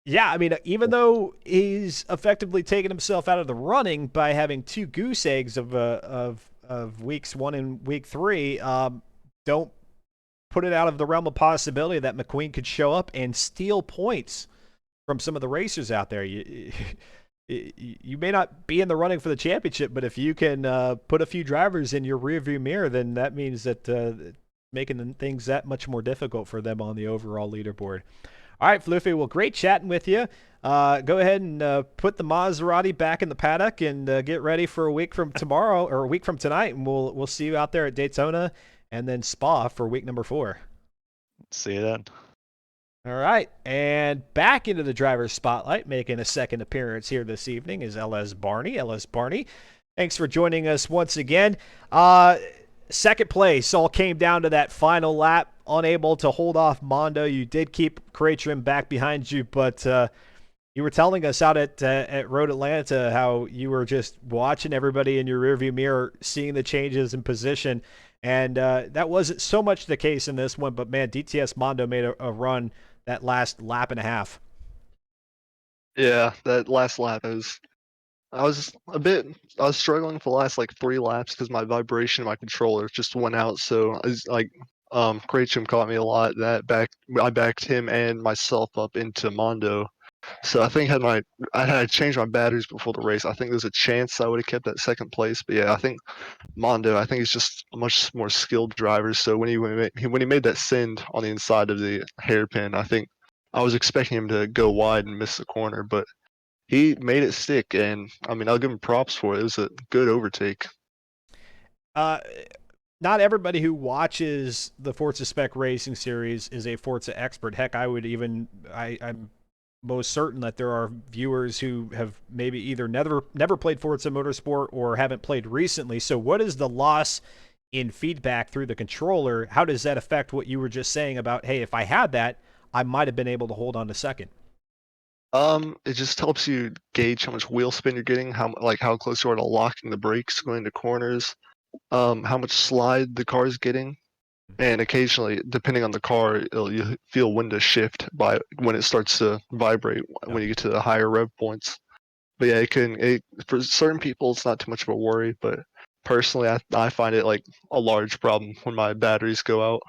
Yeah, I mean, even though he's effectively taken himself out of the running by having 2 goose eggs of weeks 1 and week 3, don't put it out of the realm of possibility that McQueen could show up and steal points from some of the racers out there. You may not be in the running for the championship, but if you can put a few drivers in your rearview mirror, then that means that making things that much more difficult for them on the overall leaderboard. All right, Floofy, well, great chatting with you. Go ahead and put the Maserati back in the paddock and get ready for a week from tomorrow or a week from tonight, and we'll see you out there at Daytona and then Spa for week number 4.
See you then.
All right, and back into the driver's spotlight, making a second appearance here this evening is LS Barney. LS Barney, thanks for joining us once again. Second place all came down to that final lap. Unable to hold off Mondo. You did keep Cratrium back behind you, but you were telling us out at Road Atlanta how you were just watching everybody in your rearview mirror, seeing the changes in position, and that wasn't so much the case in this one. But man, DTS Mondo made a run that last lap and a half.
Yeah, that last lap I was struggling for the last like 3 laps because my vibration in my controller just went out. So I was like Kracham caught me a lot. I backed him and myself up into Mondo. So I think I had changed my batteries before the race. I think there's a chance I would have kept that second place. But yeah, I think Mondo. I think he's just a much more skilled driver. So when he made that send on the inside of the hairpin, I think I was expecting him to go wide and miss the corner, but he made it stick. And I mean, I'll give him props for it. It was a good overtake.
Uh, Not everybody who watches the Forza Spec Racing Series is a Forza expert. Heck, I'm most certain that there are viewers who have maybe either never played Forza Motorsport or haven't played recently. So what is the loss in feedback through the controller? How does that affect what you were just saying about, hey, if I had that, I might have been able to hold on to second?
It just helps you gauge how much wheel spin you're getting, how close you are to locking the brakes going into corners, how much slide the car is getting, and occasionally, depending on the car, you feel when to shift by when it starts to vibrate when you get to the higher rev points. But yeah, for certain people it's not too much of a worry, but personally, I find it like a large problem when my batteries go out.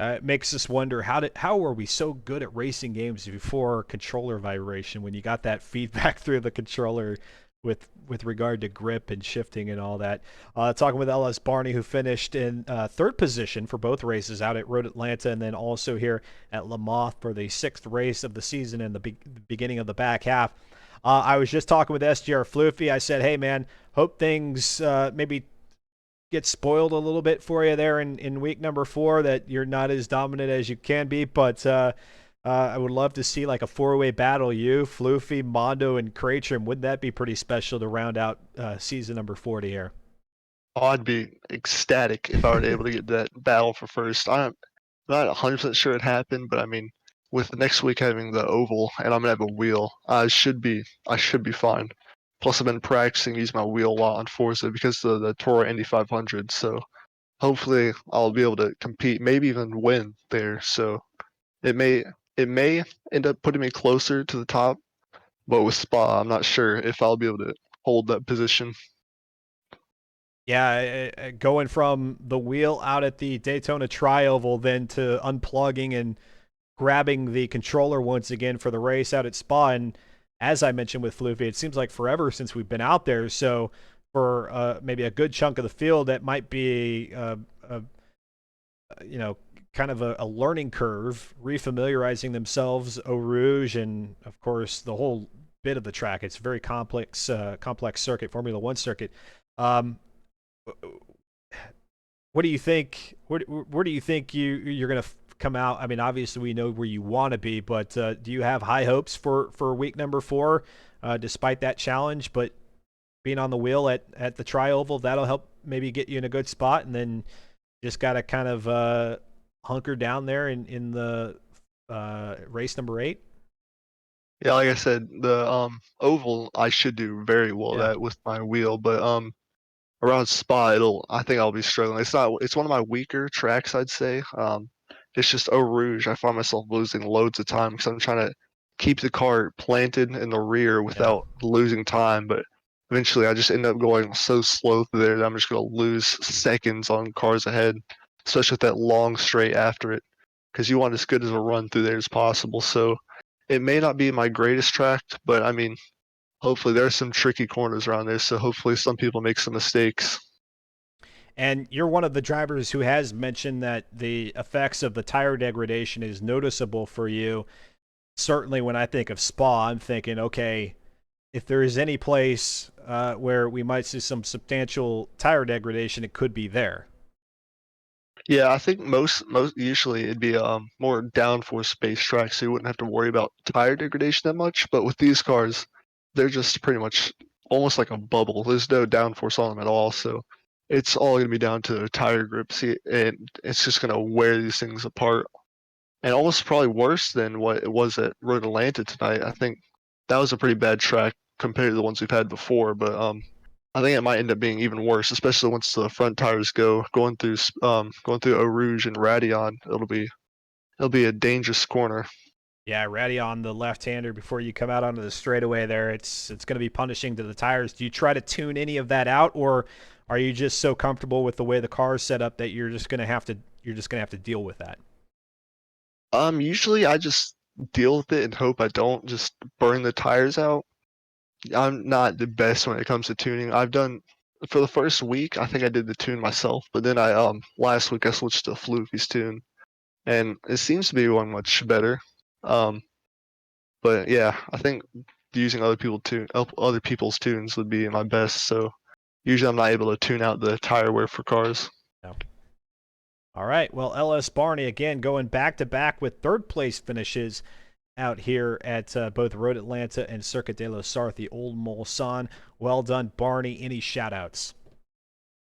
It makes us wonder how were we so good at racing games before controller vibration when you got that feedback through the controller with regard to grip and shifting and all that. Talking with LS Barney, who finished in third position for both races out at Road Atlanta and then also here at Le Mans for the sixth race of the season and the beginning of the back half. I was just talking with SGR Floofy. I said, hey, man, hope things maybe get spoiled a little bit for you there in week number 4, that you're not as dominant as you can be, but I would love to see like a 4-way battle, you, Floofy, Mondo, and Kracham. Wouldn't that be pretty special to round out season number 40 here?
Oh, I'd be ecstatic if I were able to get that battle for first. I'm not 100% sure it happened, but I mean, with next week having the oval and I'm gonna have a wheel, I should be fine. Plus, I've been practicing using my wheel a lot on Forza because of the Toro Indy 500. So hopefully, I'll be able to compete, maybe even win there. So it may it may end up putting me closer to the top, but with Spa, I'm not sure if I'll be able to hold that position.
Yeah, going from the wheel out at the Daytona Tri-Oval then to unplugging and grabbing the controller once again for the race out at Spa. And as I mentioned with Floofy, it seems like forever since we've been out there. So for maybe a good chunk of the field, that might be kind of a learning curve, refamiliarizing themselves, Eau Rouge, and of course the whole bit of the track. It's a very complex circuit, Formula One circuit. Um, what do you think? Where do you think you're going to come out? I mean, obviously we know where you want to be, but do you have high hopes for week number 4, despite that challenge? But being on the wheel at the Tri-Oval, that'll help maybe get you in a good spot, and then just got to kind of hunker down there in the race number 8.
Yeah, like I said, the oval I should do very well
Yeah.
at with my wheel, but around Spa I think I'll be struggling. It's one of my weaker tracks, I'd say. It's just Eau Rouge. I find myself losing loads of time because I'm trying to keep the car planted in the rear without losing time, but eventually I just end up going so slow through there that I'm just going to lose seconds on cars ahead, especially with that long straight after it, because you want as good as a run through there as possible. So it may not be my greatest track, but I mean, hopefully there are some tricky corners around there, so hopefully some people make some mistakes.
And you're one of the drivers who has mentioned that the effects of the tire degradation is noticeable for you. Certainly when I think of Spa, I'm thinking, okay, if there is any place where we might see some substantial tire degradation, it could be there.
Yeah, I think most usually it'd be more downforce space tracks, so you wouldn't have to worry about tire degradation that much. But with these cars, they're just pretty much almost like a bubble. There's no downforce on them at all, so it's all gonna be down to tire grip. See, and it's just gonna wear these things apart. And almost probably worse than what it was at Road Atlanta tonight. I think that was a pretty bad track compared to the ones we've had before. But I think it might end up being even worse, especially once the front tires going through Eau Rouge and Radion. It'll be a dangerous corner.
Yeah, ready on the left-hander before you come out onto the straightaway there. It's going to be punishing to the tires. Do you try to tune any of that out, or are you just so comfortable with the way the car is set up that you're just going to have to you're just gonna have to deal with that?
Usually I just deal with it and hope I don't just burn the tires out. I'm not the best when it comes to tuning. I've done for the first week, I think I did the tune myself, but then I last week I switched to Fluky's tune, and it seems to be going much better. But yeah, I think using other people's tunes would be my best. So usually I'm not able to tune out the tire wear for cars.
No. All right. Well, LS Barney again going back to back with third place finishes out here at both Road Atlanta and Circuit de la Sarthe, the Old Mulsanne. Well done, Barney. Any shout outs?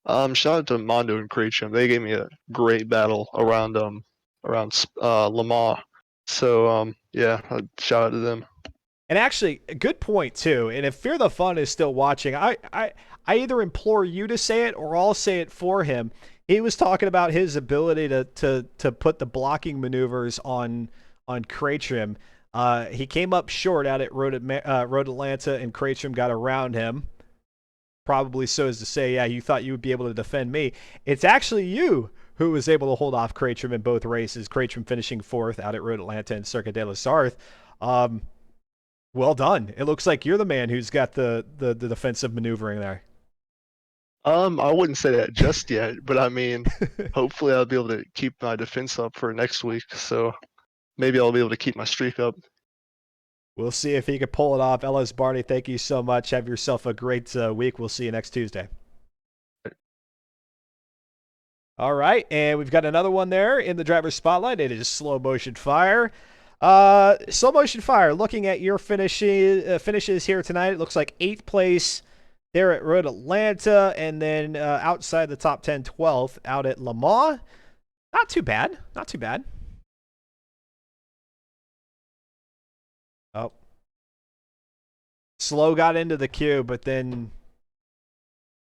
Shout out to Mondo and Creecham. They gave me a great battle around Le Mans. So yeah, shout out to them.
And actually, a good point too. And if Fear the Fun is still watching, I either implore you to say it or I'll say it for him. He was talking about his ability to put the blocking maneuvers on Creecham. He came up short out at Road Atlanta, and Creecham got around him. Probably so as to say, yeah, you thought you would be able to defend me. It's actually you who was able to hold off Creecham in both races. Creecham finishing fourth out at Road Atlanta and Circuit de la Sarthe. Well done. It looks like you're the man who's got the defensive maneuvering there.
I wouldn't say that just yet, but I mean, hopefully I'll be able to keep my defense up for next week. So maybe I'll be able to keep my streak up.
We'll see if he can pull it off. LS Barney, thank you so much. Have yourself a great week. We'll see you next Tuesday. All right, and we've got another one there in the driver's spotlight. It is Slow Motion Fire. Slow Motion Fire, looking at your finishes here tonight, it looks like 8th place there at Road Atlanta, and then outside the top 10, 12th out at Le Mans. Not too bad. Not too bad. Oh. Slow got into the queue, but then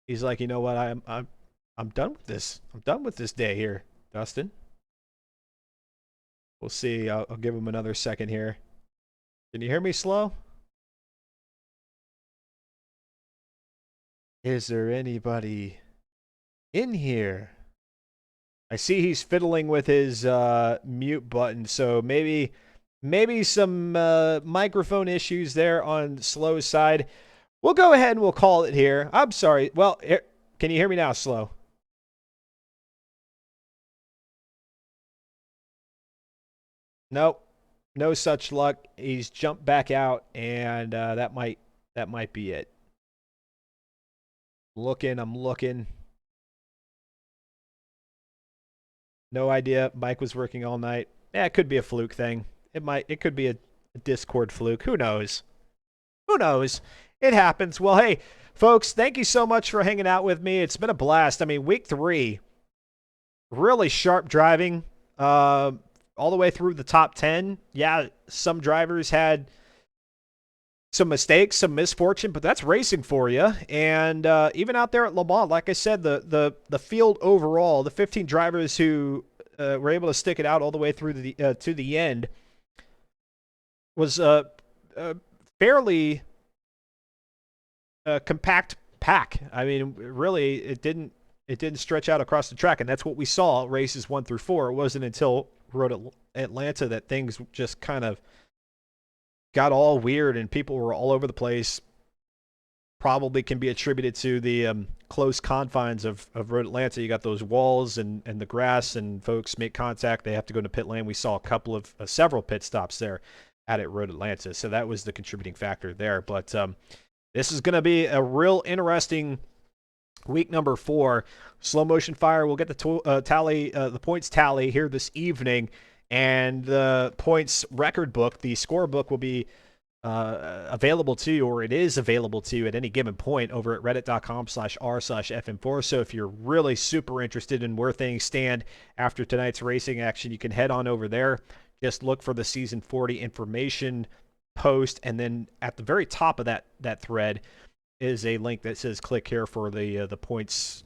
he's like, you know what? I'm done with this. I'm done with this day here, Dustin. We'll see. I'll give him another second here. Can you hear me, Slow? Is there anybody in here? I see he's fiddling with his mute button, so maybe some microphone issues there on Slow's side. We'll go ahead and we'll call it here. I'm sorry. Well, can you hear me now, Slow? Nope. No such luck. He's jumped back out, and that might be it. I'm looking. No idea. Mike was working all night. Yeah, it could be a fluke thing. It could be a Discord fluke. Who knows? Who knows? It happens. Well, hey, folks, thank you so much for hanging out with me. It's been a blast. I mean, week 3, really sharp driving. All the way through the top 10. Yeah, some drivers had some mistakes, some misfortune, but that's racing for you. And even out there at Le Mans, like I said, the field overall, the 15 drivers who were able to stick it out all the way through to the end was fairly compact pack. I mean, really, it didn't stretch out across the track, and that's what we saw races 1 through 4. It wasn't until Road Atlanta that things just kind of got all weird and people were all over the place. Probably can be attributed to the close confines of Road Atlanta. You got those walls and the grass, and folks make contact. They have to go into pit lane. We saw several pit stops there at Road Atlanta, so that was the contributing factor there. But this is going to be a real interesting week number 4. Slow Motion Fire will get the points tally here this evening, and the points record book, the scorebook, will be available to you, or it is available to you at any given point over at reddit.com/r/FM4. So if you're really super interested in where things stand after tonight's racing action, you can head on over there. Just look for the Season 40 information post, and then at the very top of that thread is a link that says click here for the points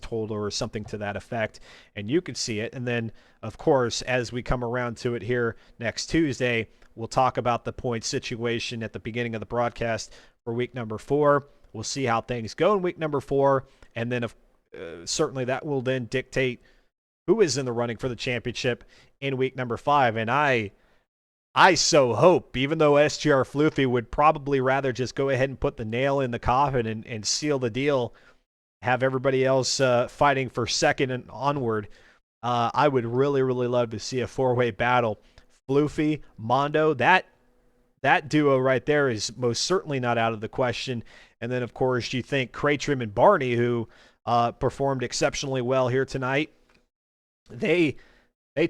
total or something to that effect, and you can see it. And then, of course, as we come around to it here next Tuesday, we'll talk about the points situation at the beginning of the broadcast for week number 4. We'll see how things go in week number 4, and then certainly that will then dictate who is in the running for the championship in week number 5. And I so hope, even though SGR Floofy would probably rather just go ahead and put the nail in the coffin and seal the deal, have everybody else fighting for second and onward, I would really, really love to see a 4-way battle. Floofy, Mondo, that duo right there is most certainly not out of the question. And then, of course, you think Craytrim and Barney, who performed exceptionally well here tonight, they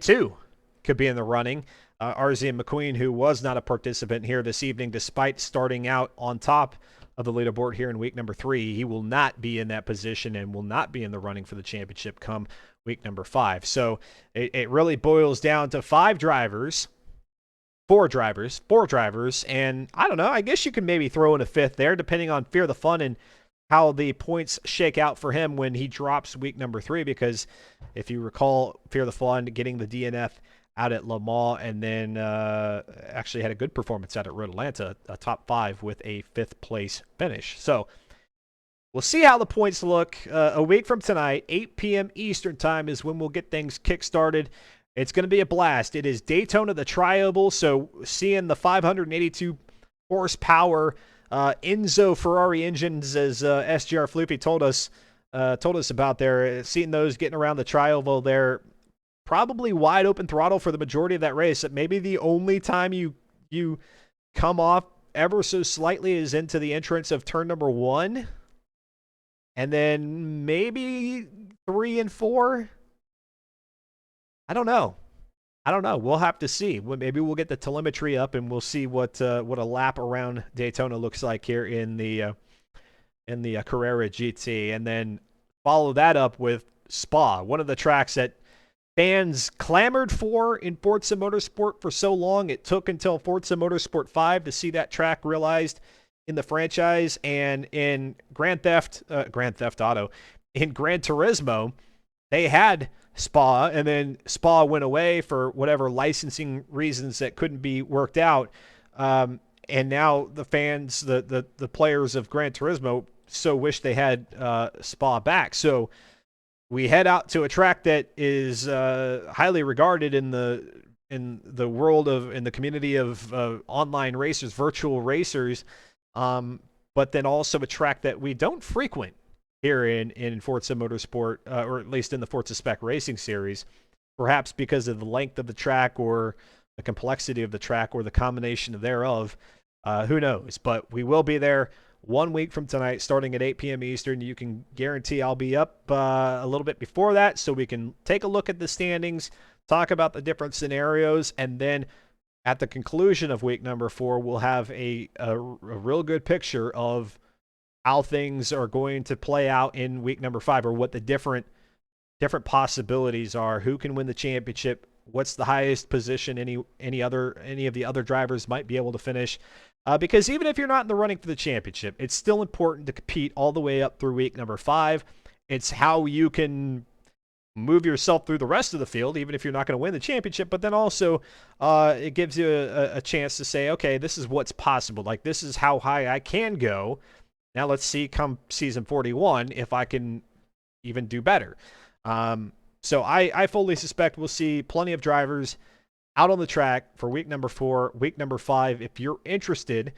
too could be in the running. RZ McQueen, who was not a participant here this evening, despite starting out on top of the leaderboard here in week number 3, he will not be in that position and will not be in the running for the championship come week number 5. So it really boils down to 4 drivers, and I don't know, I guess you can maybe throw in a 5th there, depending on Fear the Fun and how the points shake out for him when he drops week number 3, because if you recall, Fear the Fun getting the DNF out at Le Mans, and then actually had a good performance out at Road Atlanta, a top 5 with a 5th place finish. So we'll see how the points look. A week from tonight, 8 p.m. Eastern time is when we'll get things kick-started. It's going to be a blast. It is Daytona the Tri-Oval, so seeing the 582 horsepower Enzo Ferrari engines, as SGR Floopy told us about there, seeing those getting around the Tri-Oval there, probably wide open throttle for the majority of that race. Maybe the only time you come off ever so slightly is into the entrance of turn number 1, and then maybe 3 and 4. I don't know. We'll have to see. Maybe we'll get the telemetry up and we'll see what a lap around Daytona looks like here in the Carrera GT, and then follow that up with Spa, one of the tracks that fans clamored for in Forza Motorsport for so long. It took until Forza Motorsport 5 to see that track realized in the franchise, and in Grand Theft Auto, in Gran Turismo, they had Spa, and then Spa went away for whatever licensing reasons that couldn't be worked out. And now the fans, the players of Gran Turismo, so wish they had Spa back. So we head out to a track that is highly regarded in the world of, in the community of online racers, virtual racers, but then also a track that we don't frequent here in Forza Motorsport, or at least in the Forza Spec Racing series, perhaps because of the length of the track or the complexity of the track or the combination thereof. Who knows? But we will be there 1 week from tonight, starting at 8 p.m. Eastern. You can guarantee I'll be up a little bit before that, so we can take a look at the standings, talk about the different scenarios, and then at the conclusion of week number 4, we'll have a real good picture of how things are going to play out in week number 5, or what the different possibilities are. Who can win the championship? What's the highest position any of the other drivers might be able to finish? Because even if you're not in the running for the championship, it's still important to compete all the way up through week number 5. It's how you can move yourself through the rest of the field, even if you're not going to win the championship. But then also, it gives you a chance to say, okay, this is what's possible. Like, this is how high I can go. Now let's see come season 41 if I can even do better. So I fully suspect we'll see plenty of drivers out on the track for week number 4, week number 5. If you're interested,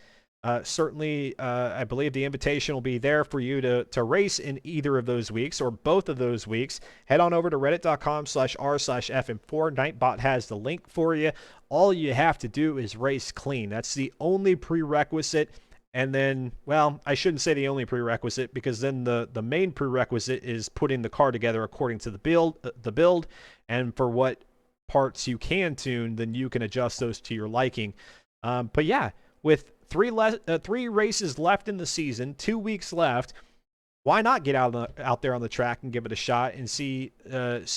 certainly I believe the invitation will be there for you to race in either of those weeks or both of those weeks. Head on over to reddit.com/r/FM4. Nightbot has the link for you. All you have to do is race clean. That's the only prerequisite. And then, well, I shouldn't say the only prerequisite, because then the main prerequisite is putting the car together according to the build, and for what parts you can tune, then you can adjust those to your liking. But yeah, with 3 races left in the season, 2 weeks left, why not get out there on the track and give it a shot and see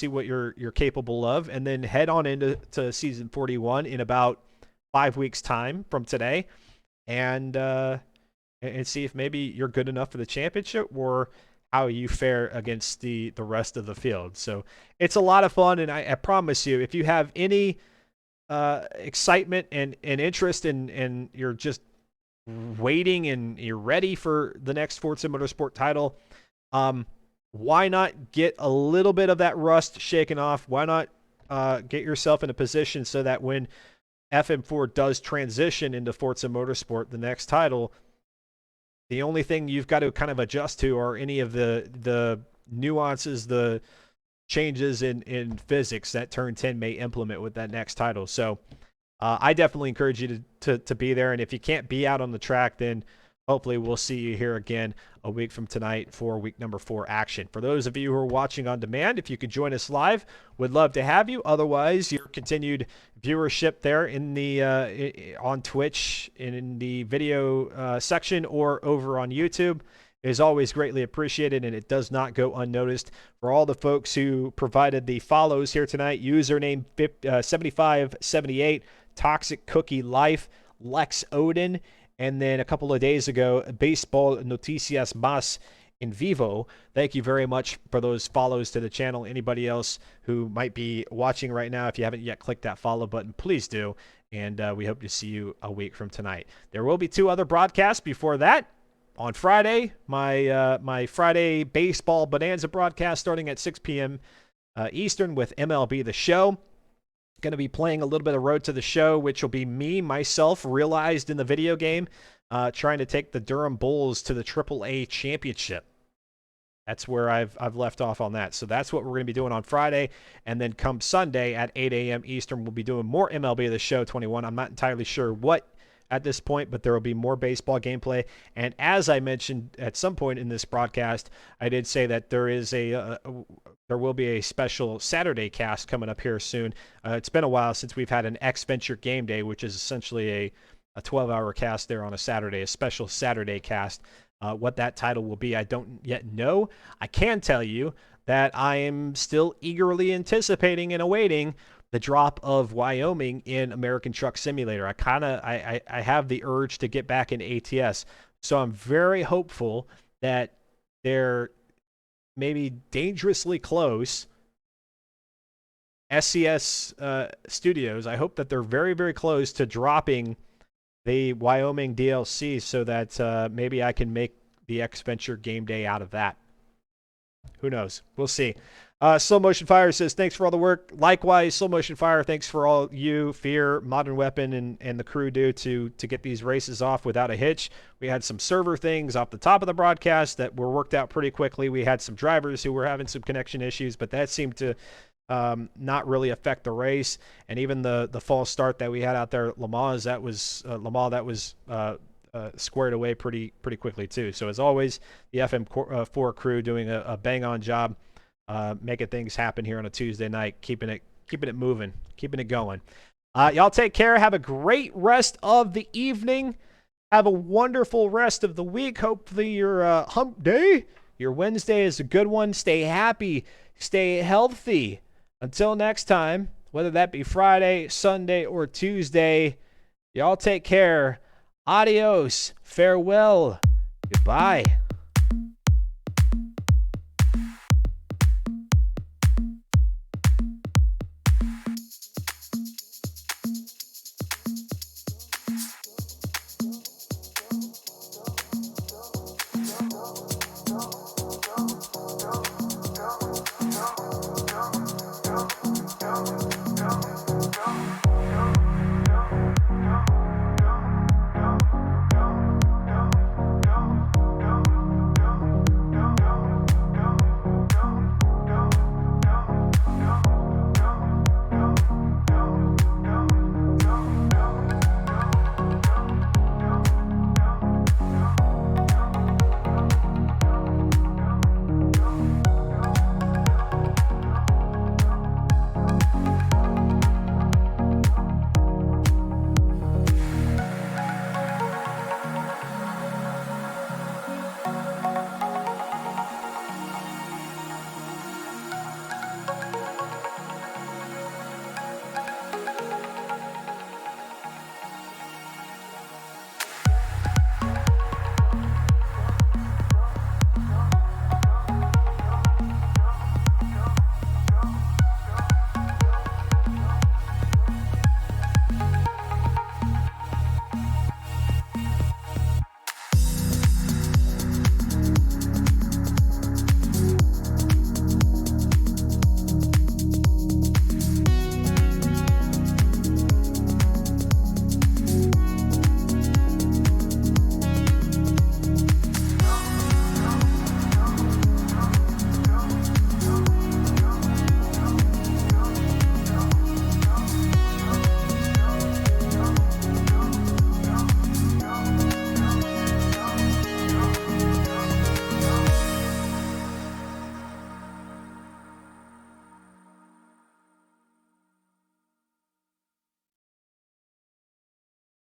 what you're capable of, and then head on into season 41 in about 5 weeks time from today, and see if maybe you're good enough for the championship, or how you fare against the rest of the field. So it's a lot of fun, and I promise you, if you have any excitement and interest and you're just waiting and you're ready for the next Forza Motorsport title, why not get a little bit of that rust shaken off? Why not get yourself in a position so that when FM4 does transition into Forza Motorsport, the next title, the only thing you've got to kind of adjust to are any of the nuances, the changes in physics that Turn 10 may implement with that next title. So I definitely encourage you to be there. And if you can't be out on the track, then hopefully we'll see you here again a week from tonight for week number 4 action. For those of you who are watching on demand, if you could join us live, would love to have you. Otherwise, your continued viewership there in the on Twitch in the video section or over on YouTube is always greatly appreciated, and it does not go unnoticed. For all the folks who provided the follows here tonight, username 7578, Toxic Cookie Life, Lex Odin, and then a couple of days ago, Baseball Noticias Más in Vivo. Thank you very much for those follows to the channel. Anybody else who might be watching right now, if you haven't yet clicked that follow button, please do. And we hope to see you a week from tonight. There will be 2 other broadcasts before that. On Friday, my Friday Baseball Bonanza broadcast starting at 6 p.m. Eastern with MLB The Show. Going to be playing a little bit of Road to the Show, which will be myself, realized in the video game, trying to take the Durham Bulls to the AAA championship. That's where I've left off on that. So that's what we're going to be doing on Friday. And then come Sunday at 8 a.m. Eastern, we'll be doing more MLB The Show 21. I'm not entirely sure what at this point, but there will be more baseball gameplay. And as I mentioned at some point in this broadcast, I did say that there will be a special Saturday cast coming up here soon. It's been a while since we've had an X Venture Game Day, which is essentially a 12-hour cast there on a Saturday, a special Saturday cast. What that title will be, I don't yet know. I can tell you that I am still eagerly anticipating and awaiting the drop of Wyoming in American Truck Simulator. I have the urge to get back in ATS. So I'm very hopeful that they're maybe dangerously close. SCS Studios, I hope that they're very, very close to dropping the Wyoming DLC so that maybe I can make the X Venture Game Day out of that. Who knows? We'll see. Slow Motion Fire says, thanks for all the work. Likewise, Slow Motion Fire, thanks for all you, Fear, Modern Weapon, and the crew do to get these races off without a hitch. We had some server things off the top of the broadcast that were worked out pretty quickly. We had some drivers who were having some connection issues, but that seemed to not really affect the race. And even the false start that we had out there at Le Mans, that was squared away pretty quickly too. So as always, the FM4 crew doing a bang-on job. Making things happen here on a Tuesday night, keeping it moving, keeping it going. Y'all take care. Have a great rest of the evening. Have a wonderful rest of the week. Hopefully your hump day, your Wednesday is a good one. Stay happy. Stay healthy. Until next time, whether that be Friday, Sunday, or Tuesday, y'all take care. Adios. Farewell. Goodbye.